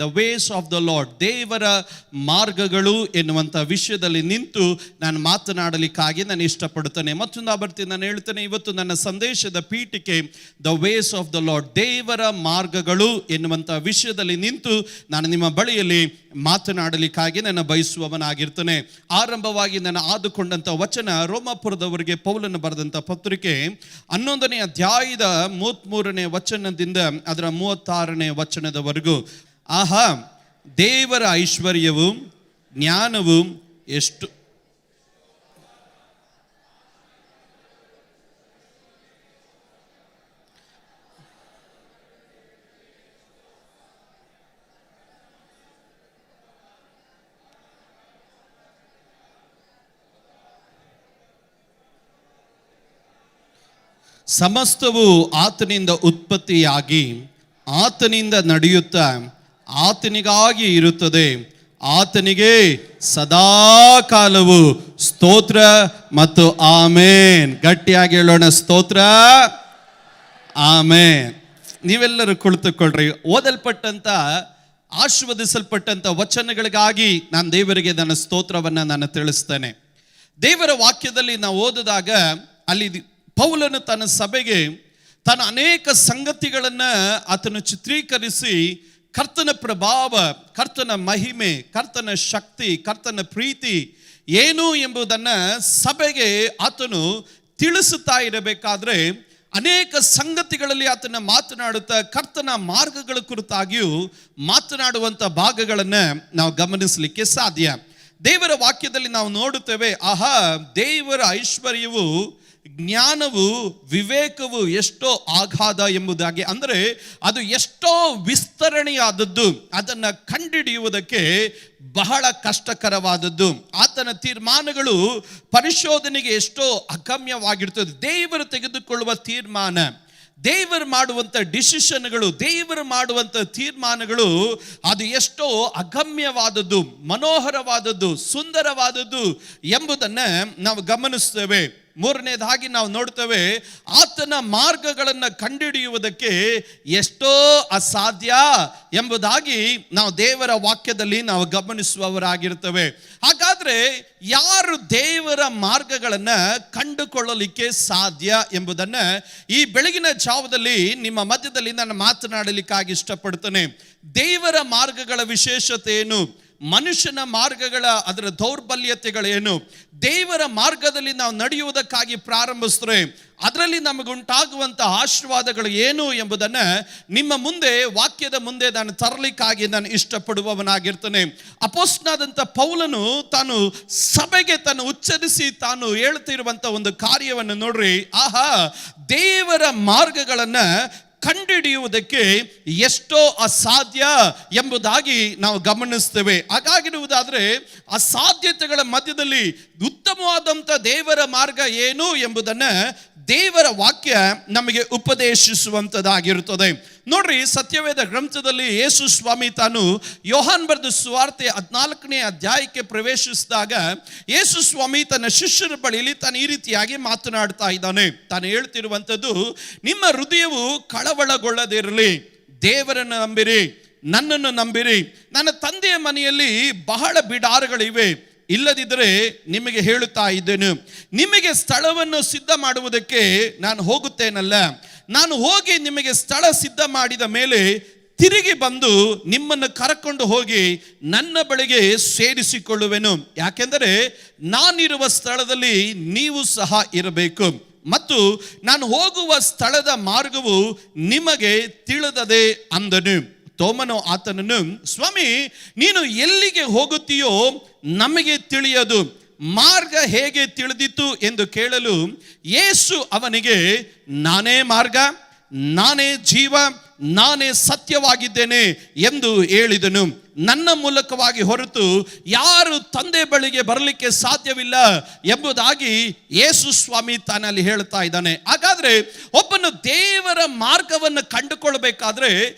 The ways of the lord, ದೇವರ ಮಾರ್ಗಗಳು ಎನ್ನುವಂಥ ವಿಷಯದಲ್ಲಿ ನಿಂತು ನಾನು ಮಾತನಾಡಲಿಕ್ಕಾಗಿ ನಾನು ಇಷ್ಟಪಡುತ್ತೇನೆ. ಮತ್ತೊಂದು ಬರ್ತೀನಿ, ನಾನು ಹೇಳ್ತೇನೆ, ಇವತ್ತು ನನ್ನ ಸಂದೇಶದ ಪೀಠಿಕೆ the ways of the lord, ದೇವರ ಮಾರ್ಗಗಳು ಎನ್ನುವಂಥ ವಿಷಯದಲ್ಲಿ ನಿಂತು ನಾನು ನಿಮ್ಮ ಬಳಿಯಲ್ಲಿ ಮಾತನಾಡಲಿಕ್ಕಾಗಿ ನಾನು ಬಯಸುವವನಾಗಿರ್ತೇನೆ. ಆರಂಭವಾಗಿ ನಾನು ಆದುಕೊಂಡಂಥ ವಚನ ರೋಮಾಪುರದವರಿಗೆ ಪೌಲನು ಬರೆದಂಥ ಪತ್ರಿಕೆ 11ನೇ ಅಧ್ಯಾಯದ 33ನೇ ವಚನದಿಂದ ಅದರ 36ನೇ ವಚನದವರೆಗೂ. ಆಹಾ, ದೇವರ ಐಶ್ವರ್ಯವು ಜ್ಞಾನವು ಎಷ್ಟು ಸಮಸ್ತವು ಆತನಿಂದ ಉತ್ಪತ್ತಿಯಾಗಿ ಆತನಿಂದ ನಡೆಯುತ್ತಾ ಆತನಿಗಾಗಿ ಇರುತ್ತದೆ. ಆತನಿಗೆ ಸದಾಕಾಲವು ಸ್ತೋತ್ರ ಮತ್ತು ಆಮೇನ್. ಗಟ್ಟಿಯಾಗಿ ಹೇಳೋಣ, ಸ್ತೋತ್ರ ಆಮೇನ್. ನೀವೆಲ್ಲರೂ ಕುಳಿತುಕೊಳ್ಳ್ರಿ. ಓದಲ್ಪಟ್ಟಂತ ಆಶೀರ್ವದಿಸಲ್ಪಟ್ಟಂತ ವಚನಗಳಿಗಾಗಿ ನಾನು ದೇವರಿಗೆ ನನ್ನ ಸ್ತೋತ್ರವನ್ನು ನಾನು ತಿಳಿಸ್ತೇನೆ. ದೇವರ ವಾಕ್ಯದಲ್ಲಿ ನಾವು ಓದಿದಾಗ ಅಲ್ಲಿ ಪೌಲನು ತನ್ನ ಸಭೆಗೆ ತನ್ನ ಅನೇಕ ಸಂಗತಿಗಳನ್ನು ಆತನು ಚಿತ್ರೀಕರಿಸಿ ಕರ್ತನ ಪ್ರಭಾವ, ಕರ್ತನ ಮಹಿಮೆ, ಕರ್ತನ ಶಕ್ತಿ, ಕರ್ತನ ಪ್ರೀತಿ ಏನು ಎಂಬುದನ್ನು ಸಭೆಗೆ ಆತನು ತಿಳಿಸುತ್ತಾ ಇರಬೇಕಾದ್ರೆ ಅನೇಕ ಸಂಗತಿಗಳಲ್ಲಿ ಆತನ ಮಾತನಾಡುತ್ತಾ ಕರ್ತನ ಮಾರ್ಗಗಳ ಕುರಿತಾಗಿಯೂ ಮಾತನಾಡುವಂಥ ಭಾಗಗಳನ್ನು ನಾವು ಗಮನಿಸಲಿಕ್ಕೆ ಸಾಧ್ಯ. ದೇವರ ವಾಕ್ಯದಲ್ಲಿ ನಾವು ನೋಡುತ್ತೇವೆ, ಆಹಾ, ದೇವರ ಐಶ್ವರ್ಯವು ಜ್ಞಾನವು ವಿವೇಕವು ಎಷ್ಟೋ ಆಘಾತ ಎಂಬುದಾಗಿ. ಅಂದರೆ ಅದು ಎಷ್ಟೋ ವಿಸ್ತರಣೆಯಾದದ್ದು, ಅದನ್ನು ಕಂಡುಹಿಡಿಯುವುದಕ್ಕೆ ಬಹಳ ಕಷ್ಟಕರವಾದದ್ದು. ಆತನ ತೀರ್ಮಾನಗಳು ಪರಿಶೋಧನೆಗೆ ಎಷ್ಟೋ ಅಗಮ್ಯವಾಗಿರ್ತದೆ. ದೇವರು ತೆಗೆದುಕೊಳ್ಳುವ ತೀರ್ಮಾನ, ದೇವರು ಮಾಡುವಂಥ ಡಿಸಿಷನ್ಗಳು, ದೇವರು ಮಾಡುವಂಥ ತೀರ್ಮಾನಗಳು ಅದು ಎಷ್ಟೋ ಅಗಮ್ಯವಾದದ್ದು, ಮನೋಹರವಾದದ್ದು, ಸುಂದರವಾದದ್ದು ಎಂಬುದನ್ನು ನಾವು ಗಮನಿಸ್ತೇವೆ. ಮೂರನೇದಾಗಿ ನಾವು ನೋಡ್ತೇವೆ, ಆತನ ಮಾರ್ಗಗಳನ್ನು ಕಂಡುಹಿಡಿಯುವುದಕ್ಕೆ ಎಷ್ಟೋ ಅಸಾಧ್ಯ ಎಂಬುದಾಗಿ ನಾವು ದೇವರ ವಾಕ್ಯದಲ್ಲಿ ನಾವು ಗಮನಿಸುವವರಾಗಿರ್ತೇವೆ. ಹಾಗಾದ್ರೆ ಯಾರು ದೇವರ ಮಾರ್ಗಗಳನ್ನು ಕಂಡುಕೊಳ್ಳಲಿಕ್ಕೆ ಸಾಧ್ಯ ಎಂಬುದನ್ನು ಈ ಬೆಳಗಿನ ಜಾವದಲ್ಲಿ ನಿಮ್ಮ ಮಧ್ಯದಲ್ಲಿ ನಾನು ಮಾತನಾಡಲಿಕ್ಕಾಗಿ ಇಷ್ಟಪಡ್ತೇನೆ. ದೇವರ ಮಾರ್ಗಗಳ ವಿಶೇಷತೆ ಏನು, ಮನುಷ್ಯನ ಮಾರ್ಗಗಳ ಅದರ ದೌರ್ಬಲ್ಯತೆಗಳೇನು, ದೇವರ ಮಾರ್ಗದಲ್ಲಿ ನಾವು ನಡೆಯುವುದಕ್ಕಾಗಿ ಪ್ರಾರಂಭಿಸಿದ್ರೆ ಅದರಲ್ಲಿ ನಮಗುಂಟಾಗುವಂಥ ಆಶೀರ್ವಾದಗಳು ಏನು ಎಂಬುದನ್ನು ನಿಮ್ಮ ಮುಂದೆ ವಾಕ್ಯದ ಮುಂದೆ ನಾನು ತರಲಿಕ್ಕಾಗಿ ನಾನು ಇಷ್ಟಪಡುವವನಾಗಿರ್ತೇನೆ. ಅಪೊಸ್ತಲನಾದಂಥ ಪೌಲನು ತಾನು ಸಭೆಗೆ ತಾನು ಉಚ್ಚರಿಸಿ ತಾನು ಹೇಳ್ತಿರುವಂಥ ಒಂದು ಕಾರ್ಯವನ್ನು ನೋಡ್ರಿ. ಆಹಾ, ದೇವರ ಮಾರ್ಗಗಳನ್ನು ಕಂಡುಹಿಡಿಯುವುದಕ್ಕೆ ಎಷ್ಟೋ ಅಸಾಧ್ಯ ಎಂಬುದಾಗಿ ನಾವು ಗಮನಿಸ್ತೇವೆ. ಹಾಗಾಗಿರುವುದಾದರೆ ಅಸಾಧ್ಯತೆಗಳ ಮಧ್ಯದಲ್ಲಿ ಉತ್ತಮವಾದಂಥ ದೇವರ ಮಾರ್ಗ ಏನು ಎಂಬುದನ್ನು ದೇವರ ವಾಕ್ಯ ನಮಗೆ ಉಪದೇಶಿಸುವಂಥದ್ದಾಗಿರುತ್ತದೆ. ನೋಡ್ರಿ, ಸತ್ಯವೇದ ಗ್ರಂಥದಲ್ಲಿ ಯೇಸು ಸ್ವಾಮಿ ತಾನು ಯೋಹಾನ್ ಬರೆದ ಸುವಾರ್ತೆ 14ನೇ ಅಧ್ಯಾಯಕ್ಕೆ ಪ್ರವೇಶಿಸಿದಾಗ ಯೇಸು ಸ್ವಾಮಿ ತನ್ನ ಶಿಷ್ಯರ ಬಳಿಯಲ್ಲಿ ತಾನು ಈ ರೀತಿಯಾಗಿ ಮಾತನಾಡ್ತಾ ಇದ್ದಾನೆ. ತಾನು ಹೇಳ್ತಿರುವಂಥದ್ದು, ನಿಮ್ಮ ಹೃದಯವು ಕಳವಳಗೊಳ್ಳದಿರಲಿ, ದೇವರನ್ನು ನಂಬಿರಿ, ನನ್ನನ್ನು ನಂಬಿರಿ. ನನ್ನ ತಂದೆಯ ಮನೆಯಲ್ಲಿ ಬಹಳ ಬಿಡಾರಗಳಿವೆ, ಇಲ್ಲದಿದ್ದರೆ ನಿಮಗೆ ಹೇಳುತ್ತಾ ಇದ್ದೇನೆ, ನಿಮಗೆ ಸ್ಥಳವನ್ನು ಸಿದ್ಧ ಮಾಡುವುದಕ್ಕೆ ನಾನು ಹೋಗುತ್ತೇನಲ್ಲ. ನಾನು ಹೋಗಿ ನಿಮಗೆ ಸ್ಥಳ ಸಿದ್ಧ ಮಾಡಿದ ಮೇಲೆ ತಿರುಗಿ ಬಂದು ನಿಮ್ಮನ್ನು ಕರಕೊಂಡು ಹೋಗಿ ನನ್ನ ಬಳಿಗೆ ಸೇರಿಸಿಕೊಳ್ಳುವೆನು. ಯಾಕೆಂದರೆ ನಾನಿರುವ ಸ್ಥಳದಲ್ಲಿ ನೀವು ಸಹ ಇರಬೇಕು ಮತ್ತು ನಾನು ಹೋಗುವ ಸ್ಥಳದ ಮಾರ್ಗವು ನಿಮಗೆ ತಿಳಿದದೆ ಅಂದನು. ತೋಮನು ಆತನನ್ನು, ಸ್ವಾಮಿ, ನೀನು ಎಲ್ಲಿಗೆ ಹೋಗುತ್ತೀಯೋ ನಮಗೆ ತಿಳಿಯದು, ಮಾರ್ಗ ಹೇಗೆ ತಿಳಿದಿತ್ತು ಎಂದು ಕೇಳಲು ಯೇಸು ಅವನಿಗೆ, ನಾನೇ ಮಾರ್ಗ, ನಾನೇ ಜೀವ, ನಾನೇ ಸತ್ಯವಾಗಿದ್ದೇನೆ ಎಂದು ಹೇಳಿದನು. ನನ್ನ ಮೂಲಕವಾಗಿ ಹೊರತು ಯಾರು ತಂದೆ ಬಳಿಗೆ ಬರಲಿಕ್ಕೆ ಸಾಧ್ಯವಿಲ್ಲ ಎಂಬುದಾಗಿ ಯೇಸು ಸ್ವಾಮಿ ತಾನಲ್ಲಿ ಹೇಳ್ತಾ ಇದ್ದಾನೆ. ಹಾಗಾದ್ರೆ ಒಬ್ಬನು ದೇವರ ಮಾರ್ಗವನ್ನು ಕಂಡುಕೊಳ್ಳಬೇಕಾದ್ರೆ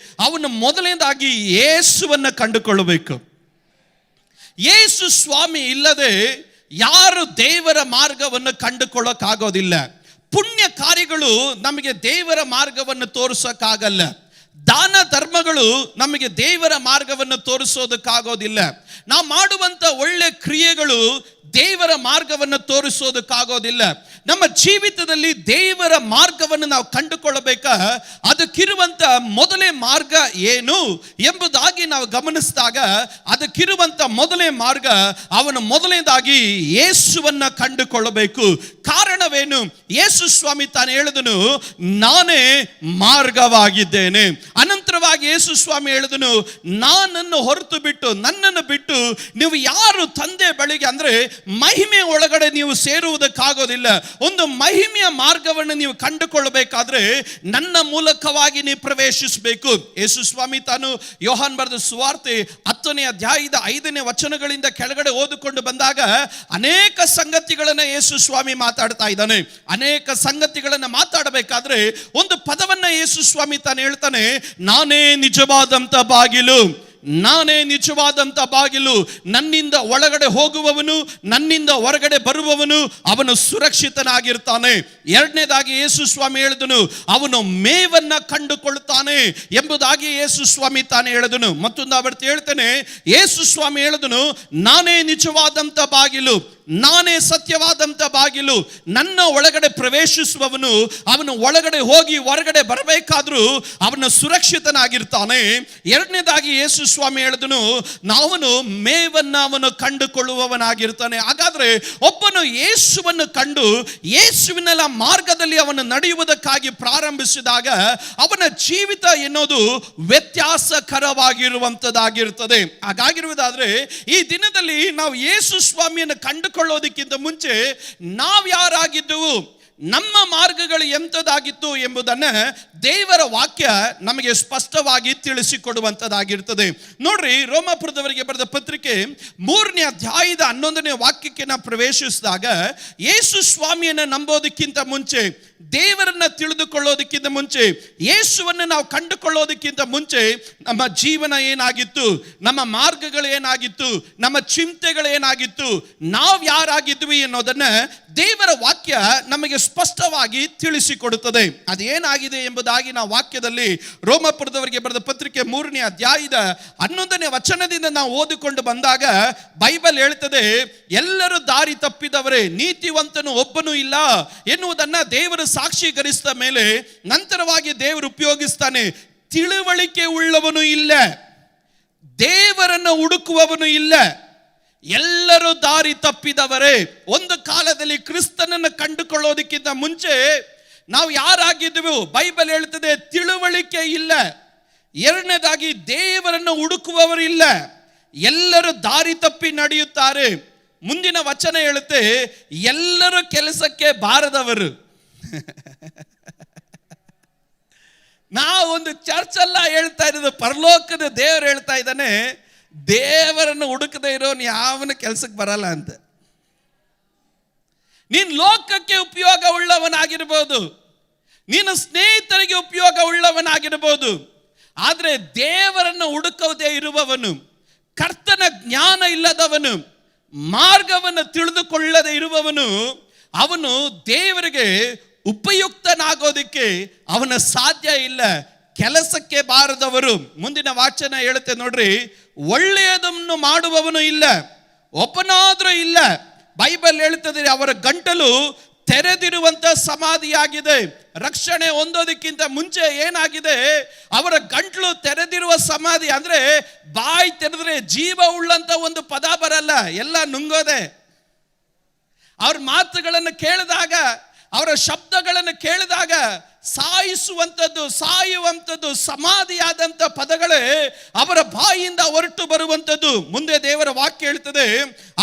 ಅವನು ಮೊದಲನೇದಾಗಿ ಯೇಸುವನ್ನು ಕಂಡುಕೊಳ್ಳಬೇಕು. ಯೇಸು ಸ್ವಾಮಿ ಇಲ್ಲದೆ ಯಾರು ದೇವರ ಮಾರ್ಗವನ್ನು ಕಂಡುಕೊಳ್ಳೋಕ್ಕಾಗೋದಿಲ್ಲ. ಪುಣ್ಯ ಕಾರ್ಯಗಳು ನಮಗೆ ದೇವರ ಮಾರ್ಗವನ್ನು ತೋರಿಸೋಕ್ಕಾಗಲ್ಲ. ದಾನ ಧರ್ಮಗಳು ನಮಗೆ ದೇವರ ಮಾರ್ಗವನ್ನು ತೋರಿಸೋದಕ್ಕಾಗೋದಿಲ್ಲ. ನಾವು ಮಾಡುವಂತ ಒಳ್ಳೆ ಕ್ರಿಯೆಗಳು ದೇವರ ಮಾರ್ಗವನ್ನು ತೋರಿಸೋದಕ್ಕಾಗೋದಿಲ್ಲ. ನಮ್ಮ ಜೀವಿತದಲ್ಲಿ ದೇವರ ಮಾರ್ಗವನ್ನು ನಾವು ಕಂಡುಕೊಳ್ಳಬೇಕ, ಅದಕ್ಕಿರುವಂತ ಮೊದಲೇ ಮಾರ್ಗ ಏನು ಎಂಬುದಾಗಿ ನಾವು ಗಮನಿಸಿದಾಗ ಅದಕ್ಕಿರುವಂತ ಮೊದಲೇ ಮಾರ್ಗ ಅವನು ಮೊದಲನೇದಾಗಿ ಯೇಸುವನ್ನ ಕಂಡುಕೊಳ್ಳಬೇಕು. ಕಾರಣವೇನು? ಯೇಸು ಸ್ವಾಮಿ ತಾನು ಹೇಳಿದನು, ನಾನೇ ಮಾರ್ಗವಾಗಿದ್ದೇನೆ. ಅನಂತರವಾಗಿ ಯೇಸು ಸ್ವಾಮಿ ಹೇಳಿದನು, ನನ್ನನ್ನು ಹೊರತು ಬಿಟ್ಟು, ನನ್ನನ್ನು ಬಿಟ್ಟು ನೀವು ಯಾರು ತಂದೆ ಬಳಿಗೆ ಅಂದ್ರೆ ಮಹಿಮೆ ಒಳಗಡೆ ನೀವು ಸೇರುವುದಕ್ಕಾಗೋದಿಲ್ಲ. ಒಂದು ಮಹಿಮೆಯ ಮಾರ್ಗವನ್ನು ನೀವು ಕಂಡುಕೊಳ್ಳಬೇಕಾದ್ರೆ ನನ್ನ ಮೂಲಕವಾಗಿ ನೀವು ಪ್ರವೇಶಿಸಬೇಕು. ಯೇಸು ಸ್ವಾಮಿ ತಾನು ಯೋಹಾನ್ ಬರೆದ ಸುವಾರ್ತೆ 10ನೇ ಅಧ್ಯಾಯದ 5ನೇ ವಚನಗಳಿಂದ ಕೆಳಗಡೆ ಓದಿಕೊಂಡು ಬಂದಾಗ ಅನೇಕ ಸಂಗತಿಗಳನ್ನ ಯೇಸು ಸ್ವಾಮಿ ಮಾತಾಡ್ತಾ ಇದ್ದಾನೆ. ಅನೇಕ ಸಂಗತಿಗಳನ್ನ ಮಾತಾಡಬೇಕಾದ್ರೆ ಒಂದು ಪದವನ್ನ ಯೇಸು ಸ್ವಾಮಿ ತಾನು ಹೇಳ್ತಾನೆ, ನಾನೇ ನಿಜವಾದಂತ ಬಾಗಿಲು, ನಾನೇ ನಿಜವಾದಂತ ಬಾಗಿಲು. ನನ್ನಿಂದ ಒಳಗಡೆ ಹೋಗುವವನು, ನನ್ನಿಂದ ಹೊರಗಡೆ ಬರುವವನು ಅವನು ಸುರಕ್ಷಿತನಾಗಿರ್ತಾನೆ. ಎರಡನೇದಾಗಿ ಯೇಸು ಸ್ವಾಮಿ ಹೇಳಿದನು, ಅವನು ಮೇವನ್ನ ಕಂಡುಕೊಳ್ಳುತ್ತಾನೆ ಎಂಬುದಾಗಿ ಯೇಸು ಸ್ವಾಮಿ ತಾನೇ ಹೇಳಿದನು. ಮತ್ತೊಂದು ಆವರ್ತಿ ಹೇಳ್ತೇನೆ, ಯೇಸು ಸ್ವಾಮಿ ಹೇಳಿದನು, ನಾನೇ ನಿಜವಾದಂತ ಬಾಗಿಲು, ನಾನೇ ಸತ್ಯವಾದಂತ ಬಾಗಿಲು. ನನ್ನ ಒಳಗಡೆ ಪ್ರವೇಶಿಸುವವನು ಅವನು ಒಳಗಡೆ ಹೋಗಿ ಹೊರಗಡೆ ಬರಬೇಕಾದ್ರೂ ಅವನು ಸುರಕ್ಷಿತನಾಗಿರ್ತಾನೆ. ಎರಡನೇದಾಗಿ ಯೇಸು ಸ್ವಾಮಿ ಹೇಳಿದನು, ಅವನು ಮೇವನ್ನ ಅವನು ಕಂಡುಕೊಳ್ಳುವವನಾಗಿರ್ತಾನೆ. ಹಾಗಾದ್ರೆ ಒಬ್ಬನು ಯೇಸುವನ್ನು ಕಂಡು ಯೇಸುವಿನ ಮಾರ್ಗದಲ್ಲಿ ಅವನು ನಡೆಯುವುದಕ್ಕಾಗಿ ಪ್ರಾರಂಭಿಸಿದಾಗ ಅವನ ಜೀವಿತ ಎನ್ನುವುದು ವ್ಯತ್ಯಾಸಕರವಾಗಿರುವಂತದ್ದಾಗಿರುತ್ತದೆ. ಹಾಗಾಗಿರುವುದಾದ್ರೆ ಈ ದಿನದಲ್ಲಿ ನಾವು ಯೇಸು ಸ್ವಾಮಿಯನ್ನು ಕಂಡುಕೊಳ್ಳೋದಕ್ಕಿಂತ ಮುಂಚೆ ನಾವು ಯಾರಾಗಿದ್ದೆವು, ನಮ್ಮ ಮಾರ್ಗಗಳು ಎಂಥದ್ದಾಗಿತ್ತು ಎಂಬುದನ್ನು ದೇವರ ವಾಕ್ಯ ನಮಗೆ ಸ್ಪಷ್ಟವಾಗಿ ತಿಳಿಸಿಕೊಡುವಂಥದ್ದಾಗಿರ್ತದೆ. ನೋಡ್ರಿ, ರೋಮಾಪುರದವರಿಗೆ ಬರೆದ ಪತ್ರಿಕೆ 3ನೇ ಅಧ್ಯಾಯದ 11ನೇ ವಾಕ್ಯಕ್ಕೆ ನಾವು ಪ್ರವೇಶಿಸಿದಾಗ ಯೇಸು ಸ್ವಾಮಿಯನ್ನು ನಂಬೋದಕ್ಕಿಂತ ಮುಂಚೆ, ದೇವರನ್ನ ತಿಳಿದುಕೊಳ್ಳೋದಕ್ಕಿಂತ ಮುಂಚೆ, ಯೇಸುವನ್ನು ನಾವು ಕಂಡುಕೊಳ್ಳೋದಕ್ಕಿಂತ ಮುಂಚೆ ನಮ್ಮ ಜೀವನ ಏನಾಗಿತ್ತು, ನಮ್ಮ ಮಾರ್ಗಗಳು ಏನಾಗಿತ್ತು, ನಮ್ಮ ಚಿಂತೆಗಳು ಏನಾಗಿತ್ತು, ನಾವು ಯಾರಾಗಿದ್ವಿ ಅನ್ನೋದನ್ನ ದೇವರ ವಾಕ್ಯ ನಮಗೆ ಸ್ಪಷ್ಟವಾಗಿ ತಿಳಿಸಿಕೊಡುತ್ತದೆ. ಅದೇನಾಗಿದೆ ಎಂಬುದಾಗಿ ನಾವು ವಾಕ್ಯದಲ್ಲಿ ರೋಮಾಪುರದವರಿಗೆ ಬರೆದ ಪತ್ರಿಕೆ 3ನೇ ಅಧ್ಯಾಯದ 11ನೇ ವಚನದಿಂದ ನಾವು ಓದಿಕೊಂಡು ಬಂದಾಗ ಬೈಬಲ್ ಹೇಳ್ತದೆ, ಎಲ್ಲರೂ ದಾರಿ ತಪ್ಪಿದವರೇ, ನೀತಿವಂತನು ಒಬ್ಬನೂ ಇಲ್ಲ ಎನ್ನುವುದನ್ನ ದೇವರು ಸಾಕ್ಷೀಕರಿಸಿದ ಮೇಲೆ ನಂತರವಾಗಿ ದೇವರು ಉಪಯೋಗಿಸ್ತಾನೆ, ತಿಳುವಳಿಕೆ ಉಳ್ಳವನು ಇಲ್ಲ, ದೇವರನ್ನು ಹುಡುಕುವವನು ಇಲ್ಲ, ಎಲ್ಲರೂ ದಾರಿ ತಪ್ಪಿದವರೇ. ಒಂದು ಕಾಲದಲ್ಲಿ ಕ್ರಿಸ್ತನನ್ನು ಕಂಡುಕೊಳ್ಳೋದಕ್ಕಿಂತ ಮುಂಚೆ ನಾವು ಯಾರಾಗಿದ್ದೆವು? ಬೈಬಲ್ ಹೇಳ್ತದೆ, ತಿಳುವಳಿಕೆ ಇಲ್ಲ. ಎರಡನೇದಾಗಿ ದೇವರನ್ನು ಹುಡುಕುವವರಿಲ್ಲ, ಎಲ್ಲರೂ ದಾರಿ ತಪ್ಪಿ ನಡೆಯುತ್ತಾರೆ. ಮುಂದಿನ ವಚನ ಹೇಳುತ್ತೆ, ಎಲ್ಲರೂ ಕೆಲಸಕ್ಕೆ ಬಾರದವರು. ನಾವು ಒಂದು ಚರ್ಚ್ ಅಲ್ಲ ಹೇಳ್ತಾ ಇರೋದು, ಪರಲೋಕದ ದೇವರು ಹೇಳ್ತಾ ಇದ್ದಾನೆ, ದೇವರನ್ನು ಹುಡುಕದೆ ಇರೋನು ಯಾವನ ಕೆಲಸಕ್ಕೆ ಬರಲ್ಲ ಅಂತ. ನೀನು ಲೋಕಕ್ಕೆ ಉಪಯೋಗ ಉಳ್ಳವನಾಗಿರ್ಬೋದು, ನೀನು ಸ್ನೇಹಿತರಿಗೆ ಉಪಯೋಗ ಉಳ್ಳವನಾಗಿರ್ಬೋದು, ಆದರೆ ದೇವರನ್ನು ಹುಡುಕದೇ ಇರುವವನು, ಕರ್ತನ ಜ್ಞಾನ ಇಲ್ಲದವನು, ಮಾರ್ಗವನ್ನು ತಿಳಿದುಕೊಳ್ಳದೆ ಇರುವವನು, ಅವನು ದೇವರಿಗೆ ಉಪಯುಕ್ತನಾಗೋದಿಕ್ಕೆ ಅವನ ಸಾಧ್ಯ ಇಲ್ಲ. ಕೆಲಸಕ್ಕೆ ಬಾರದವರು. ಮುಂದಿನ ವಾಚನ ಹೇಳುತ್ತೆ ನೋಡ್ರಿ, ಒಳ್ಳೆಯದನ್ನು ಮಾಡುವವನು ಇಲ್ಲ, ಒಬ್ಬನಾದ್ರೂ ಇಲ್ಲ. ಬೈಬಲ್ ಹೇಳ್ತದೆ, ಅವರ ಗಂಟಲು ತೆರೆದಿರುವಂತ ಸಮಾಧಿಯಾಗಿದೆ. ರಕ್ಷಣೆ ಹೊಂದೋದಕ್ಕಿಂತ ಮುಂಚೆ ಏನಾಗಿದೆ, ಅವರ ಗಂಟ್ಲು ತೆರೆದಿರುವ ಸಮಾಧಿ. ಅಂದ್ರೆ ಬಾಯಿ ತೆರೆದ್ರೆ ಜೀವ ಉಳ್ಳಂತ ಒಂದು ಪದ ಬರಲ್ಲ, ಎಲ್ಲ ನುಂಗೋದೆ. ಅವ್ರ ಮಾತುಗಳನ್ನು ಕೇಳಿದಾಗ, ಅವರ ಶಬ್ದಗಳನ್ನು ಕೇಳಿದಾಗ ಸಾಯಿಸುವಂಥದ್ದು, ಸಾಯುವಂಥದ್ದು, ಸಮಾಧಿಯಾದಂಥ ಪದಗಳೇ ಅವರ ಬಾಯಿಯಿಂದ ಹೊರಟು ಬರುವಂಥದ್ದು. ಮುಂದೆ ದೇವರ ವಾಕ್ಯ ಹೇಳ್ತದೆ,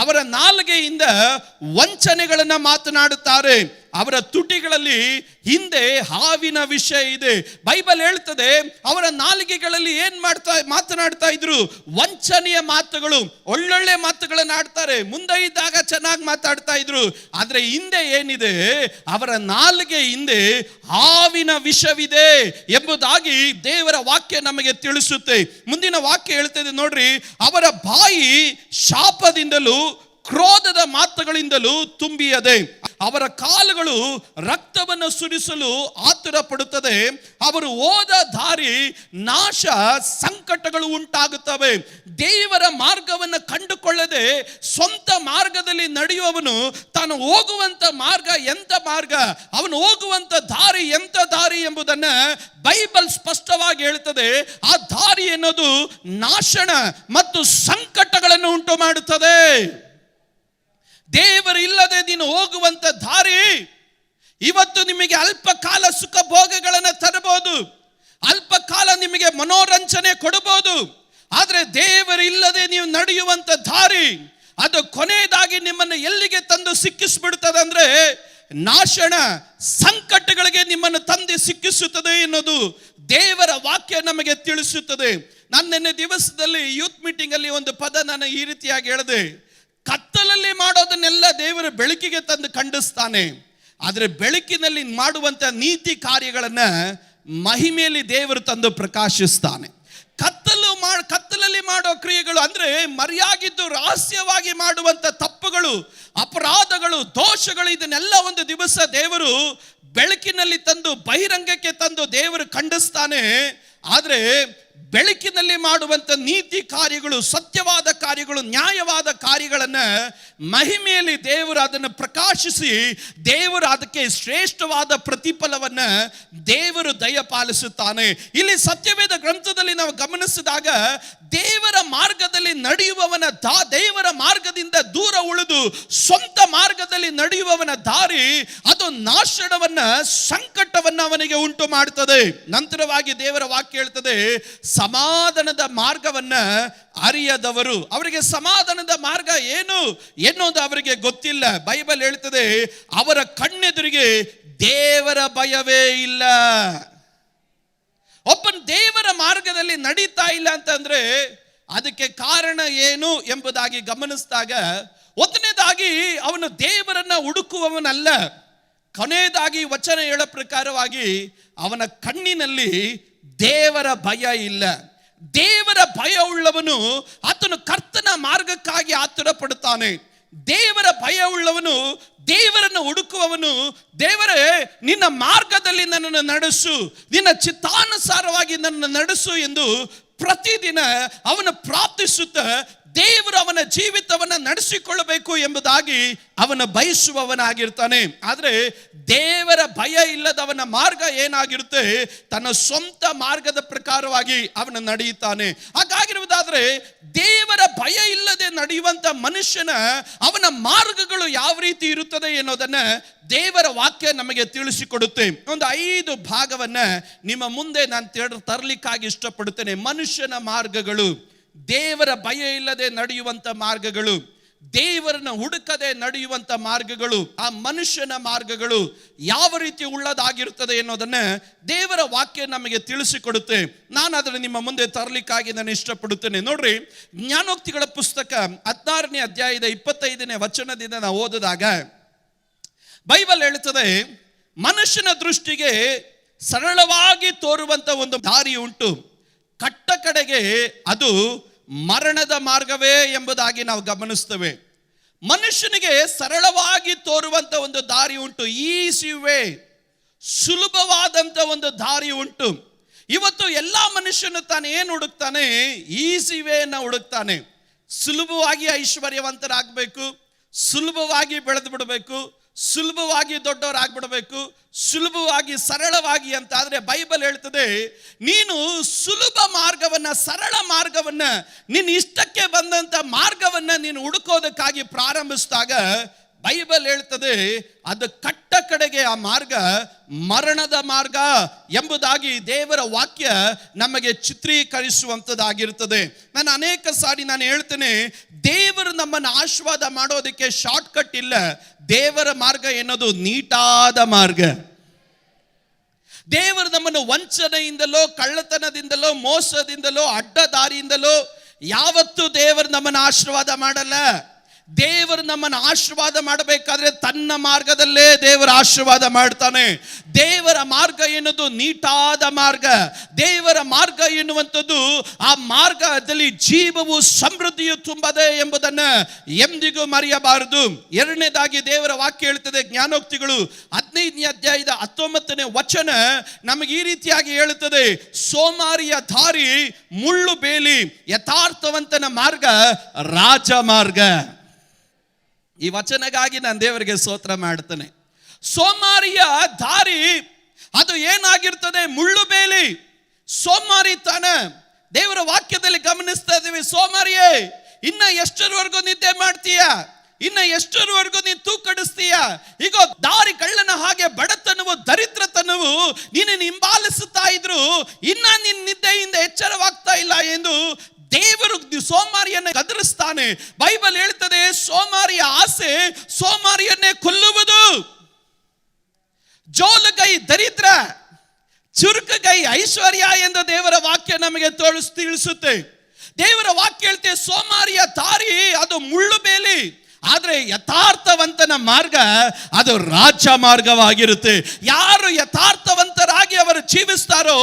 ಅವರ ನಾಲಿಗೆಯಿಂದ ವಂಚನೆಗಳನ್ನು ಮಾತನಾಡುತ್ತಾರೆ, ಅವರ ತುಟಿಗಳಲ್ಲಿ ಹಿಂದೆ ಹಾವಿನ ವಿಷಯ ಇದೆ. ಬೈಬಲ್ ಹೇಳ್ತದೆ, ಅವರ ನಾಲಿಗೆಗಳಲ್ಲಿ ಏನ್ ಮಾತನಾಡ್ತಾ ಇದ್ರು? ವಂಚನೆಯ ಮಾತುಗಳು, ಒಳ್ಳೊಳ್ಳೆ ಮಾತುಗಳನ್ನು ಆಡ್ತಾರೆ, ಮುಂದೆ ಇದ್ದಾಗ ಚೆನ್ನಾಗಿ ಮಾತಾಡ್ತಾ ಇದ್ರು. ಆದ್ರೆ ಹಿಂದೆ ಏನಿದೆ? ಅವರ ನಾಲಿಗೆ ಹಿಂದೆ ಹಾವಿನ ವಿಷವಿದೆ ಎಂಬುದಾಗಿ ದೇವರ ವಾಕ್ಯ ನಮಗೆ ತಿಳಿಸುತ್ತೆ. ಮುಂದಿನ ವಾಕ್ಯ ಹೇಳ್ತದೆ ನೋಡ್ರಿ, ಅವರ ಬಾಯಿ ಶಾಪದಿಂದಲೂ ಕ್ರೋಧದ ಮಾತುಗಳಿಂದಲೂ ತುಂಬಿಯದೆ. ಅವರ ಕಾಲುಗಳು ರಕ್ತವನ್ನು ಸುರಿಸಲು ಆತುರ ಪಡುತ್ತದೆ. ಅವರು ಹೋದ ದಾರಿ ನಾಶ, ಸಂಕಟಗಳು ಉಂಟಾಗುತ್ತವೆ. ದೇವರ ಮಾರ್ಗವನ್ನು ಕಂಡುಕೊಳ್ಳದೆ ಸ್ವಂತ ಮಾರ್ಗದಲ್ಲಿ ನಡೆಯುವವನು ತಾನು ಹೋಗುವಂತ ಮಾರ್ಗ ಎಂತ ಮಾರ್ಗ, ಅವನು ಹೋಗುವಂತ ದಾರಿ ಎಂತ ದಾರಿ ಎಂಬುದನ್ನ ಬೈಬಲ್ ಸ್ಪಷ್ಟವಾಗಿ ಹೇಳುತ್ತದೆ. ಆ ದಾರಿ ಎನ್ನುವುದು ನಾಶನ ಮತ್ತು ಸಂಕಟಗಳನ್ನು ಉಂಟು ಮಾಡುತ್ತದೆ. ದೇವರು ಇಲ್ಲದೆ ನೀನು ಹೋಗುವಂತ ದಾರಿ ಇವತ್ತು ನಿಮಗೆ ಅಲ್ಪ ಕಾಲ ಸುಖ ಭೋಗಗಳನ್ನು ತರಬಹುದು, ಅಲ್ಪ ಕಾಲ ನಿಮಗೆ ಮನೋರಂಜನೆ ಕೊಡಬಹುದು. ಆದರೆ ದೇವರು ಇಲ್ಲದೆ ನೀವು ನಡೆಯುವಂತ ದಾರಿ ಅದು ಕೊನೆಯದಾಗಿ ನಿಮ್ಮನ್ನು ಎಲ್ಲಿಗೆ ತಂದು ಸಿಕ್ಕಿಸ್ಬಿಡುತ್ತದೆ ಅಂದ್ರೆ ನಾಶನ, ಸಂಕಟಗಳಿಗೆ ನಿಮ್ಮನ್ನು ತಂದು ಸಿಕ್ಕಿಸುತ್ತದೆ ಎನ್ನುವುದು ದೇವರ ವಾಕ್ಯ ನಮಗೆ ತಿಳಿಸುತ್ತದೆ. ನಾನು ನಿನ್ನೆ ದಿವಸದಲ್ಲಿ ಯೂತ್ ಮೀಟಿಂಗ್ ಅಲ್ಲಿ ಒಂದು ಪದ ನಾನು ಈ ರೀತಿಯಾಗಿ ಹೇಳಿದೆ, ಕತ್ತಲಲ್ಲಿ ಮಾಡೋದನ್ನೆಲ್ಲ ದೇವರು ಬೆಳಕಿಗೆ ತಂದು ಖಂಡಿಸ್ತಾನೆ, ಆದರೆ ಬೆಳಕಿನಲ್ಲಿ ಮಾಡುವಂತ ನೀತಿ ಕಾರ್ಯಗಳನ್ನ ಮಹಿಮೆಯಲ್ಲಿ ದೇವರು ತಂದು ಪ್ರಕಾಶಿಸ್ತಾನೆ. ಕತ್ತಲಲ್ಲಿ ಮಾಡೋ ಕ್ರಿಯೆಗಳು ಅಂದ್ರೆ ಮರೆಯಾಗಿದ್ದು ರಹಸ್ಯವಾಗಿ ಮಾಡುವಂತ ತಪ್ಪುಗಳು, ಅಪರಾಧಗಳು, ದೋಷಗಳು, ಇದನ್ನೆಲ್ಲ ಒಂದು ದಿವಸ ದೇವರು ಬೆಳಕಿನಲ್ಲಿ ತಂದು ಬಹಿರಂಗಕ್ಕೆ ತಂದು ದೇವರು ಖಂಡಿಸ್ತಾನೆ. ಆದರೆ ಬೆಳಕಿನಲ್ಲಿ ಮಾಡುವಂತ ನೀತಿ ಕಾರ್ಯಗಳು, ಸತ್ಯವಾದ ಕಾರ್ಯಗಳು, ನ್ಯಾಯವಾದ ಕಾರ್ಯಗಳನ್ನ ಮಹಿಮೆಯಲ್ಲಿ ದೇವರು ಅದನ್ನು ಪ್ರಕಾಶಿಸಿ ದೇವರು ಅದಕ್ಕೆ ಶ್ರೇಷ್ಠವಾದ ಪ್ರತಿಫಲವನ್ನ ದೇವರು ದಯಪಾಲಿಸುತ್ತಾನೆ. ಇಲ್ಲಿ ಸತ್ಯವೇದ ಗ್ರಂಥದಲ್ಲಿ ನಾವು ಗಮನಿಸಿದಾಗ ದೇವರ ಮಾರ್ಗದಲ್ಲಿ ನಡೆಯುವವನ ದೇವರ ಮಾರ್ಗದಿಂದ ದೂರ ಉಳಿದು ಸ್ವಂತ ಮಾರ್ಗದಲ್ಲಿ ನಡೆಯುವವನ ದಾರಿ ಅದು ನಾಶನವನ್ನ, ಸಂಕಟವನ್ನ ಅವನಿಗೆ ಉಂಟು ಮಾಡುತ್ತದೆ. ನಂತರವಾಗಿ ದೇವರ ವಾಕ್ಯ ಹೇಳ್ತದೆ, ಸಮಾಧಾನದ ಮಾರ್ಗವನ್ನ ಅರಿಯದವರು, ಅವರಿಗೆ ಸಮಾಧಾನದ ಮಾರ್ಗ ಏನು ಎನ್ನುವುದು ಅವರಿಗೆ ಗೊತ್ತಿಲ್ಲ. ಬೈಬಲ್ ಹೇಳ್ತದೆ, ಅವರ ಕಣ್ಣೆದುರಿಗೆ ದೇವರ ಭಯವೇ ಇಲ್ಲ. ಒಬ್ಬನ ದೇವರ ಮಾರ್ಗದಲ್ಲಿ ನಡೀತಾ ಇಲ್ಲ ಅಂತಂದ್ರೆ ಅದಕ್ಕೆ ಕಾರಣ ಏನು ಎಂಬುದಾಗಿ ಗಮನಿಸಿದಾಗ, ಒಂದನೇದಾಗಿ ಅವನು ದೇವರನ್ನ ಹುಡುಕುವವನಲ್ಲ. ಕೊನೆಯದಾಗಿ ವಚನ ಹೇಳೋ ಪ್ರಕಾರವಾಗಿ ಅವನ ಕಣ್ಣಿನಲ್ಲಿ ದೇವರ ಭಯ ಇಲ್ಲ. ದೇವರ ಭಯ ಉಳ್ಳವನು ಆತನು ಕರ್ತನ ಮಾರ್ಗಕ್ಕಾಗಿ ಆತುರ ಪಡುತ್ತಾನೆ. ದೇವರ ಭಯ ಉಳ್ಳವನು, ದೇವರನ್ನು ಹುಡುಕುವವನು, ದೇವರೇ ನಿನ್ನ ಮಾರ್ಗದಲ್ಲಿ ನನ್ನನ್ನು ನಡೆಸು, ನಿನ್ನ ಚಿತ್ತಾನುಸಾರವಾಗಿ ನನ್ನನ್ನು ನಡೆಸು ಎಂದು ಪ್ರತಿದಿನ ಅವನು ಪ್ರಾರ್ಥಿಸುತ್ತಾ ದೇವರು ಅವನ ಜೀವಿತವನ್ನ ನಡೆಸಿಕೊಳ್ಳಬೇಕು ಎಂಬುದಾಗಿ ಅವನ ಬಯಸುವವನಾಗಿರ್ತಾನೆ. ಆದರೆ ದೇವರ ಭಯ ಇಲ್ಲದವನ ಮಾರ್ಗ ಏನಾಗಿರುತ್ತೆ, ತನ್ನ ಸ್ವಂತ ಮಾರ್ಗದ ಪ್ರಕಾರವಾಗಿ ಅವನು ನಡೆಯುತ್ತಾನೆ. ಹಾಗಾಗಿರುವುದಾದ್ರೆ ದೇವರ ಭಯ ಇಲ್ಲದೆ ನಡೆಯುವಂತ ಮನುಷ್ಯನ ಅವನ ಮಾರ್ಗಗಳು ಯಾವ ರೀತಿ ಇರುತ್ತದೆ ಎನ್ನುವುದನ್ನ ದೇವರ ವಾಕ್ಯ ನಮಗೆ ತಿಳಿಸಿಕೊಡುತ್ತೆ. ಒಂದು 5 ಭಾಗವನ್ನ ನಿಮ್ಮ ಮುಂದೆ ನಾನು ತರಲಿಕ್ಕಾಗಿ ಇಷ್ಟಪಡುತ್ತೇನೆ. ಮನುಷ್ಯನ ಮಾರ್ಗಗಳು, ದೇವರ ಭಯ ಇಲ್ಲದೆ ನಡೆಯುವಂತ ಮಾರ್ಗಗಳು, ದೇವರನ್ನು ಹುಡುಕದೆ ನಡೆಯುವಂತ ಮಾರ್ಗಗಳು, ಆ ಮನುಷ್ಯನ ಮಾರ್ಗಗಳು ಯಾವ ರೀತಿ ಉಳ್ಳದಾಗಿರುತ್ತದೆ ಎನ್ನುವುದನ್ನ ದೇವರ ವಾಕ್ಯ ನಮಗೆ ತಿಳಿಸಿಕೊಡುತ್ತೆ. ನಾನು ಅದನ್ನು ನಿಮ್ಮ ಮುಂದೆ ತರಲಿಕ್ಕಾಗಿ ನಾನು ಇಷ್ಟಪಡುತ್ತೇನೆ. ನೋಡ್ರಿ, ಜ್ಞಾನೋಕ್ತಿಗಳ ಪುಸ್ತಕ 16ನೇ ಅಧ್ಯಾಯದ 25ನೇ ವಚನದಿಂದ ನಾವು ಓದಿದಾಗ ಬೈಬಲ್ ಹೇಳುತ್ತದೆ, ಮನುಷ್ಯನ ದೃಷ್ಟಿಗೆ ಸರಳವಾಗಿ ತೋರುವಂತ ಒಂದು ದಾರಿ ಉಂಟು, ಕಟ್ಟ ಕಡೆಗೆ ಅದು ಮರಣದ ಮಾರ್ಗವೇ ಎಂಬುದಾಗಿ ನಾವು ಗಮನಿಸ್ತೇವೆ. ಮನುಷ್ಯನಿಗೆ ಸರಳವಾಗಿ ತೋರುವಂತ ಒಂದು ದಾರಿ ಉಂಟು, ಈಸಿ ವೇ, ಸುಲಭವಾದಂತ ಒಂದು ದಾರಿ ಉಂಟು. ಇವತ್ತು ಎಲ್ಲಾ ಮನುಷ್ಯನು ತಾನು ಏನು ಹುಡುಕ್ತಾನೆ, ಈಸಿ ವೇನ ಹುಡುಕ್ತಾನೆ. ಸುಲಭವಾಗಿ ಐಶ್ವರ್ಯವಂತರಾಗಬೇಕು, ಸುಲಭವಾಗಿ ಬೆಳೆದು ಬಿಡಬೇಕು, ಸುಲಭವಾಗಿ ದೊಡ್ಡವರಾಗ್ಬಿಡಬೇಕು, ಸುಲಭವಾಗಿ ಸರಳವಾಗಿ ಅಂತ. ಆದರೆ ಬೈಬಲ್ ಹೇಳ್ತದೆ, ನೀನು ಸುಲಭ ಮಾರ್ಗವನ್ನ, ಸರಳ ಮಾರ್ಗವನ್ನ, ನಿನ್ನ ಇಷ್ಟಕ್ಕೆ ಬಂದಂತ ಮಾರ್ಗವನ್ನ ನೀನು ಹುಡುಕೋದಕ್ಕಾಗಿ ಪ್ರಾರಂಭಿಸಿದಾಗ ಬೈಬಲ್ ಹೇಳ್ತದೆ ಅದು ಕಟ್ಟ ಕಡೆಗೆ ಆ ಮಾರ್ಗ ಮರಣದ ಮಾರ್ಗ ಎಂಬುದಾಗಿ ದೇವರ ವಾಕ್ಯ ನಮಗೆ ಚಿತ್ರೀಕರಿಸುವಂಥದ್ದಾಗಿರ್ತದೆ. ನಾನು ಅನೇಕ ಸಾರಿ ಹೇಳ್ತೇನೆ, ದೇವರು ನಮ್ಮನ್ನು ಆಶೀರ್ವಾದ ಮಾಡೋದಕ್ಕೆ ಶಾರ್ಟ್ ಕಟ್ ಇಲ್ಲ. ದೇವರ ಮಾರ್ಗ ಎನ್ನೋದು ನೀಟಾದ ಮಾರ್ಗ. ದೇವರು ನಮ್ಮನ್ನು ವಂಚನೆಯಿಂದಲೋ, ಕಳ್ಳತನದಿಂದಲೋ, ಮೋಸದಿಂದಲೋ, ಅಡ್ಡ ದಾರಿಯಿಂದಲೋ ಯಾವತ್ತೂ ದೇವರು ನಮ್ಮನ್ನು ಆಶೀರ್ವಾದ ಮಾಡಲ್ಲ. ದೇವರು ನಮ್ಮನ್ನು ಆಶೀರ್ವಾದ ಮಾಡಬೇಕಾದ್ರೆ ತನ್ನ ಮಾರ್ಗದಲ್ಲೇ ದೇವರ ಆಶೀರ್ವಾದ ಮಾಡ್ತಾನೆ. ದೇವರ ಮಾರ್ಗ ಎನ್ನುವುದು ನೀಟಾದ ಮಾರ್ಗ. ದೇವರ ಮಾರ್ಗ ಎನ್ನುವಂಥದ್ದು ಆ ಮಾರ್ಗದಲ್ಲಿ ಜೀವವು ಸಮೃದ್ಧಿಯು ತುಂಬದೆ ಎಂಬುದನ್ನು ಎಂದಿಗೂ ಮರೆಯಬಾರದು. ಎರಡನೇದಾಗಿ ದೇವರ ವಾಕ್ಯ ಹೇಳುತ್ತದೆ, ಜ್ಞಾನೋಕ್ತಿಗಳು 15ನೇ ಅಧ್ಯಾಯದ 19ನೇ ವಚನ ನಮಗೆ ಈ ರೀತಿಯಾಗಿ ಹೇಳುತ್ತದೆ, ಸೋಮಾರಿಯ ದಾರಿ ಮುಳ್ಳು ಬೇಲಿ, ಯಥಾರ್ಥವಂತನ ಮಾರ್ಗ ರಾಜಮಾರ್ಗ. ಈ ವಚನಗಾಗಿ ನಾನು ದೇವರಿಗೆ ಸ್ತೋತ್ರ ಮಾಡ್ತೇನೆ. ಸೋಮಾರಿಯ ದಾರಿ ಅದು ಏನಾಗಿರ್ತದೆ? ಮುಳ್ಳು ಬೇಲಿ, ಸೋಮಾರಿತನ. ದೇವರ ವಾಕ್ಯದಲ್ಲಿ ಗಮನಿಸ್ತಾ ಇದ್ದೀವಿ, ಸೋಮಾರಿಯೇ ಇನ್ನ ಎಷ್ಟರವರೆಗೂ ನಿದ್ದೆ ಮಾಡ್ತೀಯ? ಇನ್ನ ಎಷ್ಟರವರೆಗೂ ನೀನು ತೂಕಡಿಸ್ತೀಯ? ಈಗ ದಾರಿ ಕಳ್ಳನ ಹಾಗೆ ಬಡತನವು ದರಿದ್ರತನವು ನೀನು ಹಿಂಬಾಲಿಸುತ್ತಾ ಇದ್ರು, ಇನ್ನ ನಿನ್ನ ನಿದ್ದೆಯಿಂದ ಎಚ್ಚರವಾಗ್ತಾ ಇಲ್ಲ ಎಂದು ದೇವರು ಸೋಮಾರಿಯನ್ನೇ ಗದರಿಸ್ತಾನೆ. ಬೈಬಲ್ ಹೇಳ್ತದೆ, ಸೋಮಾರಿಯ ಆಸೆ ಸೋಮಾರಿಯನ್ನೇ ಕೊಲ್ಲುವುದು. ಜೋಲುಗೈ ದರಿದ್ರ, ಚುರುಕುಗೈ ಐಶ್ವರ್ಯ ಎಂದು ದೇವರ ವಾಕ್ಯ ನಮಗೆ ತಿಳಿಸುತ್ತೆ. ದೇವರ ವಾಕ್ಯ ಹೇಳ್ತೆ, ಸೋಮಾರಿಯ ದಾರಿ ಅದು ಮುಳ್ಳು ಬೇಲಿ, ಆದರೆ ಯಥಾರ್ಥವಂತನ ಮಾರ್ಗ ಅದು ರಾಜ್ಯ ಮಾರ್ಗವಾಗಿರುತ್ತೆ. ಯಾರು ಯಥಾರ್ಥವಂತರಾಗಿ ಅವರು ಜೀವಿಸ್ತಾರೋ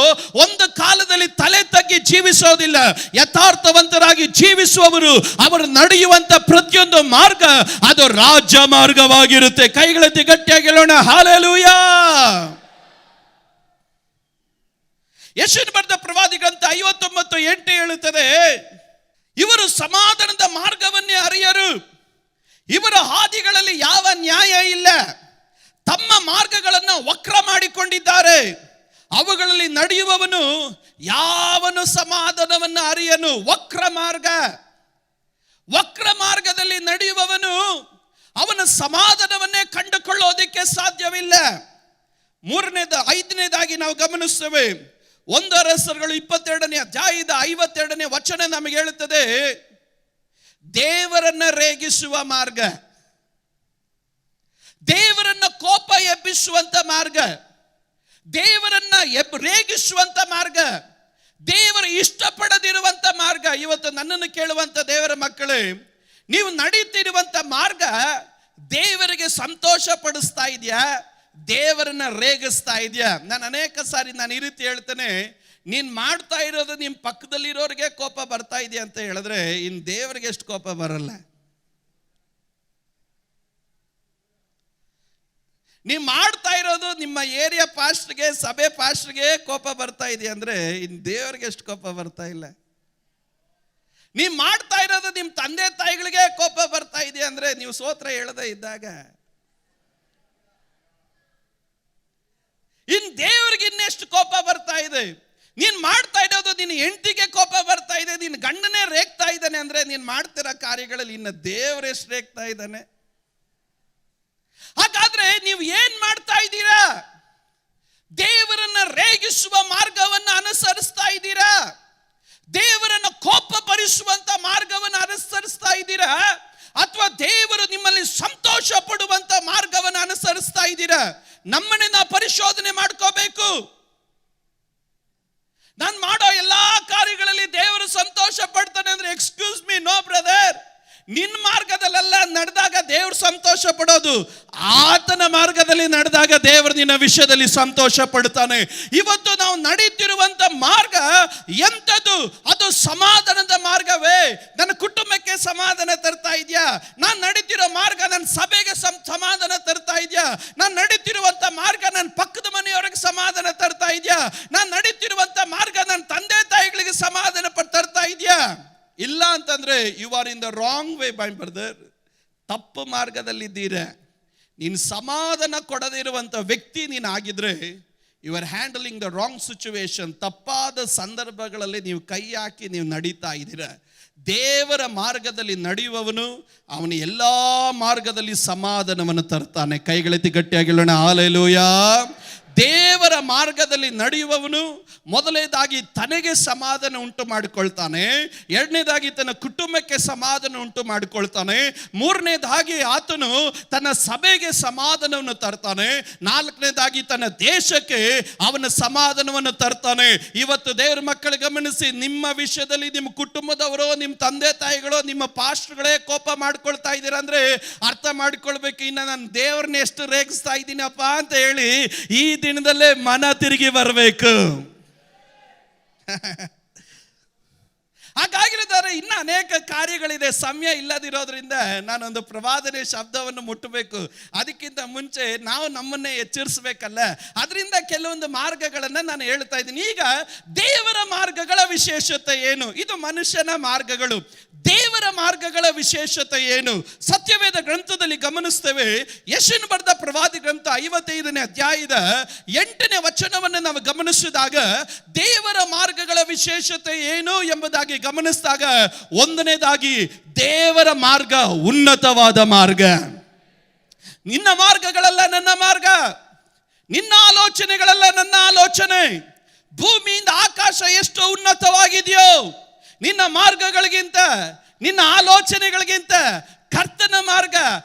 ಒಂದು ಕಾಲದಲ್ಲಿ ತಲೆ ತಗ್ಗಿ ಜೀವಿಸೋದಿಲ್ಲ. ಯಥಾರ್ಥವಂತರಾಗಿ ಜೀವಿಸುವವರು ಅವರು ನಡೆಯುವಂತ ಪ್ರತಿಯೊಂದು ಮಾರ್ಗ ಅದು ರಾಜ್ಯ ಮಾರ್ಗವಾಗಿರುತ್ತೆ. ಕೈಗಳೆತ್ತಿ ಗಟ್ಟಿಯಾಗಿ ಹೇಳೋಣ, ಹಲ್ಲೆಲೂಯಾ. ಯೆಶಾಯನ ಬರೆದ ಪ್ರವಾದಿ ಗ್ರಂಥ 59:8 ಹೇಳುತ್ತದೆ, ಇವರು ಸಮಾಧಾನದ ಮಾರ್ಗವನ್ನೇ ಅರಿಯರು, ಇವರ ಹಾದಿಗಳಲ್ಲಿ ಯಾವ ನ್ಯಾಯ ಇಲ್ಲ, ತಮ್ಮ ಮಾರ್ಗಗಳನ್ನು ವಕ್ರ ಮಾಡಿಕೊಂಡಿದ್ದಾರೆ, ಅವುಗಳಲ್ಲಿ ನಡೆಯುವವನು ಯಾವನು ಸಮಾಧಾನವನ್ನು ಅರಿಯನು. ವಕ್ರ ಮಾರ್ಗ, ವಕ್ರ ಮಾರ್ಗದಲ್ಲಿ ನಡೆಯುವವನು ಅವನ ಸಮಾಧಾನವನ್ನೇ ಕಂಡುಕೊಳ್ಳೋದಕ್ಕೆ ಸಾಧ್ಯವಿಲ್ಲ. 5ನೇದಾಗಿ ನಾವು ಗಮನಿಸ್ತೇವೆ, 1 ಅರಸರುಗಳು 22ನೇ ಅಧ್ಯಾಯದ 52ನೇ ವಚನ ನಮಗೆ ಹೇಳುತ್ತದೆ, ದೇವರನ್ನ ರೇಗಿಸುವ ಮಾರ್ಗ, ದೇವರನ್ನ ಕೋಪ ಎಬ್ಬಿಸುವಂತ ಮಾರ್ಗ, ದೇವರನ್ನ ರೇಗಿಸುವಂತ ಮಾರ್ಗ, ದೇವರು ಇಷ್ಟಪಡದಿರುವಂತ ಮಾರ್ಗ. ಇವತ್ತು ನನ್ನನ್ನು ಕೇಳುವಂತ ದೇವರ ಮಕ್ಕಳೇ, ನೀವು ನಡೀತಿರುವಂತ ಮಾರ್ಗ ದೇವರಿಗೆ ಸಂತೋಷ ಪಡಿಸ್ತಾ ಇದೆಯಾ, ದೇವರನ್ನ ರೇಗಿಸ್ತಾ ಇದೆಯಾ? ನಾನು ಅನೇಕ ಸಾರಿ ಈ ರೀತಿ ಹೇಳ್ತೇನೆ, ನೀನ್ ಮಾಡ್ತಾ ಇರೋದು ನಿಮ್ಮ ಪಕ್ಕದಲ್ಲಿರೋರಿಗೆ ಕೋಪ ಬರ್ತಾ ಇದೆಯಾ ಅಂತ ಹೇಳಿದ್ರೆ ಇನ್ನು ದೇವರಿಗೆ ಎಷ್ಟು ಕೋಪ ಬರಲ್ಲ. ನೀವು ಮಾಡ್ತಾ ಇರೋದು ನಿಮ್ಮ ಏರಿಯಾ ಪಾಸ್ಟ್ಗೆ, ಸಭೆ ಪಾಸ್ಟ್ಗೆ ಕೋಪ ಬರ್ತಾ ಇದೆಯಾ ಅಂದ್ರೆ ಇನ್ನು ದೇವರಿಗೆ ಎಷ್ಟು ಕೋಪ ಬರ್ತಾ ಇಲ್ಲ. ನೀವು ಮಾಡ್ತಾ ಇರೋದು ನಿಮ್ಮ ತಂದೆ ತಾಯಿಗಳಿಗೆ ಕೋಪ ಬರ್ತಾ ಇದೆಯಾ ಅಂದ್ರೆ ನೀವು ಸ್ತೋತ್ರ ಹೇಳದೇ ಇದ್ದಾಗ ಇನ್ ದೇವರಿಗೆ ಇನ್ನೆಷ್ಟು ಕೋಪ ಬರ್ತಾ ಇದೆ. ನೀನ್ ಮಾಡ್ತಾ ಇರೋದು ನಿನ್ನ ಹೆಂಡತಿಗೆ ಕೋಪ ಬರ್ತಾ ಇದೆ, ನಿನ್ನ ಗಂಡನೇ ರೇಗ್ತಾ ಇದ್ದಾನೆ ಅಂದ್ರೆ ನೀನ್ ಮಾಡ್ತಿರೋ ಕಾರ್ಯಗಳಲ್ಲಿ ಇನ್ನು ದೇವರೆಷ್ಟು ರೇಗ್ತಾ ಇದ್ದಾನೆ. ಹಾಗಾದ್ರೆ ನೀವು ಏನ್ ಮಾಡ್ತಾ ಇದ್ದೀರಾ? ದೇವರನ್ನ ರೇಗಿಸುವ ಮಾರ್ಗವನ್ನು ಅನುಸರಿಸ್ತಾ ಇದ್ದೀರಾ? ದೇವರನ್ನ ಕೋಪ ಭರಿಸುವಂತ ಮಾರ್ಗವನ್ನು ಅನುಸರಿಸ್ತಾ ಇದ್ದೀರಾ? ಅಥವಾ ದೇವರು ನಿಮ್ಮಲ್ಲಿ ಸಂತೋಷ ಪಡುವಂತ ಮಾರ್ಗವನ್ನು ಅನುಸರಿಸ್ತಾ ಇದ್ದೀರಾ? ನಮ್ಮನ್ನೇ ನಾವು ಪರಿಶೋಧನೆ ಮಾಡ್ಕೋಬೇಕು. ನಾನು ಮಾಡೋ ಎಲ್ಲಾ ಕಾರ್ಯಗಳಲ್ಲಿ ದೇವರು ಸಂತೋಷ ಪಡ್ತಾನೆ ಅಂದ್ರೆ ಎಕ್ಸ್ಕ್ಯೂಸ್ ಮೀ, ನೋ ಬ್ರದರ್. ನಿನ್ನ ಮಾರ್ಗದಲ್ಲೆಲ್ಲ ನಡೆದಾಗ ದೇವರು ಸಂತೋಷ ಪಡೋದು, ಆತನ ಮಾರ್ಗದಲ್ಲಿ ನಡೆದಾಗ ದೇವರು ನಿನ್ನ ವಿಷಯದಲ್ಲಿ ಸಂತೋಷ ಪಡ್ತಾನೆ. ಇವತ್ತು ನಾವು ನಡೀತಿರುವಂತ ಮಾರ್ಗ ಎಂಥದ್ದು? ಅದು ಸಮಾಧಾನದ ಮಾರ್ಗವೇ? ನನ್ನ ಕುಟುಂಬಕ್ಕೆ ಸಮಾಧಾನ ತರ್ತಾ ಇದೆಯಾ? ನಾನು ನಡೀತಿರೋ ಮಾರ್ಗ ನನ್ನ ಸಭೆಗೆ ಸಮಾಧಾನ ತರ್ತಾ ಇದೆಯಾ? ನಾನು ನಡೀತಿರುವಂತ ಮಾರ್ಗ ನನ್ನ ಪಕ್ಕದ ಮನೆಯವರಿಗೆ ಸಮಾಧಾನ ತರ್ತಾ ಇದೆಯಾ? ನಾನು ನಡೀತಿರುವಂತ ಮಾರ್ಗ ನನ್ನ ತಂದೆ ತಾಯಿಗಳಿಗೆ ಸಮಾಧಾನ ತರ್ತಾ ಇದೆಯಾ? ಇಲ್ಲ ಅಂತಂದ್ರೆ you are in the wrong way my brother. ತಪ್ಪು ಮಾರ್ಗದಲ್ಲಿದ್ದೀರಾ. ನೀನು ಸಮಾಧಾನ ಕೊಡದಿರುವಂತ ವ್ಯಕ್ತಿ ನೀನು ಆಗಿದ್ರೆ you are handling the wrong situation. ತಪ್ಪಾದ ಸಂದರ್ಭಗಳಲ್ಲಿ ನೀವು ಕೈ ಹಾಕಿ ನೀವು ನಡೀತಾ ಇದ್ದೀರಾ. ದೇವರ ಮಾರ್ಗದಲ್ಲಿ ನಡೆಯುವವನು ಅವನು ಎಲ್ಲಾ ಮಾರ್ಗದಲ್ಲಿ ಸಮಾಧಾನವನ್ನು ತರ್ತಾನೆ. ಕೈಗಳೆತ್ತಿ ಗಟ್ಟಿಯಾಗಿ ಹೇಳೋಣ, ಹಲ್ಲೆಲೂಯಾ. ದೇವರ ಮಾರ್ಗದಲ್ಲಿ ನಡೆಯುವವನು ಮೊದಲನೇದಾಗಿ ತನಗೆ ಸಮಾಧಾನ ಉಂಟು ಮಾಡಿಕೊಳ್ತಾನೆ, ಎರಡನೇದಾಗಿ ತನ್ನ ಕುಟುಂಬಕ್ಕೆ ಸಮಾಧಾನ ಉಂಟು ಮಾಡಿಕೊಳ್ತಾನೆ, ಮೂರನೇದಾಗಿ ಆತನು ತನ್ನ ಸಭೆಗೆ ಸಮಾಧಾನವನ್ನು ತರ್ತಾನೆ, ನಾಲ್ಕನೇದಾಗಿ ತನ್ನ ದೇಶಕ್ಕೆ ಅವನ ಸಮಾಧಾನವನ್ನು ತರ್ತಾನೆ. ಇವತ್ತು ದೇವರ ಮಕ್ಕಳು ಗಮನಿಸಿ, ನಿಮ್ಮ ವಿಷಯದಲ್ಲಿ ನಿಮ್ಮ ಕುಟುಂಬದವರು, ನಿಮ್ಮ ತಂದೆ ತಾಯಿಗಳು, ನಿಮ್ಮ ಪಾಸ್ಟರ್ಗಳೇ ಕೋಪ ಮಾಡ್ಕೊಳ್ತಾ ಇದ್ದೀರಾ ಅಂದ್ರೆ ಅರ್ಥ ಮಾಡ್ಕೊಳ್ಬೇಕು, ಇನ್ನು ನಾನು ದೇವ್ರನ್ನ ಎಷ್ಟು ರೇಗಿಸ್ತಾ ಇದ್ದೀನಪ್ಪ ಅಂತ ಹೇಳಿ ಈ ದಿನದಲ್ಲೇ ಮನ ತಿರುಗಿ ಬರಬೇಕು. ಹಾಗಾಗಿದ್ದಾರೆ. ಇನ್ನು ಅನೇಕ ಕಾರ್ಯಗಳಿದೆ, ಸಮಯ ಇಲ್ಲದಿರೋದ್ರಿಂದ ನಾನೊಂದು ಪ್ರವಾದನೆ ಶಬ್ದವನ್ನು ಮುಟ್ಟಬೇಕು. ಅದಕ್ಕಿಂತ ಮುಂಚೆ ನಾವು ನಮ್ಮನ್ನೇ ಎಚ್ಚರಿಸಬೇಕಲ್ಲ, ಅದರಿಂದ ಕೆಲವೊಂದು ಮಾರ್ಗಗಳನ್ನು ನಾನು ಹೇಳ್ತಾ ಇದ್ದೀನಿ. ಈಗ ದೇವರ ಮಾರ್ಗಗಳ ವಿಶೇಷತೆ ಏನು? ಇದು ಮನುಷ್ಯನ ಮಾರ್ಗಗಳು. ದೇವರ ಮಾರ್ಗಗಳ ವಿಶೇಷತೆ ಏನು? ಸತ್ಯವೇದ ಗ್ರಂಥದಲ್ಲಿ ಗಮನಿಸ್ತೇವೆ. ಯೆಶಾಯನ ಬರೆದ ಪ್ರವಾದಿ ಗ್ರಂಥ 55ನೇ ಅಧ್ಯಾಯದ 8ನೇ ವಚನವನ್ನು ನಾವು ಗಮನಿಸಿದಾಗ ದೇವರ ಮಾರ್ಗಗಳ ವಿಶೇಷತೆ ಏನು ಎಂಬುದಾಗಿ ಗಮನಿಸಿದಾಗ, ಒಂದನೇದಾಗಿ ದೇವರ ಮಾರ್ಗ ಉನ್ನತವಾದ ಮಾರ್ಗ. ನಿನ್ನ ಮಾರ್ಗಗಳೆಲ್ಲ ನನ್ನ ಮಾರ್ಗ, ನಿನ್ನ ಆಲೋಚನೆಗಳೆಲ್ಲ ನನ್ನ ಆಲೋಚನೆ. ಭೂಮಿಯಿಂದ ಆಕಾಶ ಎಷ್ಟು ಉನ್ನತವಾಗಿದೆಯೋ, ನಿನ್ನ ಮಾರ್ಗಗಳಿಗಿಂತ, ನಿನ್ನ ಆಲೋಚನೆಗಳಿಗಿಂತ ಕರ್ತನ ಮಾರ್ಗ,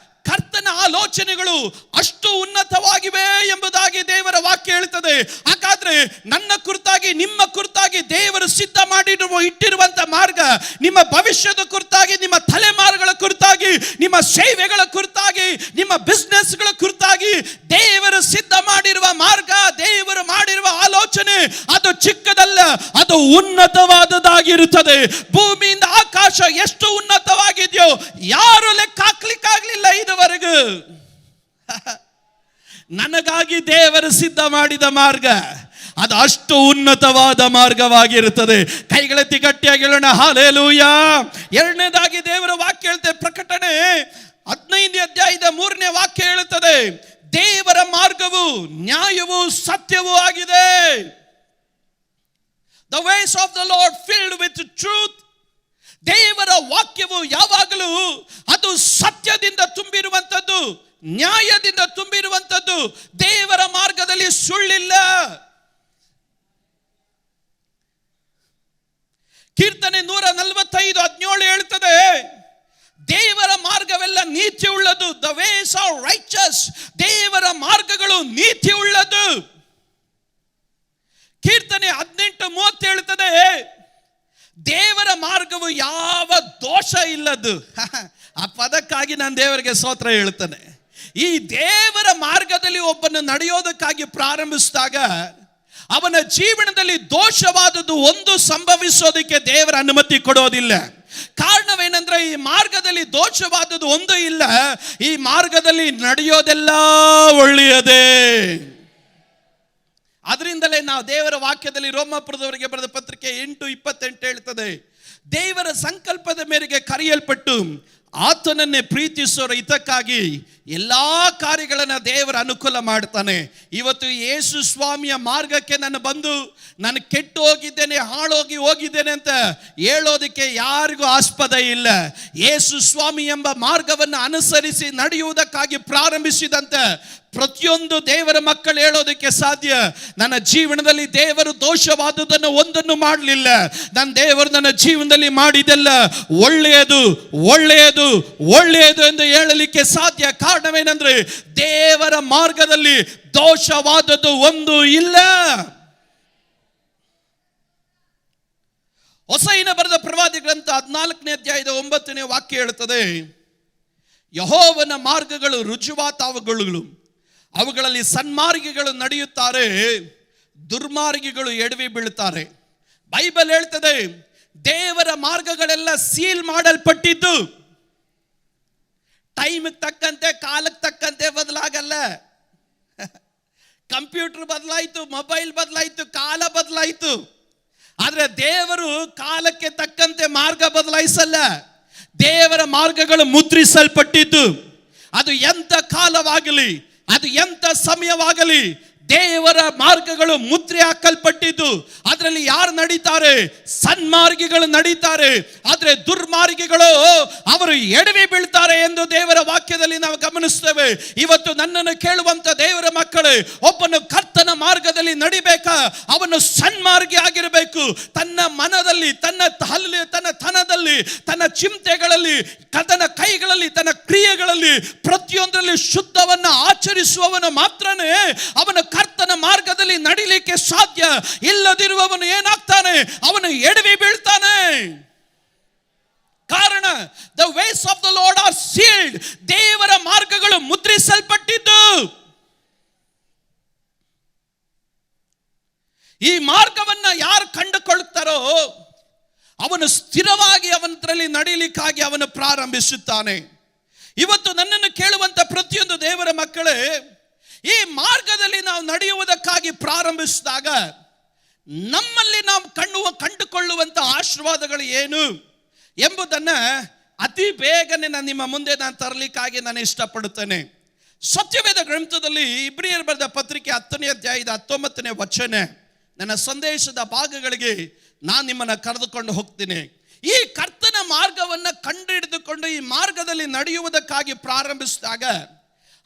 ಕರ್ತನ ಆಲೋಚನೆಗಳು ಅಷ್ಟು ಉನ್ನತವಾಗಿವೆ ಎಂಬುದಾಗಿ ದೇವರ ವಾಕ್ಯ ಹೇಳ್ತದೆ. ಹಾಗಾದ್ರೆ ನನ್ನ ಕುರಿತಾಗಿ, ನಿಮ್ಮ ಕುರಿತಾಗಿ ದೇವರು ಸಿದ್ಧ ಇಟ್ಟಿರುವಂತ ಮಾರ್ಗ, ನಿಮ್ಮ ಭವಿಷ್ಯದ ಕುರಿತಾಗಿ, ನಿಮ್ಮ ತಲೆಮಾರುಗಳ ಕುರಿತಾಗಿ, ನಿಮ್ಮ ಸೇವೆಗಳ ಕುರಿತಾಗಿ, ನಿಮ್ಮ ಬಿಸ್ನೆಸ್ಗಳ ಕುರಿತಾಗಿ ದೇವರು ಸಿದ್ಧ ಮಾಡಿರುವ ಮಾರ್ಗ, ದೇವರು ಮಾಡಿರುವ ಆಲೋಚನೆ ಅದು ಚಿಕ್ಕದಲ್ಲ, ಅದು ಉನ್ನತವಾದದ್ದಾಗಿರುತ್ತದೆ. ಭೂಮಿಯಿಂದ ಆಕಾಶ ಎಷ್ಟು ಉನ್ನತವಾಗಿದೆಯೋ ಯಾರು ಲೆಕ್ಕ ಹಾಕ್ಲಿಕ್ಕಾಗ್ಲಿಲ್ಲ ಇದುವರೆಗೂ. ನನಗಾಗಿ ದೇವರು ಸಿದ್ಧ ಮಾಡಿದ ಮಾರ್ಗ ಅದು ಅಷ್ಟು ಉನ್ನತವಾದ ಮಾರ್ಗವಾಗಿರುತ್ತದೆ. ಕೈಗಳೆತ್ತಿ ಗಟ್ಟಿಯಾಗಿ ಹೇಳೋಣ ಹಲ್ಲೆಲೂಯಾ. ಎರಡನೇದಾಗಿ ದೇವರ ವಾಕ್ಯ ಹೇಳುತ್ತೆ, ಪ್ರಕಟಣೆ 15ನೇ ಅಧ್ಯಾಯದ 3ನೇ ವಾಕ್ಯ ಹೇಳುತ್ತದೆ, ದೇವರ ಮಾರ್ಗವು ನ್ಯಾಯವೂ ಸತ್ಯವೂ ಆಗಿದೆ. The ways of the Lord filled with truth. ದೇವರ ವಾಕ್ಯವು ಯಾವಾಗಲೂ ಅದು ಸತ್ಯದಿಂದ ತುಂಬಿರುವಂಥದ್ದು, ನ್ಯಾಯದಿಂದ ತುಂಬಿರುವಂಥದ್ದು. ದೇವರ ಮಾರ್ಗದಲ್ಲಿ ಸುಳ್ಳಿಲ್ಲ. ಕೀರ್ತನೆ 145:17 ಹೇಳ್ತದೆ, ದೇವರ ಮಾರ್ಗವೆಲ್ಲ ನೀತಿ ಉಳ್ಳದು. The ways are righteous. ದೇವರ ಮಾರ್ಗಗಳು ನೀತಿ ಉಳ್ಳದು. ಕೀರ್ತನೆ 18:30 ಹೇಳ್ತದೆ, ದೇವರ ಮಾರ್ಗವು ಯಾವ ದೋಷ ಇಲ್ಲದು. ಆ ಪದಕ್ಕಾಗಿ ನಾನು ದೇವರಿಗೆ ಸ್ತೋತ್ರ ಹೇಳ್ತೇನೆ. ಈ ದೇವರ ಮಾರ್ಗದಲ್ಲಿ ಒಬ್ಬನು ನಡೆಯೋದಕ್ಕಾಗಿ ಪ್ರಾರಂಭಿಸಿದಾಗ ಅವನ ಜೀವನದಲ್ಲಿ ದೋಷವಾದದ್ದು ಒಂದು ಸಂಭವಿಸೋದಕ್ಕೆ ದೇವರ ಅನುಮತಿ ಕೊಡೋದಿಲ್ಲ. ಕಾರಣವೇನೆಂದ್ರೆ ಈ ಮಾರ್ಗದಲ್ಲಿ ದೋಷವಾದದ್ದು ಒಂದು ಇಲ್ಲ, ಈ ಮಾರ್ಗದಲ್ಲಿ ನಡೆಯೋದೆಲ್ಲ ಒಳ್ಳೆಯದೇ. ಅದರಿಂದಲೇ ನಾವು ದೇವರ ವಾಕ್ಯದಲ್ಲಿ ರೋಮಾಪುರದವರಿಗೆ ಬರೆದ ಪತ್ರಿಕೆ 8:28 ಹೇಳ್ತದೆ, ದೇವರ ಸಂಕಲ್ಪದ ಮೇರೆಗೆ ಕರೆಯಲ್ಪಟ್ಟು ಆತನನ್ನೇ ಪ್ರೀತಿಸೋರ ಹಿತಕ್ಕಾಗಿ ಎಲ್ಲಾ ಕಾರ್ಯಗಳನ್ನು ದೇವರ ಅನುಕೂಲ ಮಾಡ್ತಾನೆ. ಇವತ್ತು ಯೇಸು ಸ್ವಾಮಿಯ ಮಾರ್ಗಕ್ಕೆ ನಾನು ಬಂದು ನಾನು ಕೆಟ್ಟು ಹೋಗಿದ್ದೇನೆ, ಹಾಳೋಗಿ ಹೋಗಿದ್ದೇನೆ ಅಂತ ಹೇಳೋದಕ್ಕೆ ಯಾರಿಗೂ ಆಸ್ಪದ ಇಲ್ಲ. ಯೇಸು ಸ್ವಾಮಿ ಎಂಬ ಮಾರ್ಗವನ್ನು ಅನುಸರಿಸಿ ನಡೆಯುವುದಕ್ಕಾಗಿ ಪ್ರಾರಂಭಿಸಿದಂತೆ ಪ್ರತಿಯೊಂದು ದೇವರ ಮಕ್ಕಳು ಹೇಳೋದಕ್ಕೆ ಸಾಧ್ಯ, ನನ್ನ ಜೀವನದಲ್ಲಿ ದೇವರು ದೋಷವಾದುದನ್ನು ಒಂದನ್ನು ಮಾಡಲಿಲ್ಲ, ನನ್ನ ದೇವರು ನನ್ನ ಜೀವನದಲ್ಲಿ ಮಾಡಿದೆಲ್ಲ ಒಳ್ಳೆಯದು ಒಳ್ಳೆಯದು ಒಳ್ಳೆಯದು ಎಂದು ಹೇಳಲಿಕ್ಕೆ ಸಾಧ್ಯ. ಕಾರಣವೇನೆಂದ್ರೆ ದೇವರ ಮಾರ್ಗದಲ್ಲಿ ದೋಷವಾದದ್ದು ಒಂದು ಇಲ್ಲ. ಹೋಸೇಯನ ಬರೆದ ಪ್ರವಾದಿ ಗ್ರಂಥ 14ನೇ ಅಧ್ಯಾಯದ 9ನೇ ವಾಕ್ಯ ಹೇಳುತ್ತದೆ, ಯೆಹೋವನ ಮಾರ್ಗಗಳು ರುಜುವಾತಾವುಗಳು, ಅವುಗಳಲ್ಲಿ ಸನ್ಮಾರ್ಗಿಗಳು ನಡೆಯುತ್ತಾರೆ, ದುರ್ಮಾರ್ಗಿಗಳು ಎಡವಿ ಬೀಳುತ್ತಾರೆ. ಬೈಬಲ್ ಹೇಳ್ತದೆ, ದೇವರ ಮಾರ್ಗಗಳೆಲ್ಲ ಸೀಲ್ ಮಾಡಲ್ಪಟ್ಟಿದ್ದು. ಟೈಮಿಗೆ ತಕ್ಕಂತೆ, ಕಾಲಕ್ಕೆ ತಕ್ಕಂತೆ ಬದಲಾಗಲ್ಲ. ಕಂಪ್ಯೂಟರ್ ಬದಲಾಯಿತು, ಮೊಬೈಲ್ ಬದಲಾಯಿತು, ಕಾಲ ಬದಲಾಯಿತು. ಆದ್ರೆ ದೇವರು ಕಾಲಕ್ಕೆ ತಕ್ಕಂತೆ ಮಾರ್ಗ ಬದಲಾಯಿಸಲ್ಲ. ದೇವರ ಮಾರ್ಗಗಳು ಮುದ್ರಿಸಲ್ಪಟ್ಟಿದ್ದು. ಅದು ಎಂಥ ಕಾಲವಾಗಲಿ, ಅದು ಎಂಥ ಸಮಯವಾಗಲಿ, ದೇವರ ಮಾರ್ಗಗಳು ಮುದ್ರೆ ಹಾಕಲ್ಪಟ್ಟಿದ್ದು. ಅದರಲ್ಲಿ ಯಾರು ನಡೀತಾರೆ? ಸನ್ಮಾರ್ಗಿಗಳು ನಡೀತಾರೆ. ಆದ್ರೆ ದುರ್ಮಾರ್ಗಿಗಳು ಅವರು ಎಡವಿ ಬೀಳ್ತಾರೆ ಎಂದು ದೇವರ ವಾಕ್ಯದಲ್ಲಿ ನಾವು ಗಮನಿಸ್ತೇವೆ. ಇವತ್ತು ನನ್ನನ್ನು ಕೇಳುವಂತ ದೇವರ ಮಕ್ಕಳೇ, ಒಬ್ಬನು ಕರ್ತನ ಮಾರ್ಗದಲ್ಲಿ ನಡಿಬೇಕಾ? ಅವನು ಸನ್ಮಾರ್ಗಿ ಆಗಿರಬೇಕು. ತನ್ನ ಮನದಲ್ಲಿ, ತನ್ನ ತನದಲ್ಲಿ, ತನ್ನ ಚಿಂತೆಗಳಲ್ಲಿ, ತನ್ನ ಕೈಗಳಲ್ಲಿ, ತನ್ನ ಕ್ರಿಯೆಗಳಲ್ಲಿ ಪ್ರತಿಯೊಂದರಲ್ಲಿ ಶುದ್ಧವನ್ನ ಆಚರಿಸುವವನು ಮಾತ್ರನೇ ಅವನ ಕರ್ತನ ಮಾರ್ಗದಲ್ಲಿ ನಡಿಲಿಕ್ಕೆ ಸಾಧ್ಯ. ಇಲ್ಲದಿರುವವನು ಏನಾಗ್ತಾನೆ? ಅವನು ಎಡವಿ ಬೀಳ್ತಾನೆ. ಕಾರಣ, the ways of the Lord are sealed. ದೇವರ ಮಾರ್ಗಗಳು ಮುದ್ರಿಸಲ್ಪಟ್ಟಿದ್ದು. ಈ ಮಾರ್ಗವನ್ನ ಯಾರು ಕಂಡುಕೊಳ್ಳುತ್ತಾರೋ ಅವನು ಸ್ಥಿರವಾಗಿ ಅವನರಲ್ಲಿ ನಡೀಲಿಕ್ಕಾಗಿ ಅವನು ಪ್ರಾರಂಭಿಸುತ್ತಾನೆ. ಇವತ್ತು ನನ್ನನ್ನು ಕೇಳುವಂತ ಪ್ರತಿಯೊಂದು ದೇವರ ಮಕ್ಕಳೇ, ಈ ಮಾರ್ಗದಲ್ಲಿ ನಾವು ನಡೆಯುವುದಕ್ಕಾಗಿ ಪ್ರಾರಂಭಿಸಿದಾಗ ನಮ್ಮಲ್ಲಿ ನಾವು ಕಂಡುಕೊಳ್ಳುವಂತ ಆಶೀರ್ವಾದಗಳು ಏನು ಎಂಬುದನ್ನ ಅತಿ ಬೇಗನೆ ನಿಮ್ಮ ಮುಂದೆ ನಾನು ತರಲಿಕ್ಕಾಗಿ ನಾನು ಇಷ್ಟಪಡುತ್ತೇನೆ. ಸತ್ಯವೇದ ಗ್ರಂಥದಲ್ಲಿ ಇಬ್ರಿಯರು ಬರೆದ ಪತ್ರಿಕೆ 10ನೇ ಅಧ್ಯಾಯದ 19ನೇ ವಚನ, ನನ್ನ ಸಂದೇಶದ ಭಾಗಗಳಿಗೆ ನಾನು ನಿಮ್ಮನ್ನು ಕರೆದುಕೊಂಡು ಹೋಗ್ತೀನಿ. ಈ ಕರ್ತನ ಮಾರ್ಗವನ್ನು ಕಂಡುಹಿಡಿದುಕೊಂಡು ಈ ಮಾರ್ಗದಲ್ಲಿ ನಡೆಯುವುದಕ್ಕಾಗಿ ಪ್ರಾರಂಭಿಸಿದಾಗ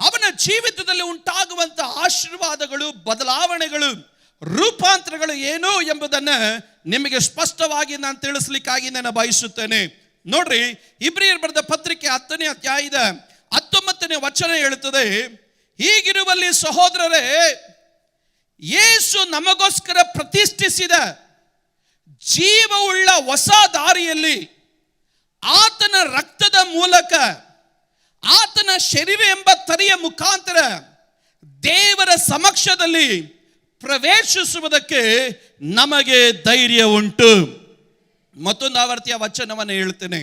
ಅವನ ಜೀವಿತದಲ್ಲಿ ಉಂಟಾಗುವಂತ ಆಶೀರ್ವಾದಗಳು, ಬದಲಾವಣೆಗಳು, ರೂಪಾಂತರಗಳು ಏನು ಎಂಬುದನ್ನು ನಿಮಗೆ ಸ್ಪಷ್ಟವಾಗಿ ನಾನು ತಿಳಿಸ್ಲಿಕ್ಕಾಗಿ ನಾನು ಬಯಸುತ್ತೇನೆ. ನೋಡ್ರಿ, ಇಬ್ರಿಯರು ಬರೆದ ಪತ್ರಿಕೆ 10ನೇ ಅಧ್ಯಾಯದ 19ನೇ ವಚನ ಹೇಳುತ್ತದೆ, ಹೀಗಿರುವಲ್ಲಿ ಸಹೋದರರೇ, ಯೇಸು ನಮಗೋಸ್ಕರ ಪ್ರತಿಷ್ಠಿಸಿದ ಜೀವವುಳ್ಳ ಹೊಸ ದಾರಿಯಲ್ಲಿ ಆತನ ರಕ್ತದ ಮೂಲಕ, ಆತನ ಶರೀರ ಎಂಬ ತರಿಯ ಮುಖಾಂತರ ದೇವರ ಸಮಕ್ಷದಲ್ಲಿ ಪ್ರವೇಶಿಸುವುದಕ್ಕೆ ನಮಗೆ ಧೈರ್ಯ ಉಂಟು. ಮತ್ತೊಂದು ಆವರ್ತಿಯ ವಚನವನ್ನು ಹೇಳ್ತೇನೆ.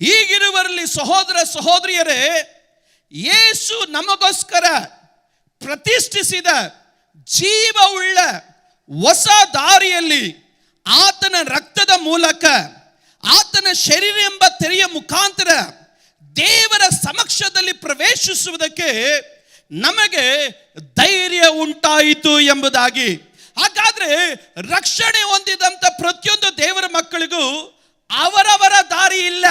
ಹೀಗಿರುವಲ್ಲಿ ಸಹೋದರ ಸಹೋದರಿಯರೇ, ಯೇಸು ನಮಗೋಸ್ಕರ ಪ್ರತಿಷ್ಠಿಸಿದ ಜೀವವುಳ್ಳ ಹೊಸ ದಾರಿಯಲ್ಲಿ ಆತನ ರಕ್ತದ ಮೂಲಕ, ಆತನ ಶರೀರ ಎಂಬ ತೆರೆಯ ಮುಖಾಂತರ ದೇವರ ಸಮಕ್ಷದಲ್ಲಿ ಪ್ರವೇಶಿಸುವುದಕ್ಕೆ ನಮಗೆ ಧೈರ್ಯ ಉಂಟಾಯಿತು ಎಂಬುದಾಗಿ. ಹಾಗಾದ್ರೆ ರಕ್ಷಣೆ ಹೊಂದಿದಂತ ಪ್ರತಿಯೊಂದು ದೇವರ ಮಕ್ಕಳಿಗೂ ಅವರವರ ದಾರಿ ಇಲ್ಲ.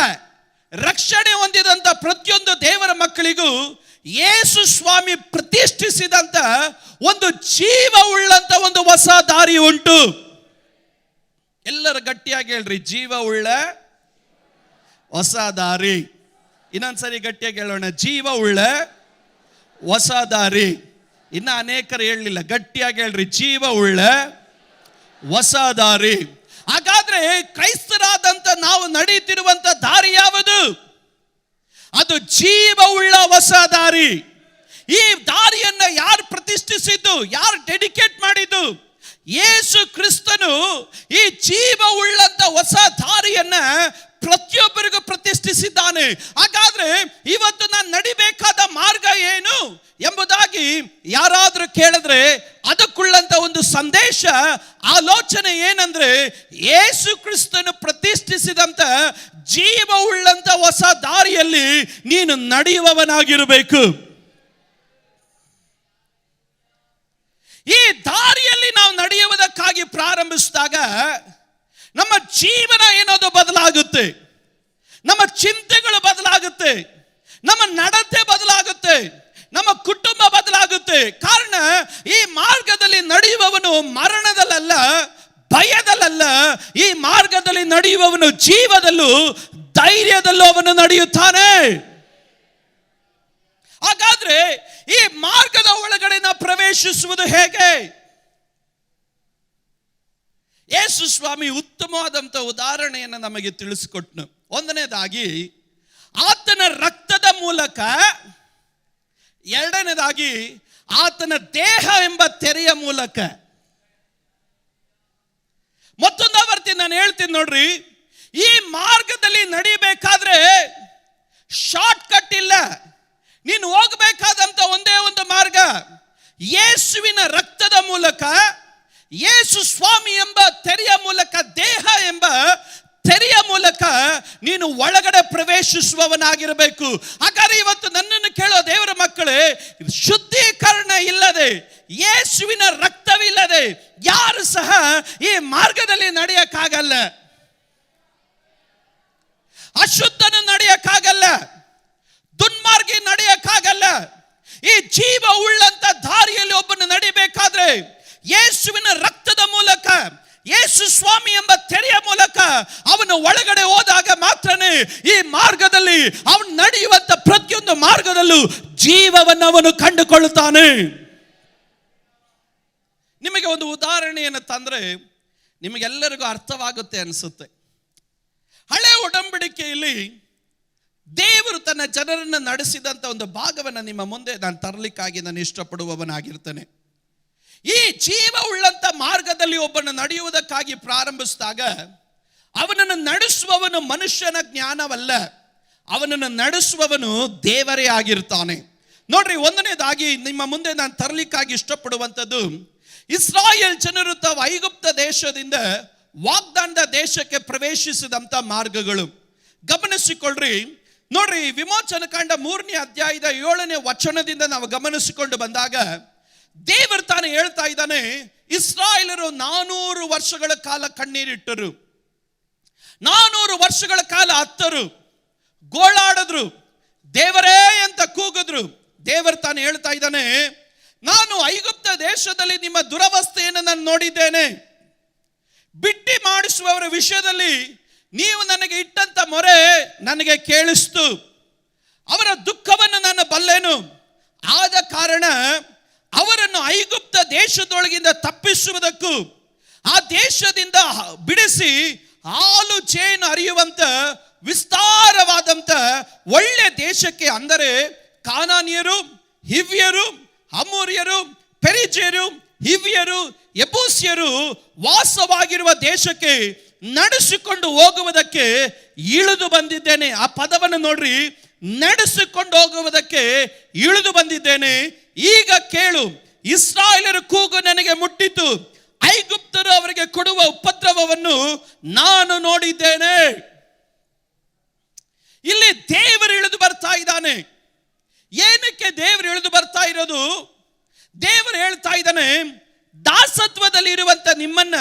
ರಕ್ಷಣೆ ಹೊಂದಿದಂತ ಪ್ರತಿಯೊಂದು ದೇವರ ಮಕ್ಕಳಿಗೂ ಯೇಸು ಸ್ವಾಮಿ ಪ್ರತಿಷ್ಠಿಸಿದಂತ ಒಂದು ಜೀವ ಉಳ್ಳಂತ ಒಂದು ಹೊಸ ದಾರಿ ಉಂಟು. ಎಲ್ಲರೂ ಗಟ್ಟಿಯಾಗಿ ಹೇಳ್ರಿ, ಜೀವ ಉಳ್ಳ ಹೊಸ ದಾರಿ. ಇನ್ನೊಂದ್ಸರಿ ಗಟ್ಟಿಯಾಗಿ ಹೇಳೋಣ, ಜೀವ ಉಳ್ಳ ಹೊಸ ದಾರಿ. ಇನ್ನ ಅನೇಕರು ಹೇಳಲಿಲ್ಲ, ಗಟ್ಟಿಯಾಗಿ ಹೇಳ್ರಿ, ಜೀವ ಉಳ್ಳ ಹೊಸ ದಾರಿ. ಹಾಗಾದ್ರೆ ಕ್ರೈಸ್ತರಾದಂತ ನಾವು ನಡೀತಿರುವಂತ ದಾರಿ ಯಾವುದು? ಅದು ಜೀವ ಉಳ್ಳ ಹೊಸ ದಾರಿ. ಈ ದಾರಿಯನ್ನ ಯಾರು ಪ್ರತಿಷ್ಠಿಸಿದ್ದು, ಯಾರು ಡೆಡಿಕೇಟ್ ಮಾಡಿದ್ದು? ಯೇಸು ಕ್ರಿಸ್ತನು ಈ ಜೀವ ಉಳ್ಳಂತ ಹೊಸ ದಾರಿಯನ್ನ ಪ್ರತಿಯೊಬ್ಬರಿಗೂ ಪ್ರತಿಷ್ಠಿಸಿದ್ದಾನೆ. ಹಾಗಾದ್ರೆ ಇವತ್ತು ನಾನು ನಡಿಬೇಕಾದ ಮಾರ್ಗ ಏನು ಎಂಬುದಾಗಿ ಯಾರಾದ್ರೂ ಕೇಳಿದ್ರೆ ಅದಕ್ಕುಳ್ಳಂತ ಒಂದು ಸಂದೇಶ, ಆಲೋಚನೆ ಏನಂದ್ರೆ, ಯೇಸು ಕ್ರಿಸ್ತನು ಪ್ರತಿಷ್ಠಿಸಿದಂತ ಜೀವ ಉಳ್ಳಂತ ಹೊಸ ದಾರಿಯಲ್ಲಿ ನೀನು ನಡೆಯುವವನಾಗಿರಬೇಕು. ಈ ದಾರಿಯಲ್ಲಿ ನಾವು ನಡೆಯುವುದಕ್ಕಾಗಿ ಪ್ರಾರಂಭಿಸಿದಾಗ ನಮ್ಮ ಜೀವನ ಏನೋದು ಬದಲಾಗುತ್ತೆ, ನಮ್ಮ ಚಿಂತೆಗಳು ಬದಲಾಗುತ್ತೆ, ನಮ್ಮ ನಡತೆ ಬದಲಾಗುತ್ತೆ, ನಮ್ಮ ಕುಟುಂಬ ಬದಲಾಗುತ್ತೆ. ಕಾರಣ, ಈ ಮಾರ್ಗದಲ್ಲಿ ನಡೆಯುವವನು ಮರಣದಲ್ಲ, ಭಯದಲ್ಲ, ಈ ಮಾರ್ಗದಲ್ಲಿ ನಡೆಯುವವನು ಜೀವದಲ್ಲೂ ಧೈರ್ಯದಲ್ಲೂ ಅವನು ನಡೆಯುತ್ತಾನೆ. ಹಾಗಾದ್ರೆ ಈ ಮಾರ್ಗದ ಒಳಗಡೆ ನಾವು ಪ್ರವೇಶಿಸುವುದು ಹೇಗೆ? ಯೇಸು ಸ್ವಾಮಿ ಉತ್ತಮವಾದಂಥ ಉದಾಹರಣೆಯನ್ನು ನಮಗೆ ತಿಳಿಸಿಕೊಟ್ನು. ಒಂದನೇದಾಗಿ ಆತನ ರಕ್ತದ ಮೂಲಕ, ಎರಡನೇದಾಗಿ ಆತನ ದೇಹ ಎಂಬ ತೆರೆಯ ಮೂಲಕ. ಮತ್ತೊಂದು ಆವರ್ತಿ ನಾನು ಹೇಳ್ತೀನಿ ನೋಡ್ರಿ, ಈ ಮಾರ್ಗದಲ್ಲಿ ನಡಿಬೇಕಾದ್ರೆ ಶಾರ್ಟ್ ಕಟ್ ಇಲ್ಲ. ನೀನು ಹೋಗಬೇಕಾದಂತ ಒಂದೇ ಒಂದು ಮಾರ್ಗ, ಯೇಸುವಿನ ರಕ್ತದ ಮೂಲಕ, ಯೇಸು ಸ್ವಾಮಿ ಎಂಬ ತೆರೆಯ ಮೂಲಕ, ದೇಹ ಎಂಬ ತೆರೆಯ ಮೂಲಕ ನೀನು ಒಳಗಡೆ ಪ್ರವೇಶಿಸುವವನಾಗಿರಬೇಕು. ಹಾಗಾದ್ರೆ ಇವತ್ತು ನನ್ನನ್ನು ಕೇಳೋ ದೇವರ ಮಕ್ಕಳೇ, ಶುದ್ಧೀಕರಣ ಇಲ್ಲದೆ, ಯೇಸುವಿನ ರಕ್ತವಿಲ್ಲದೆ ಯಾರು ಸಹ ಈ ಮಾರ್ಗದಲ್ಲಿ ನಡೆಯಕ್ಕಾಗಲ್ಲ. ಅಶುದ್ಧನು ನಡೆಯಕ್ಕಾಗಲ್ಲ, ದುರ್ಮಾರ್ಗಿ ನಡೆಯಕ್ಕಾಗಲ್ಲ. ಈ ಜೀವ ಉಳ್ಳಂತ ದಾರಿಯಲ್ಲಿ ಒಬ್ಬನು ನಡಿಬೇಕಾದ್ರೆ ಯೇಸುವಿನ ರಕ್ತದ ಮೂಲಕ, ಯೇಸು ಸ್ವಾಮಿ ಎಂಬ ತೆರೆಯ ಮೂಲಕ ಅವನು ಒಳಗಡೆ ಹೋದಾಗ ಮಾತ್ರನೇ ಈ ಮಾರ್ಗದಲ್ಲಿ ಅವನು ನಡೆಯುವಂತ ಪ್ರತಿಯೊಂದು ಮಾರ್ಗದಲ್ಲೂ ಜೀವವನ್ನು ಅವನು ಕಂಡುಕೊಳ್ಳುತ್ತಾನೆ. ನಿಮಗೆ ಒಂದು ಉದಾಹರಣೆಯನ್ನು ತಂದ್ರೆ ನಿಮಗೆಲ್ಲರಿಗೂ ಅರ್ಥವಾಗುತ್ತೆ ಅನಿಸುತ್ತೆ. ಹಳೆ ಒಡಂಬಡಿಕೆಯಲ್ಲಿ ದೇವರು ತನ್ನ ಜನರನ್ನು ನಡೆಸಿದಂತ ಒಂದು ಭಾಗವನ್ನು ನಿಮ್ಮ ಮುಂದೆ ನಾನು ತರಲಿಕ್ಕಾಗಿ ನಾನು ಇಷ್ಟಪಡುವವನಾಗಿರ್ತೇನೆ. ಈ ಜೀವ ಉಳ್ಳಂತ ಮಾರ್ಗದಲ್ಲಿ ಒಬ್ಬನು ನಡೆಯುವುದಕ್ಕಾಗಿ ಪ್ರಾರಂಭಿಸಿದಾಗ ಅವನನ್ನು ನಡೆಸುವವನು ಮನುಷ್ಯನ ಜ್ಞಾನವಲ್ಲ, ಅವನನ್ನು ನಡೆಸುವವನು ದೇವರೇ ಆಗಿರ್ತಾನೆ. ನೋಡ್ರಿ, ಒಂದನೇದಾಗಿ ನಿಮ್ಮ ಮುಂದೆ ನಾನು ತರಲಿಕ್ಕಾಗಿ ಇಷ್ಟಪಡುವಂಥದ್ದು, ಇಸ್ರಾಯೇಲ್ ಜನರು ತಾವು ಐಗುಪ್ತ ದೇಶದಿಂದ ವಾಗ್ದಾನದ ದೇಶಕ್ಕೆ ಪ್ರವೇಶಿಸಿದಂತ ಮಾರ್ಗಗಳು ಗಮನಿಸಿಕೊಳ್ಳ್ರಿ. ನೋಡ್ರಿ, ವಿಮೋಚನ ಕಾಂಡ 3ನೇ ಅಧ್ಯಾಯದ 7ನೇ ವಚನದಿಂದ ನಾವು ಗಮನಿಸಿಕೊಂಡು ಬಂದಾಗ ದೇವರು ತಾನು ಹೇಳ್ತಾ ಇದ್ದಾನೆ, ಇಸ್ರಾಯೇಲರು 400 ವರ್ಷಗಳ ಕಾಲ ಕಣ್ಣೀರಿಟ್ಟರು, 400 ವರ್ಷಗಳ ಕಾಲ ಅತ್ತರು, ಗೋಳಾಡಿದ್ರು, ದೇವರೇ ಅಂತ ಕೂಗಿದ್ರು. ದೇವರು ತಾನು ಹೇಳ್ತಾ ಇದ್ದಾನೆ, ನಾನು ಐಗುಪ್ತ ದೇಶದಲ್ಲಿ ನಿಮ್ಮ ದುರವಸ್ಥೆಯನ್ನು ನಾನು ನೋಡಿದ್ದೇನೆ. ಬಿಟ್ಟಿ ಮಾಡಿಸುವವರ ವಿಷಯದಲ್ಲಿ ನೀವು ನನಗೆ ಇಟ್ಟಂತ ಮೊರೆ ನನಗೆ ಕೇಳಿಸ್ತು. ಅವರ ದುಃಖವನ್ನು ನಾನು ಬಲ್ಲೆನು. ಆದ ಕಾರಣ ಅವರನ್ನು ಐಗುಪ್ತ ದೇಶದೊಳಗಿಂದ ತಪ್ಪಿಸುವುದಕ್ಕೂ ಆ ದೇಶದಿಂದ ಬಿಡಿಸಿ ಹಾಲು ಜೇನು ಹರಿಯುವಂತ ವಿಸ್ತಾರವಾದಂತ ಒಳ್ಳೆ ದೇಶಕ್ಕೆ, ಅಂದರೆ ಕಾನಾನಿಯರು, ಹಿವ್ಯರು, ಅಮೋರಿಯರು, ಪೆರಿಜೇರು, ಹಿವ್ಯರು, ಯೆಬೂಸಿಯರು ವಾಸವಾಗಿರುವ ದೇಶಕ್ಕೆ ನಡೆಸಿಕೊಂಡು ಹೋಗುವುದಕ್ಕೆ ಇಳಿದು ಬಂದಿದ್ದೇನೆ. ಆ ಪದವನ್ನು ನೋಡ್ರಿ, ನಡೆಸಿಕೊಂಡು ಹೋಗುವುದಕ್ಕೆ ಇಳಿದು ಬಂದಿದ್ದೇನೆ. ಈಗ ಕೇಳು, ಇಸ್ರಾಯೇಲರ ಕೂಗು ನನಗೆ ಮುಟ್ಟಿತು, ಐಗುಪ್ತರು ಅವರಿಗೆ ಕೊಡುವ ಉಪದ್ರವವನ್ನು ನಾನು ನೋಡಿದ್ದೇನೆ. ಇಲ್ಲಿ ದೇವರು ಇಳಿದು ಬರ್ತಾ ಇದ್ದಾನೆ. ಏನಕ್ಕೆ ದೇವರು ಇಳಿದು ಬರ್ತಾ ಇರೋದು? ದೇವರು ಹೇಳ್ತಾ ಇದ್ದಾನೆ, ದಾಸತ್ವದಲ್ಲಿ ಇರುವಂತ ನಿಮ್ಮನ್ನ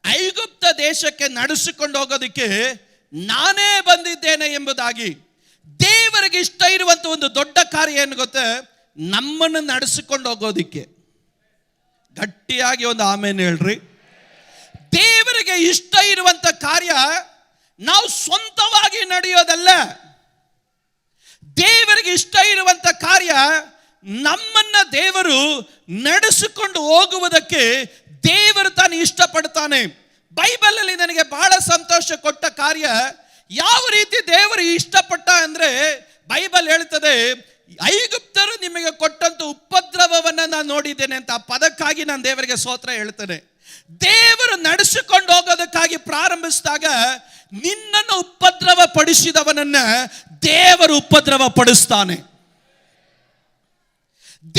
ಐಗುಪ್ತ ದೇಶಕ್ಕೆ ನಡೆಸಿಕೊಂಡು ಹೋಗೋದಕ್ಕೆ ನಾನೇ ಬಂದಿದ್ದೇನೆ ಎಂಬುದಾಗಿ. ದೇವರಿಗೆ ಇಷ್ಟ ಇರುವಂತ ಒಂದು ದೊಡ್ಡ ಕಾರ್ಯ ಏನು ಗೊತ್ತಾ? ನಮ್ಮನ್ನು ನಡೆಸಿಕೊಂಡು ಹೋಗೋದಿಕ್ಕೆ. ಗಟ್ಟಿಯಾಗಿ ಒಂದು ಆಮೇನ್ ಹೇಳ್ರಿ. ದೇವರಿಗೆ ಇಷ್ಟ ಇರುವಂತ ಕಾರ್ಯ ನಾವು ಸ್ವಂತವಾಗಿ ನಡೆಯೋದಲ್ಲ. ದೇವರಿಗೆ ಇಷ್ಟ ಇರುವಂತ ಕಾರ್ಯ ನಮ್ಮನ್ನ ದೇವರು ನಡೆಸಿಕೊಂಡು ಹೋಗುವುದಕ್ಕೆ ದೇವರು ತಾನು ಇಷ್ಟಪಡ್ತಾನೆ. ಬೈಬಲ್ ಅಲ್ಲಿ ನನಗೆ ಬಹಳ ಸಂತೋಷ ಕೊಟ್ಟ ಕಾರ್ಯ ಯಾವ ರೀತಿ ದೇವರು ಇಷ್ಟಪಟ್ಟ ಅಂದ್ರೆ, ಬೈಬಲ್ ಹೇಳ್ತದೆ, ಐಗುಪ್ತರು ನಿಮಗೆ ಕೊಟ್ಟಂತ ಉಪದ್ರವವನ್ನು ನಾನು ನೋಡಿದ್ದೇನೆ ಅಂತ. ಆ ಪದಕ್ಕಾಗಿ ನಾನು ದೇವರಿಗೆ ಸ್ತೋತ್ರ ಹೇಳ್ತೇನೆ. ದೇವರು ನಡೆಸಿಕೊಂಡು ಹೋಗೋದಕ್ಕಾಗಿ ಪ್ರಾರಂಭಿಸಿದಾಗ ನಿನ್ನನ್ನು ಉಪದ್ರವ ಪಡಿಸಿದವನನ್ನ ದೇವರು ಉಪದ್ರವ ಪಡಿಸ್ತಾನೆ.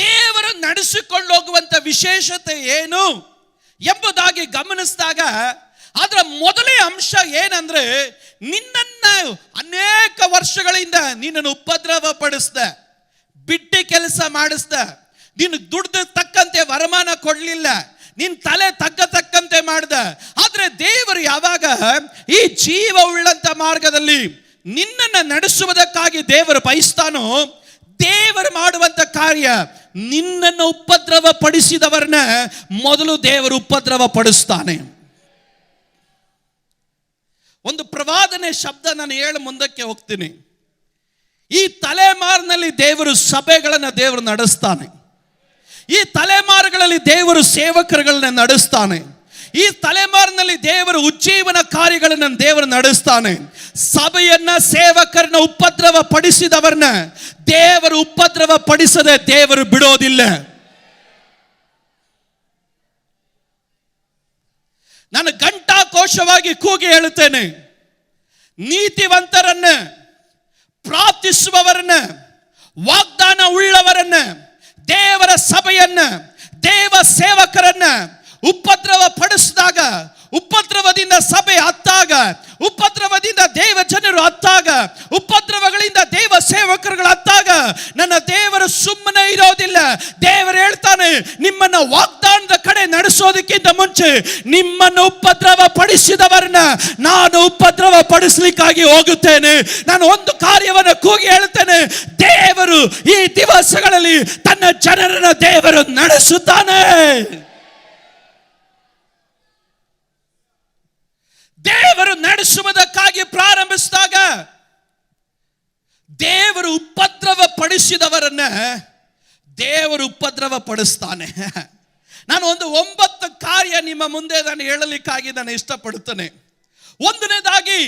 ದೇವರು ನಡೆಸಿಕೊಂಡು ಹೋಗುವಂತ ವಿಶೇಷತೆ ಏನು ಎಂಬುದಾಗಿ ಗಮನಿಸಿದಾಗ ಅದರ ಮೊದಲೇ ಅಂಶ ಏನಂದ್ರೆ, ನಿನ್ನನ್ನ ಅನೇಕ ವರ್ಷಗಳಿಂದ ನಿನ್ನನ್ನು ಉಪದ್ರವ ಪಡಿಸ್ದ, ಬಿಟ್ಟಿ ಕೆಲಸ ಮಾಡಿಸ್ದ, ನೀನು ದುಡ್ದು ತಕ್ಕಂತೆ ವರಮಾನ ಕೊಡ್ಲಿಲ್ಲ, ನಿನ್ ತಲೆ ತಕ್ಕಂತೆ ಮಾಡ್ದ. ಆದ್ರೆ ದೇವರು ಯಾವಾಗ ಈ ಜೀವ ಉಳ್ಳಂತ ಮಾರ್ಗದಲ್ಲಿ ನಿನ್ನನ್ನು ನಡೆಸುವುದಕ್ಕಾಗಿ ದೇವರು ಬಯಸ್ತಾನೋ, ದೇವರು ಮಾಡುವಂತ ಕಾರ್ಯ ನಿನ್ನನ್ನು ಉಪದ್ರವ ಪಡಿಸಿದವರನ್ನ ಮೊದಲು ದೇವರು ಉಪದ್ರವ ಪಡಿಸ್ತಾನೆ. ಒಂದು ಪ್ರವಾದನೆ ಶಬ್ದ ನಾನು ಹೇಳಿ ಮುಂದಕ್ಕೆ ಹೋಗ್ತೀನಿ. ಈ ತಲೆಮಾರಿನಲ್ಲಿ ದೇವರು ಸಭೆಗಳನ್ನ ದೇವರು ನಡೆಸ್ತಾನೆ. ಈ ತಲೆಮಾರುಗಳಲ್ಲಿ ದೇವರು ಸೇವಕರುಗಳನ್ನ ನಡೆಸ್ತಾನೆ. ಈ ತಲೆಮಾರಿನಲ್ಲಿ ದೇವರು ಉಜ್ಜೀವನ ಕಾರ್ಯಗಳನ್ನು ದೇವರು ನಡೆಸ್ತಾನೆ. ಸಭೆಯನ್ನ, ಸೇವಕರನ್ನ ಉಪದ್ರವ ಪಡಿಸಿದವರನ್ನ ದೇವರು ಉಪದ್ರವ ಪಡಿಸದೆ ದೇವರು ಬಿಡೋದಿಲ್ಲ. ನಾನು ಘಂಟಾಕೋಶವಾಗಿ ಕೂಗಿ ಹೇಳುತ್ತೇನೆ, ನೀತಿವಂತರನ್ನ, ಪ್ರಾರ್ಥಿಸುವವರನ್ನ, ವಾಗ್ದಾನ ಉಳ್ಳವರನ್ನ, ದೇವರ ಸಭೆಯನ್ನ, ದೇವ ಸೇವಕರನ್ನ ಉಪದ್ರವ ಪಡಿಸಿದಾಗ, ಉಪದ್ರವದಿಂದ ಸಭೆ ಹತ್ತಾಗ, ಉಪದ್ರವದಿಂದ ದೇವ ಜನರು ಹತ್ತಾಗ, ಉಪದ್ರವಗಳಿಂದ ದೇವ ಸೇವಕರುಗಳು ಹತ್ತಾಗ ನನ್ನ ದೇವರು ಸುಮ್ಮನೆ ಇರೋದಿಲ್ಲ. ದೇವರು ಹೇಳ್ತಾನೆ, ನಿಮ್ಮನ್ನ ವಾಗ್ದಾನದ ಕಡೆ ನಡೆಸೋದಕ್ಕಿಂತ ಮುಂಚೆ ನಿಮ್ಮನ್ನು ಉಪದ್ರವ ಪಡಿಸಿದವರನ್ನ ನಾನು ಉಪದ್ರವ ಪಡಿಸಲಿಕ್ಕಾಗಿ ಹೋಗುತ್ತೇನೆ. ನಾನು ಒಂದು ಕಾರ್ಯವನ್ನು ಕೂಗಿ ಹೇಳುತ್ತೇನೆ, ದೇವರು ಈ ದಿವಸಗಳಲ್ಲಿ ತನ್ನ ಜನರನ್ನ ದೇವರು ನಡೆಸುತ್ತಾನೆ. ದೇವರು ನಡೆಸುವುದಕ್ಕಾಗಿ ಪ್ರಾರಂಭಿಸಿದಾಗ ದೇವರು ಉಪದ್ರವ ಪಡಿಸಿದವರನ್ನ ದೇವರು ಉಪದ್ರವ ಪಡಿಸ್ತಾನೆ. ನಾನು ಒಂದು 9 ಕಾರ್ಯ ನಿಮ್ಮ ಮುಂದೆ ನಾನು ಹೇಳಲಿಕ್ಕಾಗಿ ನಾನು ಇಷ್ಟಪಡುತ್ತೇನೆ. ಒಂದನೇದಾಗಿ,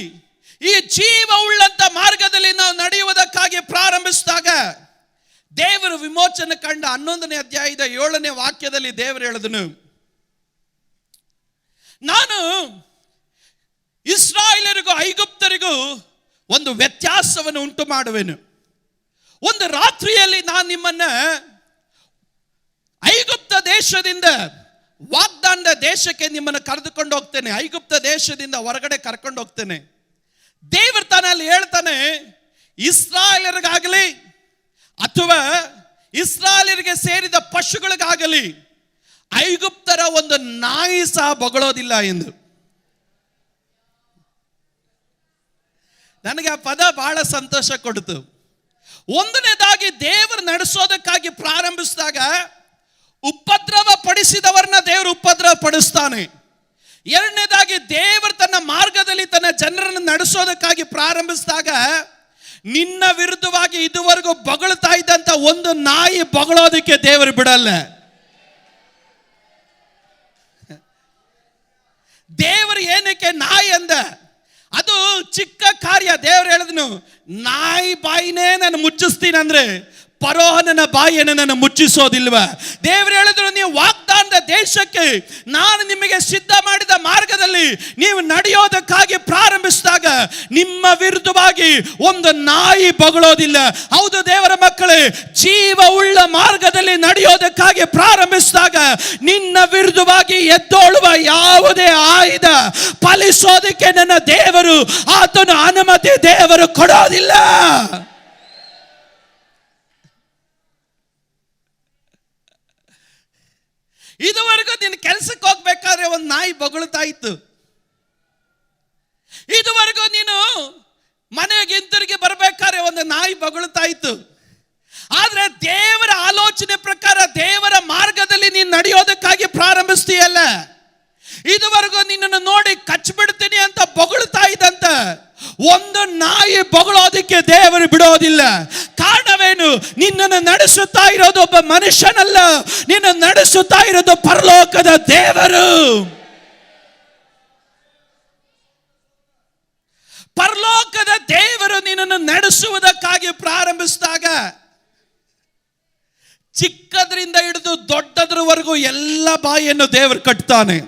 ಈ ಜೀವ ಉಳ್ಳಂತ ಮಾರ್ಗದಲ್ಲಿ ನಾವು ನಡೆಯುವುದಕ್ಕಾಗಿ ಪ್ರಾರಂಭಿಸಿದಾಗ ದೇವರು ವಿಮೋಚನೆ ಕಂಡ 11ನೇ ಅಧ್ಯಾಯದ 7ನೇ ವಾಕ್ಯದಲ್ಲಿ ದೇವರು ಹೇಳಿದನು, ನಾನು ಇಸ್ರಾಯೇಲರಿಗೂ ಐಗುಪ್ತರಿಗೂ ಒಂದು ವ್ಯತ್ಯಾಸವನ್ನು ಉಂಟು ಮಾಡುವೆನು. ಒಂದು ರಾತ್ರಿಯಲ್ಲಿ ನಾನು ನಿಮ್ಮನ್ನ ಐಗುಪ್ತ ದೇಶದಿಂದ ವಾಗ್ದಾನದ ದೇಶಕ್ಕೆ ನಿಮ್ಮನ್ನು ಕರೆದುಕೊಂಡು ಹೋಗ್ತೇನೆ. ಐಗುಪ್ತ ದೇಶದಿಂದ ಹೊರಗಡೆ ಕರ್ಕೊಂಡು ಹೋಗ್ತೇನೆ. ದೇವರು ತಾನಲ್ಲಿ ಹೇಳ್ತಾನೆ, ಇಸ್ರಾಯೇಲರಿಗಾಗಲಿ ಅಥವಾ ಇಸ್ರಾಯೇಲರಿಗೆ ಸೇರಿದ ಪಶುಗಳಿಗಾಗಲಿ ಐಗುಪ್ತರ ಒಂದು ನಾಯಿ ಸಹ ಬಗಳೋದಿಲ್ಲ ಎಂದು. ನನಗೆ ಆ ಪದ ಬಹಳ ಸಂತೋಷ ಕೊಡ್ತು. ಒಂದನೇದಾಗಿ, ದೇವರು ನಡೆಸೋದಕ್ಕಾಗಿ ಪ್ರಾರಂಭಿಸಿದಾಗ ಉಪದ್ರವ ಪಡಿಸಿದವರನ್ನ ದೇವರು ಉಪದ್ರವ ಪಡಿಸ್ತಾನೆ. ಎರಡನೇದಾಗಿ, ದೇವರು ತನ್ನ ಮಾರ್ಗದಲ್ಲಿ ತನ್ನ ಜನರನ್ನು ನಡೆಸೋದಕ್ಕಾಗಿ ಪ್ರಾರಂಭಿಸಿದಾಗ ನಿನ್ನ ವಿರುದ್ಧವಾಗಿ ಇದುವರೆಗೂ ಬೊಗಳ್ತಾ ಇದ್ದಂತ ಒಂದು ನಾಯಿ ಬೊಗಳೋದಕ್ಕೆ ದೇವರು ಬಿಡಲ್ಲ. ದೇವರು ಏನಕ್ಕೆ ನಾಯಿ ಅಂದ? ಅದು ಚಿಕ್ಕ ಕಾರ್ಯ. ದೇವರು ಹೇಳಿದನು, ನಾಯಿ ಬಾಯಿನೇ ನಾನು ಮುಚ್ಚಿಸ್ತೀನಿ ಅಂದ್ರೆ ಫರೋಹನ ಬಾಯಿಯನ್ನು ನಾನು ಮುಚ್ಚಿಸೋದಿಲ್ವ? ದೇವರು ಹೇಳಿದ್ರು, ನೀವು ವಾಗ್ದಾನದ ದೇಶಕ್ಕೆ ನಾನು ನಿಮಗೆ ಸಿದ್ಧ ಮಾಡಿದ ಮಾರ್ಗದಲ್ಲಿ ನೀವು ನಡೆಯೋದಕ್ಕಾಗಿ ಪ್ರಾರಂಭಿಸಿದಾಗ ನಿಮ್ಮ ವಿರುದ್ಧವಾಗಿ ಒಂದು ನಾಯಿ ಬಗಳೋದಿಲ್ಲ. ಹೌದು ದೇವರ ಮಕ್ಕಳೇ, ಜೀವ ಉಳ್ಳ ಮಾರ್ಗದಲ್ಲಿ ನಡೆಯೋದಕ್ಕಾಗಿ ಪ್ರಾರಂಭಿಸಿದಾಗ ನಿನ್ನ ವಿರುದ್ಧವಾಗಿ ಎದ್ದೋಳುವ ಯಾವುದೇ ಆಯುಧ ಫಲಿಸೋದಕ್ಕೆ ನನ್ನ ದೇವರು ಆತನ ಅನುಮತಿ ದೇವರು ಕೊಡೋದಿಲ್ಲ. ಇದುವರೆಗೂ ನೀನು ಕೆಲಸಕ್ಕೆ ಹೋಗ್ಬೇಕಾದ್ರೆ ಒಂದು ನಾಯಿ ಬೊಗಳ್ತಾ ಇತ್ತು. ಇದುವರೆಗೂ ನೀನು ಮನೆಗೆ ಹಿಂತಿರುಗಿ ಬರಬೇಕಾದ್ರೆ ಒಂದು ನಾಯಿ ಬೊಗಳ್ತಾ ಇತ್ತು. ಆದ್ರೆ ದೇವರ ಆಲೋಚನೆ ಪ್ರಕಾರ ದೇವರ ಮಾರ್ಗದಲ್ಲಿ ನೀನು ನಡೆಯೋದಕ್ಕಾಗಿ ಪ್ರಾರಂಭಿಸ್ತೀಯಲ್ಲ, ಇದುವರೆಗೂ ನಿನ್ನನ್ನು ನೋಡಿ ಕಚ್ಚಿಬಿಡ್ತೀನಿ ಅಂತ ಬೊಗಳ್ತಾ ಇದ್ದಂತ ಒಂದು ನಾಯಿ ಬೊಗಳೋದಕ್ಕೆ ದೇವರು ಬಿಡೋದಿಲ್ಲ. ಕಾರಣವೇನು? ನಿನ್ನನ್ನು ನಡೆಸುತ್ತಾ ಇರೋದು ಒಬ್ಬ ಮನುಷ್ಯನಲ್ಲ, ನಿನ್ನ ನಡೆಸುತ್ತಾ ಇರೋದು ಪರಲೋಕದ ದೇವರು. ಪರಲೋಕದ ದೇವರು ನಿನ್ನನ್ನು ನಡೆಸುವುದಕ್ಕಾಗಿ ಪ್ರಾರಂಭಿಸಿದಾಗ ಚಿಕ್ಕದ್ರಿಂದ ಹಿಡಿದು ದೊಡ್ಡದ್ರವರೆಗೂ ಎಲ್ಲ ಬಾಯಿಯನ್ನು ದೇವರು ಕಟ್ತಾನೆ.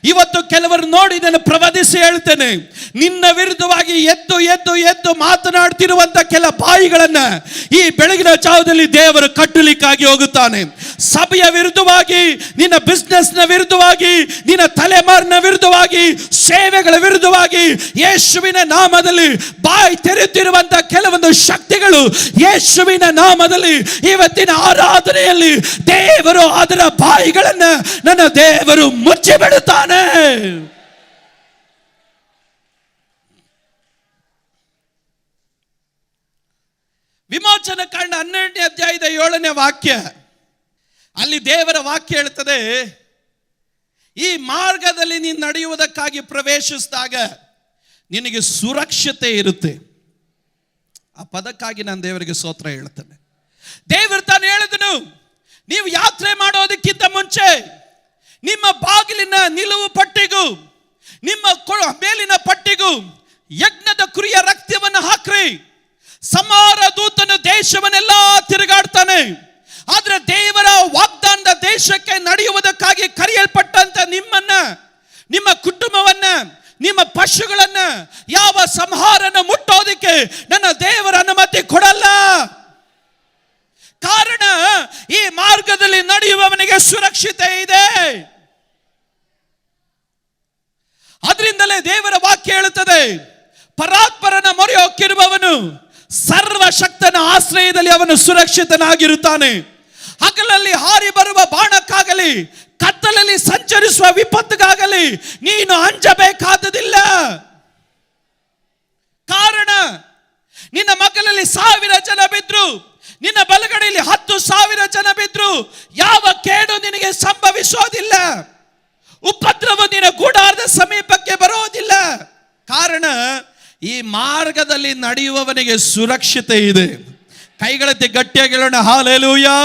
ಇವತ್ತು ಕೆಲವರು ನೋಡಿ ನಾನು ಪ್ರವಾದಿಸಿ ಹೇಳ್ತೇನೆ, ನಿನ್ನ ವಿರುದ್ಧವಾಗಿ ಎದ್ದು ಎದ್ದು ಎದ್ದು ಮಾತನಾಡ್ತಿರುವಂತ ಕೆಲ ಬಾಯಿಗಳನ್ನ ಈ ಬೆಳಗಿನ ಜಾವದಲ್ಲಿ ದೇವರು ಕಟ್ಟಲಿಕ್ಕಾಗಿ ಹೋಗುತ್ತಾನೆ. ಸಭೆಯ ವಿರುದ್ಧವಾಗಿ, ನಿನ್ನ ಬಿಸ್ನೆಸ್ ನ ವಿರುದ್ಧವಾಗಿ, ನಿನ್ನ ತಲೆಮಾರಿನ ವಿರುದ್ಧವಾಗಿ, ಸೇವೆಗಳ ವಿರುದ್ಧವಾಗಿ ಯೇಸುವಿನ ನಾಮದಲ್ಲಿ ಬಾಯಿ ತೆರೆಯುತ್ತಿರುವಂತ ಕೆಲವೊಂದು ಶಕ್ತಿಗಳು ಯೇಸುವಿನ ನಾಮದಲ್ಲಿ ಇವತ್ತಿನ ಆರಾಧನೆಯಲ್ಲಿ ದೇವರು ಅದರ ಬಾಯಿಗಳನ್ನ ನನ್ನ ದೇವರು ಮುಚ್ಚಿಬಿಡುತ್ತಾನೆ. ವಿಮೋಚನ ಕಾಂಡ 12ನೇ ಅಧ್ಯಾಯದ 7ನೇ ವಾಕ್ಯ, ಅಲ್ಲಿ ದೇವರ ವಾಕ್ಯ ಹೇಳ್ತದೆ, ಈ ಮಾರ್ಗದಲ್ಲಿ ನೀನು ನಡೆಯುವುದಕ್ಕಾಗಿ ಪ್ರವೇಶಿಸಿದಾಗ ನಿನಗೆ ಸುರಕ್ಷತೆ ಇರುತ್ತೆ. ಆ ಪದಕ್ಕಾಗಿ ನಾನು ದೇವರಿಗೆ ಸ್ತೋತ್ರ ಹೇಳ್ತೇನೆ. ದೇವರು ತಾನು ಹೇಳಿದನು, ನೀವು ಯಾತ್ರೆ ಮಾಡೋದಕ್ಕಿಂತ ಮುಂಚೆ ನಿಮ್ಮ ಬಾಗಿಲಿನ ನಿಲುವು ಪಟ್ಟಿಗೂ ನಿಮ್ಮ ಮೇಲಿನ ಪಟ್ಟಿಗೂ ಯಜ್ಞದ ಕುರಿಯ ರಕ್ತವನ್ನು ಹಾಕ್ರಿ. ಸಮಾರ ದೂತನ ದೇಶವನ್ನೆಲ್ಲ ತಿರುಗಾಡ್ತಾನೆ. ಆದ್ರೆ ದೇವರ ವಾಗ್ದಾನದ ದೇಶಕ್ಕೆ ನಡೆಯುವುದಕ್ಕಾಗಿ ಕರೆಯಲ್ಪಟ್ಟಂತ ನಿಮ್ಮನ್ನ, ನಿಮ್ಮ ಕುಟುಂಬವನ್ನ, ನಿಮ್ಮ ಪಶುಗಳನ್ನ ಯಾವ ಸಂಹಾರನ ಮುಟ್ಟೋದಕ್ಕೆ ನನ್ನ ದೇವರ ಅನುಮತಿ ಕೊಡಲ್ಲ. ಕಾರಣ, ಈ ಮಾರ್ಗದಲ್ಲಿ ನಡೆಯುವವನಿಗೆ ಸುರಕ್ಷತೆ ಇದೆ. ಅದರಿಂದಲೇ ದೇವರ ವಾಕ್ಯ ಹೇಳುತ್ತದೆ, ಪರಾತ್ಪರನ ಮೊರೆ ಹೊಕ್ಕಿರುವವನು ಸರ್ವಶಕ್ತನ ಆಶ್ರಯದಲ್ಲಿ ಅವನು ಸುರಕ್ಷಿತನಾಗಿರುತ್ತಾನೆ. ಹಗಲಲ್ಲಿ ಹಾರಿ ಬರುವ ಬಾಣ ವಿಪತ್ತಿಗಾಗಲಿ, ಕತ್ತಲಲ್ಲಿ ಸಂಚರಿಸುವ ವಿಪತ್ತಿಗಾಗಲಿ ನೀನು ಅಂಜಬೇಕಾದದಿಲ್ಲ. ಕಾರಣ, ನಿನ್ನ ಮಕ್ಕಳಲ್ಲಿ 1000 ಜನ ಬಿದ್ರು, ನಿನ್ನ ಬಲಗಡೆಯಲ್ಲಿ 10,000 ಜನ ಬಿದ್ರು, ಯಾವ ಕೇಡು ನಿನಗೆ ಸಂಭವಿಸೋದಿಲ್ಲ. ಉಪದ್ರವ ನಿನ್ನ ಗುಡಾರದ ಸಮೀಪಕ್ಕೆ ಬರೋದಿಲ್ಲ. ಕಾರಣ, ಈ ಮಾರ್ಗದಲ್ಲಿ ನಡೆಯುವವನಿಗೆ ಸುರಕ್ಷತೆ ಇದೆ. ಕೈಗಳತ್ತೆ ಗಟ್ಟಿಯಾಗಿ ಹೇಳೋಣ, ಹಲ್ಲೆಲೂಯಾ.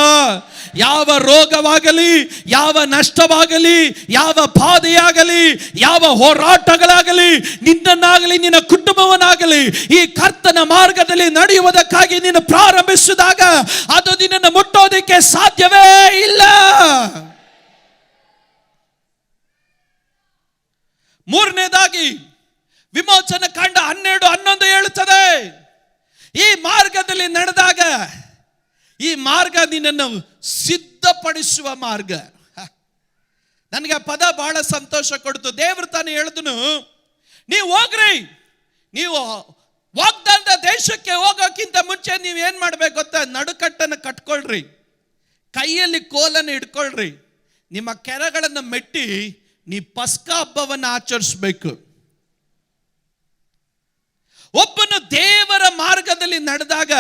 ಯಾವ ರೋಗವಾಗಲಿ, ಯಾವ ನಷ್ಟವಾಗಲಿ, ಯಾವ ಬಾಧೆಯಾಗಲಿ, ಯಾವ ಹೋರಾಟಗಳಾಗಲಿ, ನಿನ್ನನ್ನಾಗಲಿ ನಿನ್ನ ಕುಟುಂಬವನ್ನಾಗಲಿ ಈ ಕರ್ತನ ಮಾರ್ಗದಲ್ಲಿ ನಡೆಯುವುದಕ್ಕಾಗಿ ನೀನು ಪ್ರಾರಂಭಿಸಿದಾಗ ಅದು ನಿನ್ನನ್ನು ಮುಟ್ಟೋದಕ್ಕೆ ಸಾಧ್ಯವೇ ಇಲ್ಲ. ಮೂರನೇದಾಗಿ ವಿಮೋಚನ ಕಾಂಡ 12:11 ಹೇಳುತ್ತದೆ, ಈ ಮಾರ್ಗದಲ್ಲಿ ನಡೆದಾಗ ಈ ಮಾರ್ಗ ನಿನ್ನನ್ನು ಸಿದ್ಧಪಡಿಸುವ ಮಾರ್ಗ. ನನಗೆ ಆ ಪದ ಬಹಳ ಸಂತೋಷ ಕೊಡ್ತು. ದೇವರು ತಾನು ಹೇಳಿದನು, ನೀವು ಹೋಗ್ರಿ, ನೀವು ವಾಗ್ದಾನದ ದೇಶಕ್ಕೆ ಹೋಗೋಕ್ಕಿಂತ ಮುಂಚೆ ನೀವು ಏನು ಮಾಡ್ಬೇಕು ಗೊತ್ತಾ? ನಡುಕಟ್ಟನ್ನು ಕಟ್ಕೊಳ್ರಿ, ಕೈಯಲ್ಲಿ ಕೋಲನ್ನು ಹಿಡ್ಕೊಳ್ರಿ, ನಿಮ್ಮ ಕೆರಗಳನ್ನು ಮೆಟ್ಟಿ ನೀ ಪಸ್ಕ ಹಬ್ಬವನ್ನು ಆಚರಿಸಬೇಕು. ಒಬ್ಬನು ದೇವರ ಮಾರ್ಗದಲ್ಲಿ ನಡೆದಾಗ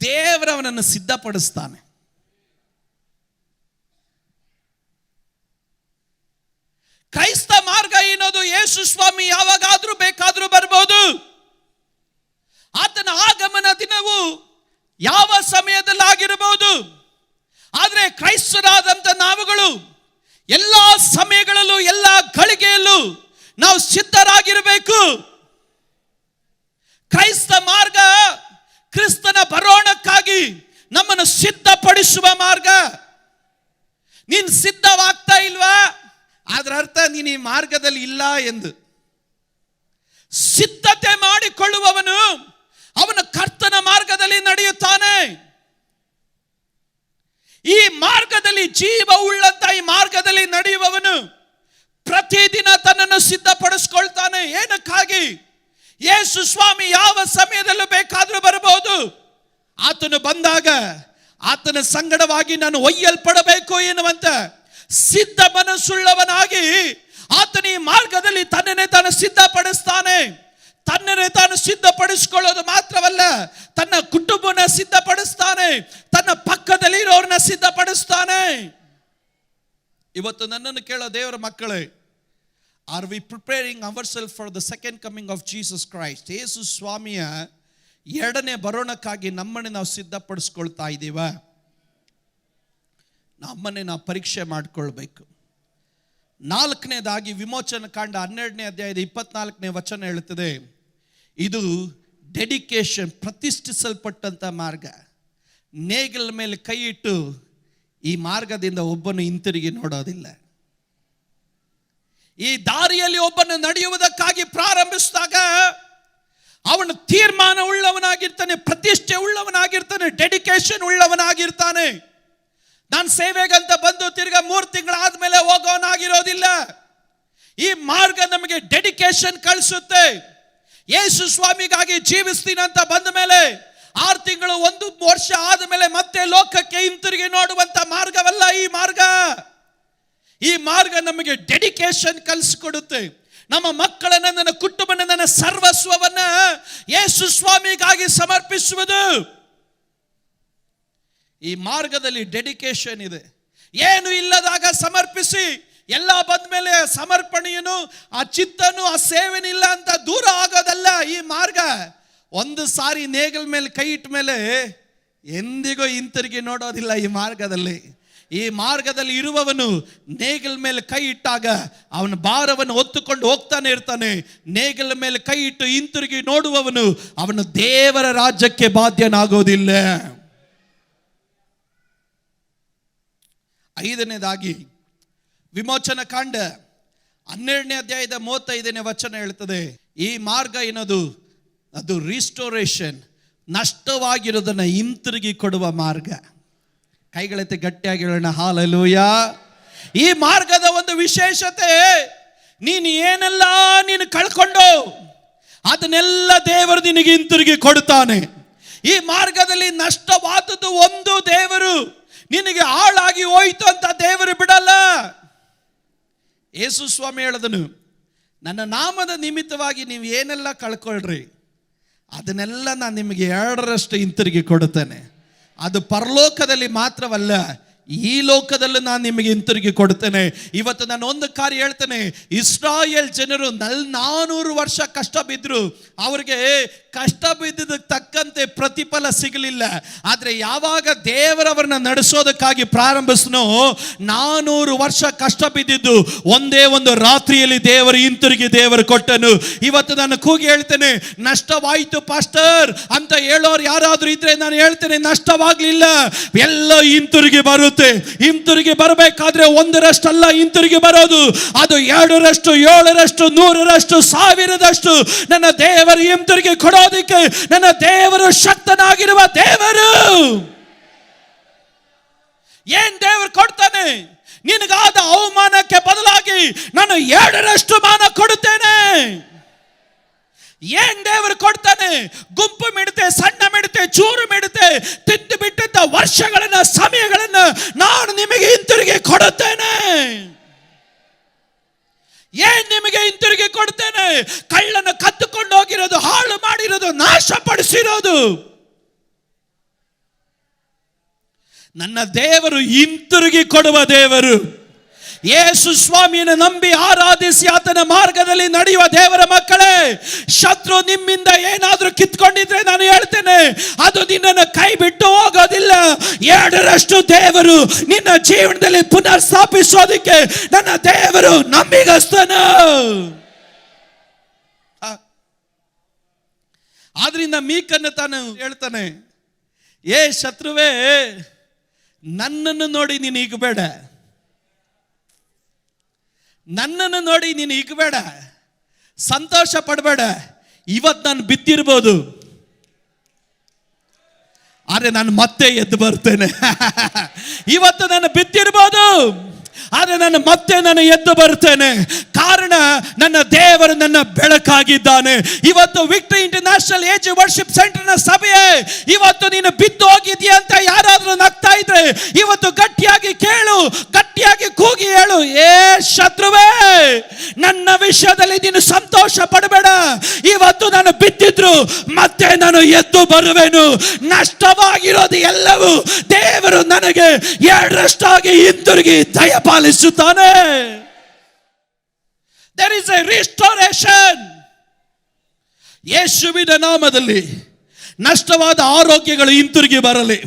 ದೇವರವನನ್ನು ಸಿದ್ಧಪಡಿಸ್ತಾನೆ. ಕ್ರೈಸ್ತ ಮಾರ್ಗ ಏನದು? ಯೇಸು ಸ್ವಾಮಿ ಯಾವಾಗಾದ್ರೂ ಬೇಕಾದ್ರೂ ಬರ್ಬೋದು. ಆತನ ಆಗಮನ ದಿನವು ಯಾವ ಸಮಯದಲ್ಲಿ ಆಗಿರಬಹುದು. ಆದರೆ ಕ್ರೈಸ್ತರಾದಂಥ ನಾವುಗಳು ಎಲ್ಲ ಸಮಯಗಳಲ್ಲೂ ಎಲ್ಲ ಗಳಿಗೆಯಲ್ಲೂ ನಾವು ಸಿದ್ಧರಾಗಿರಬೇಕು. ಕ್ರೈಸ್ತ ಮಾರ್ಗ ಕ್ರಿಸ್ತನ ಬರೋಣಕ್ಕಾಗಿ ನಮ್ಮನ್ನು ಸಿದ್ಧಪಡಿಸುವ ಮಾರ್ಗ. ನೀನು ಸಿದ್ಧವಾಗ್ತಾ ಇಲ್ವಾ? ಅದರ ಅರ್ಥ ನೀನು ಈ ಮಾರ್ಗದಲ್ಲಿ ಇಲ್ಲ ಎಂದು. ಸಿದ್ಧತೆ ಮಾಡಿಕೊಳ್ಳುವವನು ಅವನ ಕರ್ತನ ಮಾರ್ಗದಲ್ಲಿ ನಡೆಯುತ್ತಾನೆ. ಈ ಮಾರ್ಗದಲ್ಲಿ ಜೀವ ಉಳ್ಳಂತ ಈ ಮಾರ್ಗದಲ್ಲಿ ನಡೆಯುವವನು ಪ್ರತಿದಿನ ತನ್ನನ್ನು ಸಿದ್ಧಪಡಿಸಿಕೊಳ್ತಾನೆ. ಏನಕ್ಕಾಗಿ? ಯೇಸು ಸ್ವಾಮಿ ಯಾವ ಸಮಯದಲ್ಲೂ ಬೇಕಾದರೂ ಬರಬಹುದು. ಆತನು ಬಂದಾಗ ಆತನ ಸಂಗಡವಾಗಿ ನಾನು ಒಯ್ಯಲ್ಪಡಬೇಕು ಎನ್ನುವಂತ ಸಿದ್ಧ ಮನಸ್ಸುಳ್ಳವನಾಗಿ ಆತನ ಈ ಮಾರ್ಗದಲ್ಲಿ ತನ್ನನ್ನೇ ತಾನು ಸಿದ್ಧಪಡಿಸ್ತಾನೆ. ತನ್ನನ್ನೇ ತಾನು ಸಿದ್ಧಪಡಿಸಿಕೊಳ್ಳೋದು ಮಾತ್ರವಲ್ಲ, ತನ್ನ ಕುಟುಂಬನ ಸಿದ್ಧಪಡಿಸ್ತಾನೆ, ತನ್ನ ಪಕ್ಕದಲ್ಲಿ ಇರೋರನ್ನ ಸಿದ್ಧಪಡಿಸ್ತಾನೆ. ಇವತ್ತು ನನ್ನನ್ನು ಕೇಳೋ ದೇವರ ಮಕ್ಕಳೇ, are we preparing ourself for the second coming of Jesus Christ? ಯೇಸು ಸ್ವಾಮಿಯ ಎರಡನೇ ಬರೋಣಕ್ಕಾಗಿ ನಮ್ಮನ್ನೇ ನಾವು ಸಿದ್ಧಪಡಿಸ್ಕೊಳ್ತಾ ಇದ್ದೀವ? ನಮ್ಮನ್ನೇ ನಾವು ಪರೀಕ್ಷೆ ಮಾಡಿಕೊಳ್ಬೇಕು. ನಾಲ್ಕನೇದಾಗಿ ವಿಮೋಚನ ಕಾಂಡ 12ನೇ ಅಧ್ಯಾಯದ 24ನೇ ವಚನ ಹೇಳುತ್ತದೆ, ಇದು ಡೆಡಿಕೇಶನ್, ಪ್ರತಿಷ್ಠಿಸಲ್ಪಟ್ಟಂಥ ಮಾರ್ಗ. ನೇಗಿಲ ಮೇಲೆ ಕೈ ಇಟ್ಟು ಈ ಮಾರ್ಗದಿಂದ ಒಬ್ಬನು ಹಿಂತಿರುಗಿ ನೋಡೋದಿಲ್ಲ. ಈ ದಾರಿಯಲ್ಲಿ ಒಬ್ಬನು ನಡೆಯುವುದಕ್ಕಾಗಿ ಪ್ರಾರಂಭಿಸಿದಾಗ ಅವನು ತೀರ್ಮಾನ ಉಳ್ಳವನಾಗಿರ್ತಾನೆ, ಪ್ರತಿಷ್ಠೆ ಉಳ್ಳವನಾಗಿರ್ತಾನೆ, ಡೆಡಿಕೇಶನ್ ಉಳ್ಳವನಾಗಿರ್ತಾನೆ. ನಾನು ಸೇವೆಗಂತ ಬಂದು ತಿರ್ಗಾ 3 ತಿಂಗಳಾದ್ಮೇಲೆ ಹೋಗೋನಾಗಿರೋದಿಲ್ಲ. ಈ ಮಾರ್ಗ ನಮಗೆ ಡೆಡಿಕೇಶನ್ ಕಳಿಸುತ್ತೆ. ಯೇಸು ಸ್ವಾಮಿಗಾಗಿ ಜೀವಿಸ್ತೀನಿ ಅಂತ ಬಂದ ಮೇಲೆ 6 ತಿಂಗಳು 1 ವರ್ಷ ಆದಮೇಲೆ ಮತ್ತೆ ಲೋಕಕ್ಕೆ ಹಿಂತಿರುಗಿ ನೋಡುವಂತ ಮಾರ್ಗವಲ್ಲ ಈ ಮಾರ್ಗ. ಈ ಮಾರ್ಗ ನಮಗೆ ಡೆಡಿಕೇಶನ್ ಕಲಿಸಿಕೊಡುತ್ತೆ. ನಮ್ಮ ಮಕ್ಕಳನ್ನ, ನನ್ನ ಕುಟುಂಬನ, ನನ್ನ ಸರ್ವಸ್ವವನ್ನ ಯೇಸು ಸ್ವಾಮಿಗಾಗಿ ಸಮರ್ಪಿಸುವುದು. ಈ ಮಾರ್ಗದಲ್ಲಿ ಡೆಡಿಕೇಶನ್ ಇದೆ. ಏನು ಇಲ್ಲದಾಗ ಸಮರ್ಪಿಸಿ, ಎಲ್ಲ ಬಂದ ಮೇಲೆ ಸಮರ್ಪಣೆಯನ್ನು, ಆ ಚಿತ್ತನು, ಆ ಸೇವೆನಿಲ್ಲ ಅಂತ ದೂರ ಆಗೋದಲ್ಲ ಈ ಮಾರ್ಗ. ಒಂದು ಸಾರಿ ನೇಗಲ ಮೇಲೆ ಕೈ ಇಟ್ಟ ಮೇಲೆ ಎಂದಿಗೂ ಹಿಂತಿರುಗಿ ನೋಡೋದಿಲ್ಲ ಈ ಮಾರ್ಗದಲ್ಲಿ. ಈ ಮಾರ್ಗದಲ್ಲಿ ಇರುವವನು ನೇಗಲ ಮೇಲೆ ಕೈ ಇಟ್ಟಾಗ ಅವನ ಭಾರವನ್ನು ಹೊತ್ತುಕೊಂಡು ಹೋಗ್ತಾನೆ ಇರ್ತಾನೆ. ನೇಗಲ ಮೇಲೆ ಕೈ ಇಟ್ಟು ಹಿಂತಿರುಗಿ ನೋಡುವವನು ಅವನು ದೇವರ ರಾಜ್ಯಕ್ಕೆ ಬಾಧ್ಯನಾಗೋದಿಲ್ಲ. 5ನೇದಾಗಿ ವಿಮೋಚನ ಕಾಂಡ 12ನೇ ಅಧ್ಯಾಯದ 35ನೇ ವಚನ ಹೇಳ್ತದೆ, ಈ ಮಾರ್ಗ ಏನದು? ಅದು ರಿಸ್ಟೋರೇಷನ್, ನಷ್ಟವಾಗಿರೋದನ್ನ ಹಿಂತಿರುಗಿ ಕೊಡುವ ಮಾರ್ಗ. ಕೈಗಳೆತ್ತಿ ಗಟ್ಟಿಯಾಗಿ ಹೇಳೋಣ, ಹಲ್ಲೆಲೂಯಾ. ಈ ಮಾರ್ಗದ ಒಂದು ವಿಶೇಷತೆ, ನೀನು ಏನೆಲ್ಲ ನೀನು ಕಳ್ಕೊಂಡು ಅದನ್ನೆಲ್ಲ ದೇವರು ನಿನಗೆ ಹಿಂತಿರುಗಿ ಕೊಡ್ತಾನೆ. ಈ ಮಾರ್ಗದಲ್ಲಿ ನಷ್ಟವಾದದ್ದು ಒಂದು, ದೇವರು ನಿನಗೆ ಹಾಳಾಗಿ ಹೋಯ್ತು ಅಂತ ದೇವರು ಬಿಡಲ್ಲ. ಯೇಸು ಸ್ವಾಮಿ ಹೇಳಿದನು, ನನ್ನ ನಾಮದ ನಿಮಿತ್ತವಾಗಿ ನೀವು ಏನೆಲ್ಲ ಕಳ್ಕೊಳ್ರಿ ಅದನ್ನೆಲ್ಲ ನಾನು ನಿಮಗೆ 2ರಷ್ಟು ಹಿಂತಿರುಗಿ ಕೊಡುತ್ತೇನೆ. ಅದು ಪರಲೋಕದಲ್ಲಿ ಮಾತ್ರವಲ್ಲ, ಈ ಲೋಕದಲ್ಲೂ ನಾನು ನಿಮಗೆ ಹಿಂತಿರುಗಿ ಕೊಡುತ್ತೇನೆ. ಇವತ್ತು ನಾನು ಒಂದು ಕಾರ್ಯ ಹೇಳ್ತೇನೆ, ಇಸ್ರಾಯೇಲ್ ಜನರು 400 ವರ್ಷ ಕಷ್ಟ ಬಿದ್ದರು, ಅವರಿಗೆ ಕಷ್ಟ ಬಿದ್ದದಕ್ಕೆ ತಕ್ಕಂತೆ ಪ್ರತಿಫಲ ಸಿಗಲಿಲ್ಲ. ಆದರೆ ಯಾವಾಗ ದೇವರವರನ್ನ ನಡೆಸೋದಕ್ಕಾಗಿ ಪ್ರಾರಂಭಿಸ್ನೋ, 400 ವರ್ಷ ಕಷ್ಟ ಬಿದ್ದಿದ್ದು ಒಂದೇ ಒಂದು ರಾತ್ರಿಯಲ್ಲಿ ದೇವರು ಹಿಂತಿರುಗಿ ದೇವರು ಕೊಟ್ಟನು. ಇವತ್ತು ನಾನು ಕೂಗಿ ಹೇಳ್ತೇನೆ, ನಷ್ಟವಾಯಿತು ಪಾಸ್ಟರ್ ಅಂತ ಹೇಳೋರು ಯಾರಾದ್ರೂ ಇದ್ರೆ ನಾನು ಹೇಳ್ತೇನೆ, ನಷ್ಟವಾಗ್ಲಿಲ್ಲ, ಎಲ್ಲ ಹಿಂತಿರುಗಿ ಬರುತ್ತೆ. ಹಿಂತಿರುಗಿ ಬರಬೇಕಾದ್ರೆ 1ರಷ್ಟಲ್ಲ ಹಿಂತಿರುಗಿ ಬರೋದು, ಅದು 2ರಷ್ಟು, 7ರಷ್ಟು, 100ರಷ್ಟು, 1000ರಷ್ಟು ನನ್ನ ದೇವರು ಹಿಂತಿರುಗಿ ಕೊಡೋದಕ್ಕೆ ನನ್ನ ದೇವರು ಶಕ್ತನಾಗಿರುವ ದೇವರು. ಏನ್ ದೇವರು ಕೊಡ್ತಾನೆ? ನಿನಗಾದ ಅವಮಾನಕ್ಕೆ ಬದಲಾಗಿ ನಾನು 2ರಷ್ಟು ಮಾನ ಕೊಡುತ್ತೇನೆ. ಏನ್ ದೇವರು ಕೊಡ್ತಾನೆ? ಗುಂಪು ಮಿಡತೆ, ಸಣ್ಣ ಮಿಡತೆ, ಚೂರು ಮಿಡತೆ ತಿಂದು ಬಿಟ್ಟಂತ ವರ್ಷಗಳನ್ನ, ಸಮಯಗಳನ್ನ ನಾನು ನಿಮಗೆ ಹಿಂತಿರುಗಿ ಕೊಡುತ್ತೇನೆ. ಏನ್ ನಿಮಗೆ ಹಿಂತಿರುಗಿ ಕೊಡ್ತೇನೆ? ಕಳ್ಳನ್ನು ಕದ್ದುಕೊಂಡು ಹೋಗಿರೋದು, ಹಾಳು ಮಾಡಿರೋದು, ನಾಶಪಡಿಸಿರೋದು. ನನ್ನ ದೇವರು ಹಿಂತಿರುಗಿ ಕೊಡುವ ದೇವರು. ಯೇಸು ಸ್ವಾಮಿಯನ್ನು ನಂಬಿ ಆರಾಧಿಸಿ ಆತನ ಮಾರ್ಗದಲ್ಲಿ ನಡೆಯುವ ದೇವರ ಮಕ್ಕಳೇ, ಶತ್ರು ನಿಮ್ಮಿಂದ ಏನಾದ್ರೂ ಕಿತ್ಕೊಂಡಿದ್ರೆ ನಾನು ಹೇಳ್ತೇನೆ, ಅದು ನಿನ್ನನ್ನು ಕೈ ಬಿಟ್ಟು ಹೋಗೋದಿಲ್ಲ. 2ರಷ್ಟು ದೇವರು ನಿನ್ನ ಜೀವನದಲ್ಲಿ ಪುನರ್ ಸ್ಥಾಪಿಸೋದಕ್ಕೆ ನನ್ನ ದೇವರು ನಂಬಿಗಸ್ತನು. ಆದ್ರಿಂದ ಮೀಕನ್ನು ತಾನು ಹೇಳ್ತಾನೆ, ಏ ಶತ್ರುವೇ, ನನ್ನನ್ನು ನೋಡಿ ನೀನು ಈಗಬೇಡ, ನನ್ನನ್ನು ನೋಡಿ ನೀನು ಈಗಬೇಡ, ಸಂತೋಷ ಪಡಬೇಡ. ಇವತ್ತು ನಾನು ಬಿದ್ದಿರ್ಬೋದು, ಆದರೆ ನಾನು ಮತ್ತೆ ಎದ್ದು ಬರ್ತೇನೆ. ಇವತ್ತು ನಾನು ಬಿದ್ದಿರ್ಬೋದು, ಆದರೆ ನಾನು ಎದ್ದು ಬರ್ತೇನೆ. ಕಾರಣ ನನ್ನ ದೇವರು ನನ್ನ ಬೆಳಕಾಗಿದ್ದಾನೆ. ಇವತ್ತು victory international age worship centre ನ ಸಭೆಯೇ, ಇವತ್ತು ನೀನು ಬಿದ್ದು ಹೋಗಿದ್ಯಾ ಅಂತ ಯಾರಾದ್ರೂ ನಗ್ತಾ ಇದ್ರೆ ಇವತ್ತು ಗಟ್ಟಿಯಾಗಿ ಕೇಳು, ಗಟ್ಟಿಯಾಗಿ ಕೂಗಿ ಹೇಳು, ಏ ಶತ್ರುವೇ, ನನ್ನ ವಿಷಯದಲ್ಲಿ ನೀನು ಸಂತೋಷ ಪಡಬೇಡ. ಇವತ್ತು ನಾನು ಬಿದ್ದಿದ್ರು ಮತ್ತೆ ನಾನು ಎದ್ದು ಬರುವೆನು. ನಷ್ಟವಾಗಿರೋದು ಎಲ್ಲವೂ ದೇವರು ನನಗೆ 2ರಷ್ಟಾಗಿ ಹಿಂತಿರುಗಿ ದಯಪಾಲಿಸುತ್ತಾನೆ. There is a restoration. ಯೇಸುವಿನ ನಾಮದಲ್ಲಿ ನಷ್ಟವಾದ ಆರೋಗ್ಯಗಳು ಹಿಂತಿರುಗಿ ಬರಲಿ.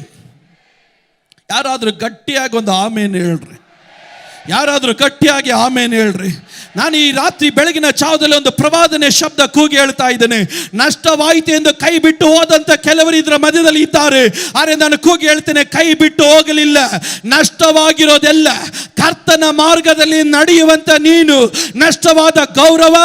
ಯಾರಾದ್ರೂ ಗಟ್ಟಿಯಾಗಿ ಒಂದು ಆಮೇನ್ ಹೇಳ್ರಿ. ಯಾರಾದ್ರೂ ಗಟ್ಟಿಯಾಗಿ ಆಮೇನ್ ಹೇಳ್ರಿ. ನಾನು ಈ ರಾತ್ರಿ ಬೆಳಗಿನ ಜಾವದಲ್ಲಿ ಒಂದು ಪ್ರವಾದನೆ ಶಬ್ದ ಕೂಗಿ ಹೇಳ್ತಾ ಇದ್ದೇನೆ. ನಷ್ಟವಾಯಿತು ಎಂದು ಕೈ ಬಿಟ್ಟು ಹೋದಂತ ಕೆಲವರು ಇದರ ಮಧ್ಯದಲ್ಲಿ ಇದ್ದಾರೆ. ಆದರೆ ನಾನು ಕೂಗಿ ಹೇಳ್ತೇನೆ, ಕೈ ಬಿಟ್ಟು ಹೋಗಲಿಲ್ಲ. ನಷ್ಟವಾಗಿರೋದೆಲ್ಲ ಕರ್ತನ ಮಾರ್ಗದಲ್ಲಿ ನಡೆಯುವಂತ ನೀನು, ನಷ್ಟವಾದ ಗೌರವ,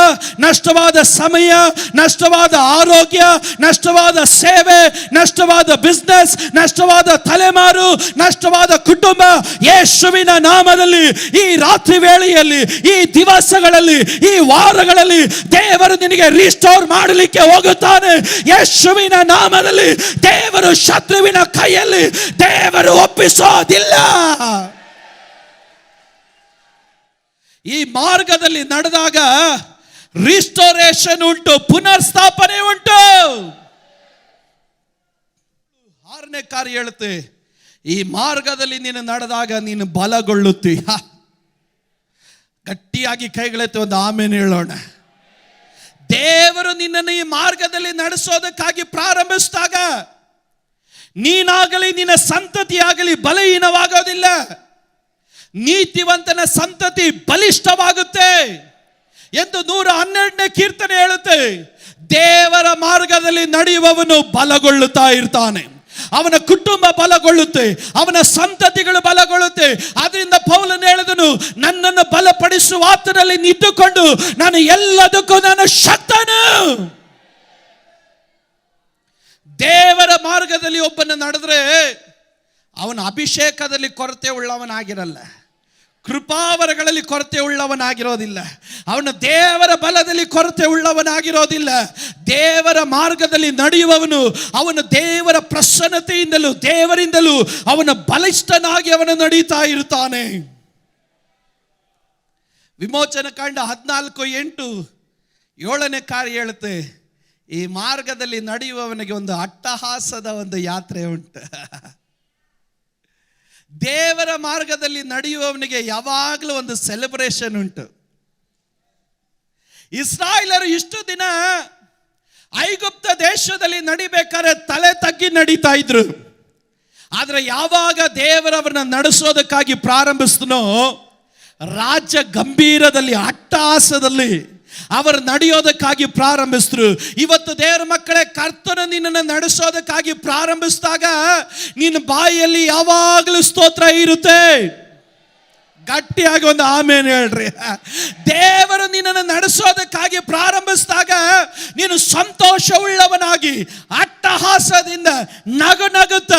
ನಷ್ಟವಾದ ಸಮಯ, ನಷ್ಟವಾದ ಆರೋಗ್ಯ, ನಷ್ಟವಾದ ಸೇವೆ, ನಷ್ಟವಾದ ಬಿಸ್ನೆಸ್, ನಷ್ಟವಾದ ತಲೆಮಾರು, ನಷ್ಟವಾದ ಕುಟುಂಬ, ಯೇಸುವಿನ ನಾಮದಲ್ಲಿ ಈ ರಾತ್ರಿ ವೇಳೆಯಲ್ಲಿ, ಈ ದಿವಸಗಳಲ್ಲಿ, ಈ ವಾರಗಳಲ್ಲಿ ದೇವರು ನಿನಗೆ ರಿಸ್ಟೋರ್ ಮಾಡಲಿಕ್ಕೆ ಹೋಗುತ್ತಾನೆ. ಯೇಸುವಿನ ನಾಮದಲ್ಲಿ ದೇವರು ಶತ್ರುವಿನ ಕೈಯಲ್ಲಿ ದೇವರು ಒಪ್ಪಿಸೋದಿಲ್ಲ. ಈ ಮಾರ್ಗದಲ್ಲಿ ನಡೆದಾಗ ರಿಸ್ಟೋರೇಷನ್ ಉಂಟು, ಪುನರ್ಸ್ಥಾಪನೆ ಉಂಟು. 6ನೇ ಕಾರ್ಯ ಹೇಳುತ್ತೆ, ಈ ಮಾರ್ಗದಲ್ಲಿ ನೀನು ನಡೆದಾಗ ನೀನು ಬಲಗೊಳ್ಳುತ್ತಿ. ಗಟ್ಟಿಯಾಗಿ ಕೈಗಳೆತ್ತಿ ಒಂದು ಆಮೇಲೆ ಹೇಳೋಣ. ದೇವರು ನಿನ್ನನ್ನು ಈ ಮಾರ್ಗದಲ್ಲಿ ನಡೆಸೋದಕ್ಕಾಗಿ ಪ್ರಾರಂಭಿಸಿದಾಗ ನೀನಾಗಲಿ ನಿನ್ನ ಸಂತತಿಯಾಗಲಿ ಬಲಹೀನವಾಗೋದಿಲ್ಲ. ನೀತಿವಂತನ ಸಂತತಿ ಬಲಿಷ್ಠವಾಗುತ್ತೆ ಎಂದು 112ನೇ ಕೀರ್ತನೆ ಹೇಳುತ್ತೆ. ದೇವರ ಮಾರ್ಗದಲ್ಲಿ ನಡೆಯುವವನು ಬಲಗೊಳ್ಳುತ್ತಾ ಇರ್ತಾನೆ. ಅವನ ಕುಟುಂಬ ಬಲಗೊಳ್ಳುತ್ತೆ, ಅವನ ಸಂತತಿಗಳು ಬಲಗೊಳ್ಳುತ್ತೆ. ಆದ್ರಿಂದ ಪೌಲನು ಹೇಳಿದನು, ನನ್ನನ್ನು ಬಲಪಡಿಸುವ ಆತನಲ್ಲಿ ನಿಂತುಕೊಂಡು ನಾನು ಎಲ್ಲದಕ್ಕೂ ನಾನು ಶಕ್ತನು. ದೇವರ ಮಾರ್ಗದಲ್ಲಿ ಒಬ್ಬನ ನಡೆದ್ರೆ ಅವನ ಅಭಿಷೇಕದಲ್ಲಿ ಕೊರತೆ ಉಳ್ಳವನಾಗಿರಲ್ಲ, ಕೃಪಾವರಗಳಲ್ಲಿ ಕೊರತೆ ಉಳ್ಳವನಾಗಿರೋದಿಲ್ಲ. ಅವನು ದೇವರ ಬಲದಲ್ಲಿ ಕೊರತೆ ಉಳ್ಳವನಾಗಿರೋದಿಲ್ಲ. ದೇವರ ಮಾರ್ಗದಲ್ಲಿ ನಡೆಯುವವನು ಅವನು ದೇವರ ಪ್ರಸನ್ನತೆಯಿಂದಲೂ ದೇವರಿಂದಲೂ ಅವನ ಬಲಿಷ್ಠನಾಗಿ ಅವನು ನಡೀತಾ ಇರ್ತಾನೆ. ವಿಮೋಚನ ಕಾಂಡ 14:8 7ನೇ ಕಾರ್ಯ ಹೇಳುತ್ತೆ, ಈ ಮಾರ್ಗದಲ್ಲಿ ನಡೆಯುವವನಿಗೆ ಒಂದು ಅಟ್ಟಹಾಸದ ಒಂದು ಯಾತ್ರೆ ಉಂಟು. ದೇವರ ಮಾರ್ಗದಲ್ಲಿ ನಡೆಯುವವನಿಗೆ ಯಾವಾಗಲೂ ಒಂದು ಸೆಲೆಬ್ರೇಷನ್ ಉಂಟು. ಇಸ್ರಾಯೇಲರು ಇಷ್ಟು ದಿನ ಐಗುಪ್ತ ದೇಶದಲ್ಲಿ ನಡಿಬೇಕಾದ್ರೆ ತಲೆ ತಗ್ಗಿ ನಡೀತಾ ಇದ್ರು. ಆದರೆ ಯಾವಾಗ ದೇವರವರನ್ನ ನಡೆಸೋದಕ್ಕಾಗಿ ಪ್ರಾರಂಭಿಸ್ತನೋ ರಾಜ್ಯ ಗಂಭೀರದಲ್ಲಿ ಅಟ್ಟಹಾಸದಲ್ಲಿ ಅವರು ನಡೆಯೋದಕ್ಕಾಗಿ ಪ್ರಾರಂಭಿಸಿದ್ರು. ಇವತ್ತು ದೇವರ ಮಕ್ಕಳೇ, ಕರ್ತನು ನಿನ್ನನ್ನು ನಡೆಸೋದಕ್ಕಾಗಿ ಪ್ರಾರಂಭಿಸಿದಾಗ ನಿನ್ನ ಬಾಯಿಯಲ್ಲಿ ಯಾವಾಗಲೂ ಸ್ತೋತ್ರ ಇರುತ್ತೆ. ಗಟ್ಟಿಯಾಗಿ ಒಂದು ಆಮೇನ್ ಹೇಳ್ರಿ. ದೇವರು ನಿನ್ನನ್ನು ನಡೆಸೋದಕ್ಕಾಗಿ ಪ್ರಾರಂಭಿಸಿದಾಗ ನೀನು ಸಂತೋಷವುಳ್ಳವನಾಗಿ ಅಟ್ಟಹಾಸದಿಂದ ನಗು ನಗುತ್ತ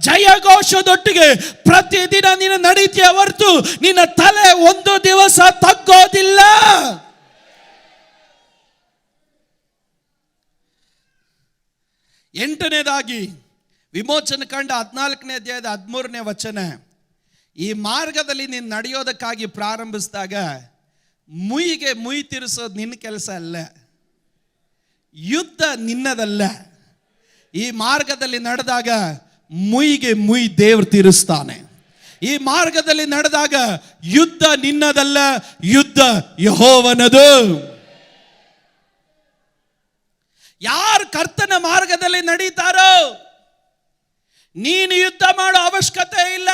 ಜಯಘೋಷದೊಟ್ಟಿಗೆ ಪ್ರತಿದಿನ ನೀನು ನಡೀತೀಯ ಹೊರತು ನಿನ್ನ ತಲೆ ಒಂದು ದಿವಸ ತಗ್ಗೋದಿಲ್ಲ. ಎಂಟನೇದಾಗಿ ವಿಮೋಚನ ಕಾಂಡ 14ನೇ ಅಧ್ಯಾಯದ 13ನೇ ವಚನ, ಈ ಮಾರ್ಗದಲ್ಲಿ ನೀನು ನಡೆಯೋದಕ್ಕಾಗಿ ಪ್ರಾರಂಭಿಸಿದಾಗ ಮುಯಿಗೆ ಮುಯಿ ತಿರ್ಸೋದು ನಿನ್ನ ಕೆಲಸ ಅಲ್ಲ, ಯುದ್ಧ ನಿನ್ನದಲ್ಲ. ಈ ಮಾರ್ಗದಲ್ಲಿ ನಡೆದಾಗ ಮುಯಿಗೆ ಮುಯಿ ದೇವರು ತೀರಿಸ್ತಾನೆ. ಈ ಮಾರ್ಗದಲ್ಲಿ ನಡೆದಾಗ ಯುದ್ಧ ನಿನ್ನದಲ್ಲ, ಯುದ್ಧ ಯೆಹೋವನದು. ಯಾರು ಕರ್ತನ ಮಾರ್ಗದಲ್ಲಿ ನಡೀತಾರೋ ನೀನು ಯುದ್ಧ ಮಾಡೋ ಅವಶ್ಯಕತೆ ಇಲ್ಲ.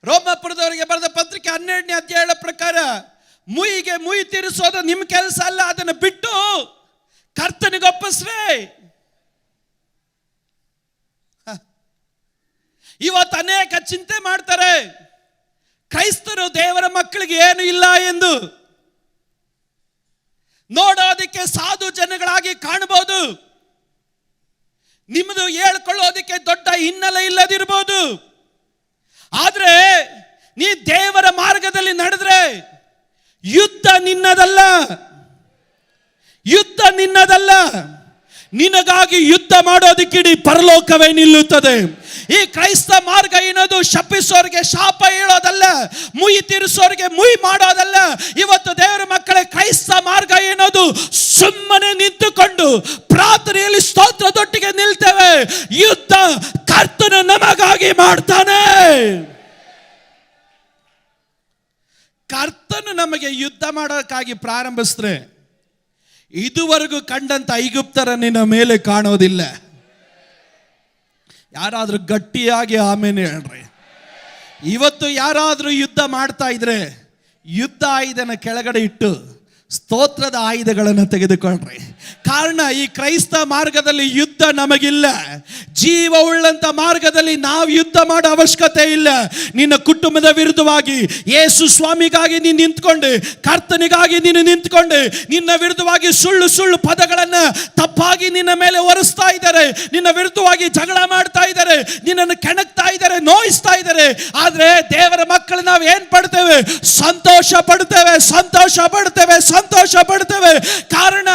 ರೋಮಪುರದವರಿಗೆ ಬರೆದ ಪತ್ರಿಕೆ 12ನೇ ಅಧ್ಯಾಯದ ಪ್ರಕಾರ ಮುಯಿಗೆ ಮುಯಿ ತೀರಿಸೋದು ನಿಮ್ಮ ಕೆಲಸ ಅಲ್ಲ, ಅದನ್ನು ಬಿಟ್ಟು ಕರ್ತನಿಗೆ ಒಪ್ಪಿಸ್ರಿ. ಇವತ್ತು ಅನೇಕ ಚಿಂತೆ ಮಾಡ್ತಾರೆ, ಕ್ರೈಸ್ತರು ದೇವರ ಮಕ್ಕಳಿಗೆ ಏನು ಇಲ್ಲ ಎಂದು. ನೋಡೋದಕ್ಕೆ ಸಾಧು ಜನಗಳಾಗಿ ಕಾಣಬಹುದು, ನಿಮ್ಮದು ಹೇಳ್ಕೊಳ್ಳೋದಕ್ಕೆ ದೊಡ್ಡ ಹಿನ್ನೆಲೆ ಇಲ್ಲದಿರಬಹುದು. ಆದ್ರೆ ನೀ ದೇವರ ಮಾರ್ಗದಲ್ಲಿ ನಡೆದ್ರೆ ಯುದ್ಧ ನಿನ್ನದಲ್ಲ, ಯುದ್ಧ ನಿನ್ನದಲ್ಲ. ನಿನಗಾಗಿ ಯುದ್ಧ ಮಾಡೋದಕ್ಕಿಡೀ ಪರಲೋಕವೇ ನಿಲ್ಲುತ್ತದೆ. ಈ ಕ್ರೈಸ್ತ ಮಾರ್ಗ ಏನದು ಶಪಿಸೋರಿಗೆ ಶಾಪ ಹೇಳೋದಲ್ಲ, ಮುಯಿ ತೀರಿಸೋರಿಗೆ ಮುಯಿ ಮಾಡೋದಲ್ಲ. ಇವತ್ತು ದೇವರ ಮಕ್ಕಳೇ, ಕ್ರೈಸ್ತ ಮಾರ್ಗ ಏನದು ಸುಮ್ಮನೆ ನಿಂತುಕೊಂಡು ಪ್ರಾರ್ಥನೆಯಲ್ಲಿ ಸ್ತೋತ್ರದೊಟ್ಟಿಗೆ ನಿಲ್ತೇವೆ. ಯುದ್ಧ ಕರ್ತನು ನಮಗಾಗಿ ಮಾಡ್ತಾನೆ. ಕರ್ತನು ನಮಗೆ ಯುದ್ಧ ಮಾಡೋಕ್ಕಾಗಿ ಪ್ರಾರಂಭಿಸಿದ್ರೆ ಇದುವರೆಗೂ ಕಂಡಂತ ಐಗುಪ್ತರ ನಿನ್ನ ಮೇಲೆ ಕಾಣೋದಿಲ್ಲ. ಯಾರಾದ್ರೂ ಗಟ್ಟಿಯಾಗಿ ಆಮೇಲೆ ಹೇಳ್ರಿ. ಇವತ್ತು ಯಾರಾದ್ರೂ ಯುದ್ಧ ಮಾಡ್ತಾ ಇದ್ರೆ ಯುದ್ಧ ಆಯುಧನ ಕೆಳಗಡೆ ಇಟ್ಟು ಸ್ತೋತ್ರದ ಆಯುಧಗಳನ್ನು ತೆಗೆದುಕೊಳ್ಳ್ರಿ. ಕಾರಣ ಈ ಕ್ರೈಸ್ತ ಮಾರ್ಗದಲ್ಲಿ ಯುದ್ಧ ನಮಗಿಲ್ಲ. ಜೀವ ಉಳ್ಳಂತ ಮಾರ್ಗದಲ್ಲಿ ನಾವು ಯುದ್ಧ ಮಾಡೋ ಅವಶ್ಯಕತೆ ಇಲ್ಲ. ನಿನ್ನ ಕುಟುಂಬದ ವಿರುದ್ಧವಾಗಿ ಯೇಸು ಸ್ವಾಮಿಗಾಗಿ ನೀನು ನಿಂತ್ಕೊಂಡು, ಕರ್ತನಿಗಾಗಿ ನೀನು ನಿಂತ್ಕೊಂಡು, ನಿನ್ನ ವಿರುದ್ಧವಾಗಿ ಸುಳ್ಳು ಸುಳ್ಳು ಪದಗಳನ್ನು ತಪ್ಪಾಗಿ ನಿನ್ನ ಮೇಲೆ ಹೊರಿಸ್ತಾ ಇದ್ದಾರೆ, ನಿನ್ನ ವಿರುದ್ಧವಾಗಿ ಜಗಳ ಮಾಡ್ತಾ ಇದ್ದಾರೆ, ನಿನ್ನನ್ನು ಕೆಣಕ್ತಾ ಇದ್ದಾರೆ, ನೋಯಿಸ್ತಾ ಇದ್ದಾರೆ. ಆದ್ರೆ ದೇವರ ಮಕ್ಕಳು ನಾವು ಏನ್ ಪಡ್ತೇವೆ? ಸಂತೋಷ ಪಡ್ತೇವೆ, ಸಂತೋಷ ಪಡ್ತೇವೆ, ಸಂತೋಷ ಪಡ್ತೇವೆ. ಕಾರಣ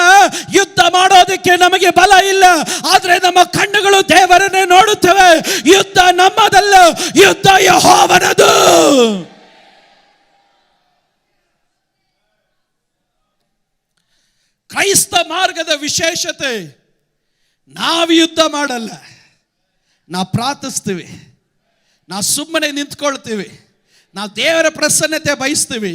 ಯುದ್ಧ ಮಾಡೋದಕ್ಕೆ ನಮಗೆ ಬಲ ಇಲ್ಲ, ಆದ್ರೆ ನಮ್ಮ ಕಣ್ಣುಗಳು ದೇವರನ್ನೇ ನೋಡುತ್ತವೆ. ಯುದ್ಧ ನಮ್ಮದಲ್ಲ, ಯುದ್ಧ ಯೆಹೋವನದು. ಕ್ರೈಸ್ತ ಮಾರ್ಗದ ವಿಶೇಷತೆ, ನಾವು ಯುದ್ಧ ಮಾಡಲ್ಲ, ನಾವು ಪ್ರಾರ್ಥಿಸ್ತೀವಿ, ನಾವು ಸುಮ್ಮನೆ ನಿಂತ್ಕೊಳ್ತೀವಿ, ನಾವು ದೇವರ ಪ್ರಸನ್ನತೆ ಬಯಸ್ತೀವಿ.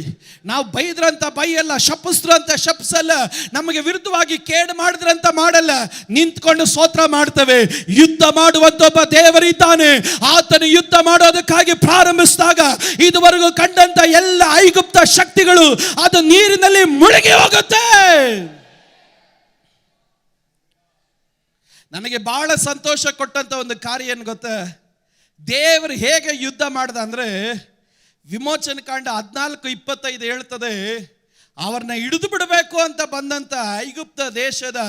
ನಾವು ಬೈದ್ರಂತ ಬೈಯಲ್ಲ, ಶಪಿಸಿದ್ರಂತ ಶಪಿಸಲ್ಲ, ನಮಗೆ ವಿರುದ್ಧವಾಗಿ ಕೇಡು ಮಾಡಿದ್ರಂತ ಮಾಡಲ್ಲ, ನಿಂತ್ಕೊಂಡು ಸ್ತೋತ್ರ ಮಾಡ್ತೇವೆ. ಯುದ್ಧ ಮಾಡುವಂತೊಬ್ಬ ದೇವರಿದ್ದಾನೆ. ಆತನು ಯುದ್ಧ ಮಾಡೋದಕ್ಕಾಗಿ ಪ್ರಾರಂಭಿಸಿದಾಗ ಇದುವರೆಗೂ ಕಂಡಂತ ಎಲ್ಲ ಐಗುಪ್ತ ಶಕ್ತಿಗಳು ಅದು ನೀರಿನಲ್ಲಿ ಮುಳುಗಿ ಹೋಗುತ್ತೆ. ನನಗೆ ಬಹಳ ಸಂತೋಷ ಕೊಟ್ಟಂತ ಒಂದು ಕಾರ್ಯ ಏನು ಗೊತ್ತಾ? ದೇವರು ಹೇಗೆ ಯುದ್ಧ ಮಾಡ್ದ ಅಂದ್ರೆ, ವಿಮೋಚನ ಕಾಂಡ 14:25 ಹೇಳ್ತದೆ, ಅವ್ರನ್ನ ಹಿಡಿದು ಬಿಡಬೇಕು ಅಂತ ಬಂದಂತ ಐಗುಪ್ತ ದೇಶದ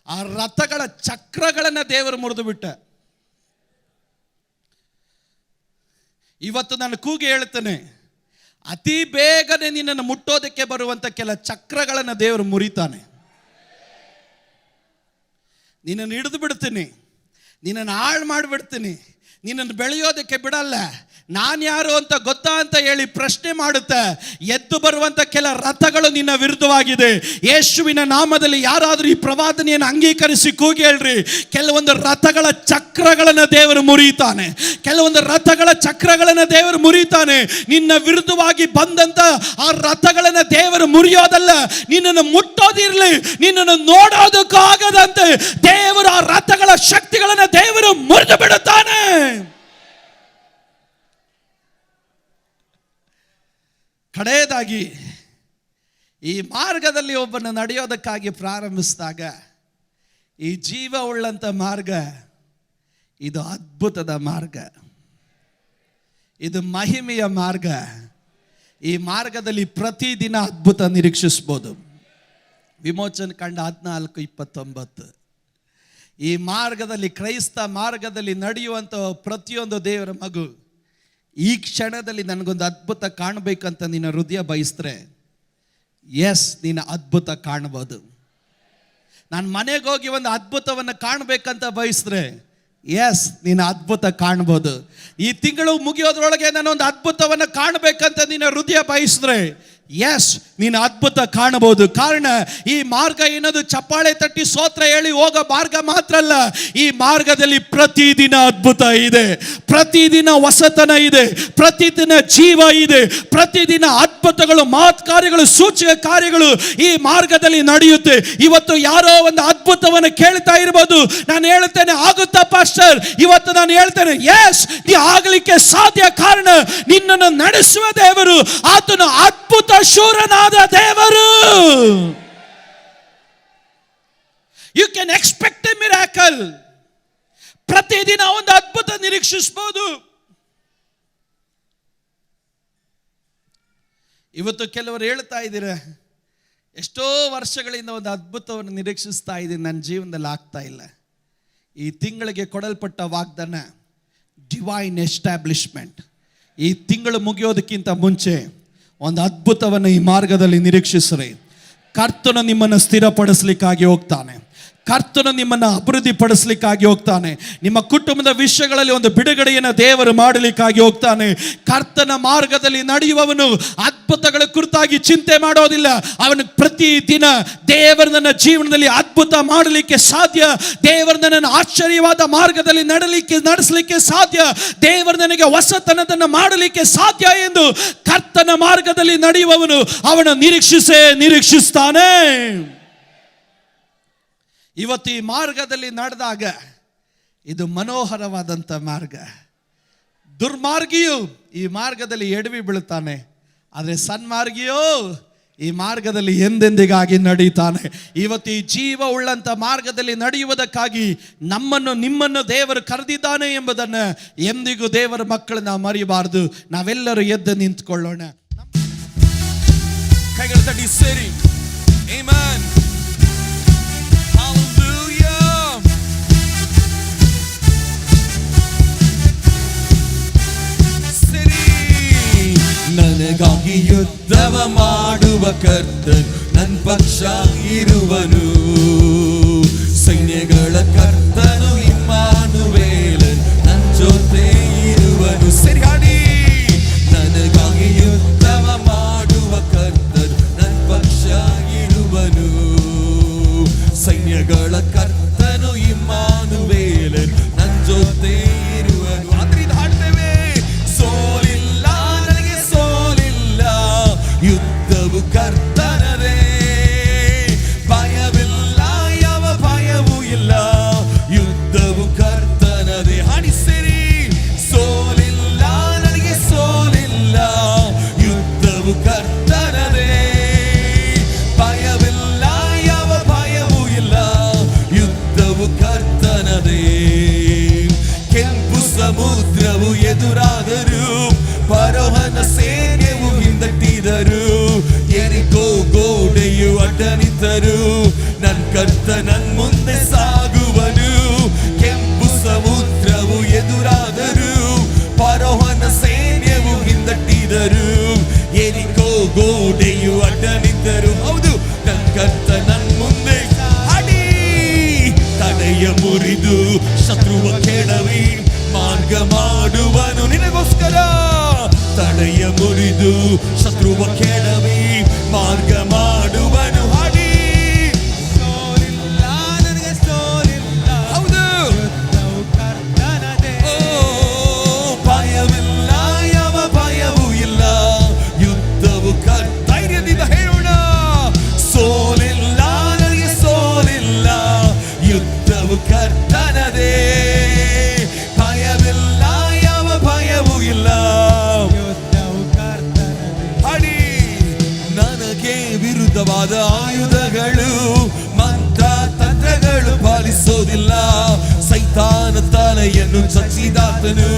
ಆ ರಥಗಳ ಚಕ್ರಗಳನ್ನ ದೇವರು ಮುರಿದು ಬಿಟ್ಟ. ಇವತ್ತು ನಾನು ಕೂಗಿ ಹೇಳ್ತೇನೆ, ಅತಿ ಬೇಗನೆ ನಿನ್ನನ್ನು ಮುಟ್ಟೋದಕ್ಕೆ ಬರುವಂಥ ಕೆಲ ಚಕ್ರಗಳನ್ನು ದೇವರು ಮುರಿತಾನೆ. ನಿನ್ನನ್ನು ಹಿಡಿದು ಬಿಡ್ತೀನಿ, ನಿನ್ನನ್ನು ಹಾಳು ಮಾಡಿಬಿಡ್ತೀನಿ, ನಿನ್ನನ್ನು ಬೆಳೆಯೋದಕ್ಕೆ ಬಿಡಲ್ಲ, ನಾನು ಯಾರು ಅಂತ ಗೊತ್ತಾ ಅಂತ ಹೇಳಿ ಪ್ರಶ್ನೆ ಮಾಡುತ್ತೆ. ಎದ್ದು ಬರುವಂಥ ಕೆಲ ರಥಗಳು ನಿನ್ನ ವಿರುದ್ಧವಾಗಿದೆ. ಯೇಸುವಿನ ನಾಮದಲ್ಲಿ ಯಾರಾದರೂ ಈ ಪ್ರವಾದನೆಯನ್ನು ಅಂಗೀಕರಿಸಿ ಕೂಗಿ ಹೇಳ್ರಿ, ಕೆಲವೊಂದು ರಥಗಳ ಚಕ್ರಗಳನ್ನು ದೇವರು ಮುರಿತಾನೆ. ಕೆಲವೊಂದು ರಥಗಳ ಚಕ್ರಗಳನ್ನು ದೇವರು ಮುರಿತಾನೆ. ನಿನ್ನ ವಿರುದ್ಧವಾಗಿ ಬಂದಂಥ ಆ ರಥಗಳನ್ನು ದೇವರು ಮುರಿಯೋದಲ್ಲ, ನಿನ್ನನ್ನು ಮುಟ್ಟೋದಿರಲಿ, ನಿನ್ನನ್ನು ನೋಡೋದಕ್ಕಾಗದಂತೆ ದೇವರು ಆ ರಥಗಳ ಶಕ್ತಿಗಳನ್ನು ದೇವರು ಮುರಿದು ಬಿಡುತ್ತಾನೆ. ಕಡೆಯದಾಗಿ, ಈ ಮಾರ್ಗದಲ್ಲಿ ಒಬ್ಬನ ನಡೆಯೋದಕ್ಕಾಗಿ ಪ್ರಾರಂಭಿಸಿದಾಗ, ಈ ಜೀವ ಉಳ್ಳಂಥ ಮಾರ್ಗ ಇದು ಅದ್ಭುತದ ಮಾರ್ಗ, ಇದು ಮಹಿಮೆಯ ಮಾರ್ಗ. ಈ ಮಾರ್ಗದಲ್ಲಿ ಪ್ರತಿದಿನ ಅದ್ಭುತ ನಿರೀಕ್ಷಿಸ್ಬೋದು. ವಿಮೋಚನ ಕಂಡ 14:29. ಈ ಮಾರ್ಗದಲ್ಲಿ, ಕ್ರೈಸ್ತ ಮಾರ್ಗದಲ್ಲಿ ನಡೆಯುವಂಥ ಪ್ರತಿಯೊಂದು ದೇವರ ಮಗು ಈ ಕ್ಷಣದಲ್ಲಿ ನನಗೊಂದು ಅದ್ಭುತ ಕಾಣಬೇಕಂತ ನಿನ್ನ ಹೃದಯ ಬಯಸಿದ್ರೆ, ಎಸ್, ನೀನು ಅದ್ಭುತ ಕಾಣ್ಬೋದು. ನಾನು ಮನೆಗೆ ಹೋಗಿ ಒಂದು ಅದ್ಭುತವನ್ನು ಕಾಣಬೇಕಂತ ಬಯಸಿದ್ರೆ, ಎಸ್, ನೀನು ಅದ್ಭುತ ಕಾಣ್ಬೋದು. ಈ ತಿಂಗಳು ಮುಗಿಯೋದ್ರೊಳಗೆ ನಾನೊಂದು ಅದ್ಭುತವನ್ನು ಕಾಣಬೇಕಂತ ನಿನ್ನ ಹೃದಯ ಬಯಸಿದ್ರೆ, ಎಸ್, ನೀನು ಅದ್ಭುತ ಕಾಣಬಹುದು. ಕಾರಣ ಈ ಮಾರ್ಗ ಏನದು ಚಪ್ಪಾಳೆ ತಟ್ಟಿ ಸ್ತೋತ್ರ ಹೇಳಿ ಹೋಗೋ ಮಾರ್ಗ ಮಾತ್ರ ಅಲ್ಲ. ಈ ಮಾರ್ಗದಲ್ಲಿ ಪ್ರತಿದಿನ ಅದ್ಭುತ ಇದೆ, ಪ್ರತಿದಿನ ಹೊಸತನ ಇದೆ, ಪ್ರತಿದಿನ ಜೀವ ಇದೆ, ಪ್ರತಿದಿನ ಅದ್ಭುತಗಳು, ಮಹತ್ ಕಾರ್ಯಗಳು, ಸೂಚಕ ಕಾರ್ಯಗಳು ಈ ಮಾರ್ಗದಲ್ಲಿ ನಡೆಯುತ್ತೆ. ಇವತ್ತು ಯಾರೋ ಒಂದು ಅದ್ಭುತವನ್ನು ಕೇಳ್ತಾ ಇರಬಹುದು. ನಾನು ಹೇಳ್ತೇನೆ, ಆಗುತ್ತಾ ಪಾಸ್ಟರ್? ಇವತ್ತು ನಾನು ಹೇಳ್ತೇನೆ, ಎಸ್, ನೀ ಆಗಲಿಕ್ಕೆ ಸಾಧ್ಯ. ಕಾರಣ ನಿನ್ನನ್ನು ನಡೆಸುವ ದೇವರು, ಆತನು ಅದ್ಭುತ ಶೂರನಾದ ದೇವರು. You can expect a miracle. ಪ್ರತಿದಿನ ಒಂದು ಅದ್ಭುತ ನಿರೀಕ್ಷಿಸಬಹುದು. ಇವತ್ತು ಕೆಲವರು ಹೇಳ್ತಾ ಇದ್ದೀರ, ಎಷ್ಟೋ ವರ್ಷಗಳಿಂದ ಒಂದು ಅದ್ಭುತವನ್ನು ನಿರೀಕ್ಷಿಸ್ತಾ ಇದ್ದೀನಿ, ನನ್ನ ಜೀವನದಲ್ಲಿ ಆಗ್ತಾ ಇಲ್ಲ. ಈ ತಿಂಗಳಿಗೆ ಕೊಡಲ್ಪಟ್ಟ ವಾಗ್ದಾನ ಡಿವೈನ್ ಎಸ್ಟಾಬ್ಲಿಷ್ಮೆಂಟ್. ಈ ತಿಂಗಳು ಮುಗಿಯೋದಕ್ಕಿಂತ ಮುಂಚೆ ಒಂದು ಅದ್ಭುತವನ್ನು ಈ ಮಾರ್ಗದಲ್ಲಿ ನಿರೀಕ್ಷಿಸ್ರಿ. ಕರ್ತನು ನಿಮ್ಮನ್ನು ಸ್ಥಿರಪಡಿಸಲಿಕ್ಕಾಗಿ ಹೋಗ್ತಾನೆ. ಕರ್ತನು ನಿಮ್ಮನ್ನು ಅಭಿವೃದ್ಧಿ ಪಡಿಸಲಿಕ್ಕಾಗಿ ಹೋಗ್ತಾನೆ. ನಿಮ್ಮ ಕುಟುಂಬದ ವಿಷಯಗಳಲ್ಲಿ ಒಂದು ಬಿಡುಗಡೆಯನ್ನು ದೇವರು ಮಾಡಲಿಕ್ಕಾಗಿ ಹೋಗ್ತಾನೆ. ಕರ್ತನ ಮಾರ್ಗದಲ್ಲಿ ನಡೆಯುವವನು ಅದ್ಭುತಗಳ ಕುರಿತಾಗಿ ಚಿಂತೆ ಮಾಡೋದಿಲ್ಲ. ಅವನು ಪ್ರತಿದಿನ ದೇವರು ನನ್ನ ಜೀವನದಲ್ಲಿ ಅದ್ಭುತ ಮಾಡಲಿಕ್ಕೆ ಸಾಧ್ಯ, ದೇವರು ನನ್ನನ್ನು ಆಶ್ಚರ್ಯವಾದ ಮಾರ್ಗದಲ್ಲಿ ನಡೆಸಲಿಕ್ಕೆ ಸಾಧ್ಯ, ದೇವರು ನನಗೆ ಹೊಸತನದನ್ನು ಮಾಡಲಿಕ್ಕೆ ಸಾಧ್ಯ ಎಂದು ಕರ್ತನ ಮಾರ್ಗದಲ್ಲಿ ನಡೆಯುವವನು ಅವನ ನಿರೀಕ್ಷಿಸ್ತಾನೆ. ಇವತ್ತು ಈ ಮಾರ್ಗದಲ್ಲಿ ನಡೆದಾಗ ಇದು ಮನೋಹರವಾದಂಥ ಮಾರ್ಗ. ದುರ್ಮಾರ್ಗಿಯು ಈ ಮಾರ್ಗದಲ್ಲಿ ಎಡವಿ ಬೀಳುತ್ತಾನೆ, ಆದರೆ ಸನ್ಮಾರ್ಗಿಯೋ ಈ ಮಾರ್ಗದಲ್ಲಿ ಎಂದೆಂದಿಗಾಗಿ ನಡೀತಾನೆ. ಇವತ್ತು ಈ ಜೀವ ಉಳ್ಳಂಥ ಮಾರ್ಗದಲ್ಲಿ ನಡೆಯುವುದಕ್ಕಾಗಿ ನಿಮ್ಮನ್ನು ದೇವರು ಕರೆದಿದ್ದಾನೆ ಎಂಬುದನ್ನು ಎಂದಿಗೂ ದೇವರ ಮಕ್ಕಳು ನಾವು ಮರಿಬಾರದು. ನಾವೆಲ್ಲರೂ ಎದ್ದು ನಿಂತ್ಕೊಳ್ಳೋಣ. ಕೈಗಳ ತಟ್ಟಿ ಸೇರಿ ಆಮೆನ್. ನನಗಾಗಿ ಯುದ್ಧವ ಮಾಡುವ ಕರ್ತನು ನನ್ನ ಪಕ್ಷ ಇರುವನು. ಸೈನ್ಯಗಳ ಕರ್ತನು ಇಮ್ಮಾನುವೇಲನು ನನ್ನ ಜೊತೆ ಇರುವನು. ಸರಿ ಹಾಡಿ. ನನಗಾಗಿ ಯುದ್ಧವ ಮಾಡುವ ಕರ್ತನು ನನ್ನ ಪಕ್ಷ ಇರುವನು. ಸೈನ್ಯಗಳ ಕರ್ತನು ಇಮ್ಮಾನುವೇಲನು ನನ್ನ ಜೊತೆ ಇರುವನು. ಆದ್ರಿಂದ ಹಾಡ್ತೇವೆ, ಸೋಲಿಲ್ಲ ನನಗೆ ಸೋಲಿಲ್ಲ, ಯುದ್ಧವು ಕರ್ತನದೇ, ಭಯವಿಲ್ಲ ಯಾವ ಭಯವೂ ಇಲ್ಲ, ಯುದ್ಧವು ಕರ್ತನದೇ. ಹಾಡಿಸಿರಿ, ಸೋಲಿಲ್ಲ ನನಗೆ ಸೋಲಿಲ್ಲ, ಯುದ್ಧವು ಕರ್ತನದೇ, ಭಯವಿಲ್ಲ ಯಾವ ಭಯವೂ ಇಲ್ಲ, ಯುದ್ಧವು ಕರ್ತನದೇ. ಕೆಂಪು ಸಮುದ್ರವು ಎದುರಾದರೂ, ಫರೋಹನ ಸೇನೆಯು ಹಿಂದಟ್ಟಿದರು, ಯೆರಿಕೋ ಗೋಡೆಯು ಅಡ್ಡ ನಿಂತರು, ನನ್ನ ಕರ್ತ ನನ್ನ ಮುಂದೆ ಸಾಗುವನು. ಕೆಂಪು ಸಮುದ್ರವು ಎದುರಾದರೂ, ಫರೋಹನ ಸೇನೆಯು ಹಿಂದಟ್ಟಿದರು, ಮುರಿದು ಶತ್ರುವ ಕೆಡವಿ ಮಾರ್ಗ ಮಾಡುವನು. ಹಾಡಿ ಸೋಲಿಲ್ಲ ನನಗೆ ಸೋಲಿಲ್ಲ, ಹೌದು ಯುದ್ಧವು ಕರ್ತನದೇ. ಭಯವಿಲ್ಲ, ಯಾವ ಭಯವೂ ಇಲ್ಲ, ಯುದ್ಧವು ಧೈರ್ಯದಿಂದ ಹೇಳೋಣ. ಸೋಲಿಲ್ಲ ನನಗೆ ಸೋಲಿಲ್ಲ, ಯುದ್ಧವು ಕರ್ತನದೇ. ಭಯವಿಲ್ಲ, ಯಾವ ಭಯವೂ ಇಲ್ಲ, ಯುದ್ಧವು ಕರ್ತನದೇ. ಹಾಡಿ ನನಗೆ ವಿರುದ್ಧವಾದ ಆಯುಧಗಳು ಮಂತ್ರ ತಂತ್ರಗಳು ಪಾಲಿಸೋದಿಲ್ಲ. ಸೈತಾನ ತಲೆಯನ್ನು ಚಚ್ಚಿದಾತನು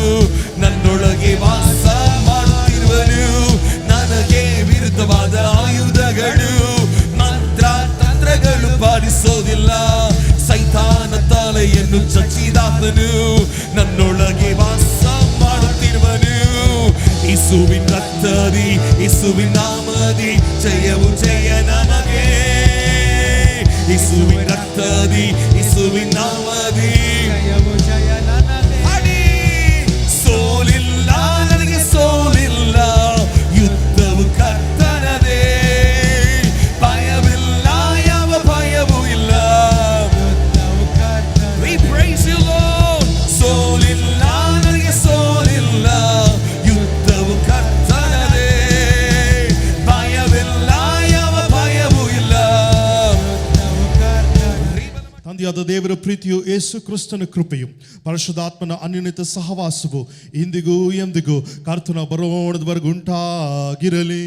ನನ್ನೊಳಗೆ ವಾಸ ಮಾಡುತ್ತಿರುವನು. ನನಗೆ ವಿರುದ್ಧವಾದ ಆಯುಧಗಳು ಮಂತ್ರ ತಂತ್ರಗಳು ಪಾಲಿಸೋದಿಲ್ಲ. ಸೈತಾನ ತಲೆಯನ್ನು ಚಚ್ಚಿದಾತನು ನನ್ನೊಳಗೆ ವಾಸ ಮಾಡುತ್ತಿರುವನು. ಯೇಸುವಿನ ರಕ್ತದಿ, ಯೇಸುವಿನ ನಾಮದಿ ಜಯವು ಜಯ ನಮಗೆ. ಯೇಸುವಿನ ರಕ್ತದಿ, ಯೇಸುವಿನ ನಾಮದಿ ಜಯವು ಜಯ ನನಗೆ. ಹಾಡಿ ಸೋಲಿಲ್ಲ ನನಗೆ ಸೋಲಿಲ್ಲ, ಯುದ್ಧವು ಕರ್ತನದೇ. ಭಯವಿಲ್ಲ, ಯಾವ ಭಯವೂ ಇಲ್ಲ, ಯುದ್ಧವು ಕರ್ತನದೇ. We praise you Lord. ಸೋಲಿಲ್ಲ ನನಗೆ ಸೋಲಿಲ್ಲ, ಯುದ್ಧವು ಕರ್ತನದೇ. ಭಯವಿಲ್ಲ, ಯಾವ ಭಯವೂ ಇಲ್ಲ. ಯುದ್ಧವು ಕರ್ತನದೇ. ತಂದೆಯಾದ ದೇವರ ಪ್ರೀತಿಯು ಯೇಸು ಕ್ರಿಸ್ತನ ಕೃಪೆಯು ಪರಿಶುದ್ಧಾತ್ಮನ ಅನ್ಯೋನ್ಯತೆ ಸಹವಾಸವು ಇಂದಿಗೂ ಎಂದಿಗೂ ಕರ್ತನ ಬರೋಣದವರೆಗೂ ಉಂಟಾಗಿರಲಿ.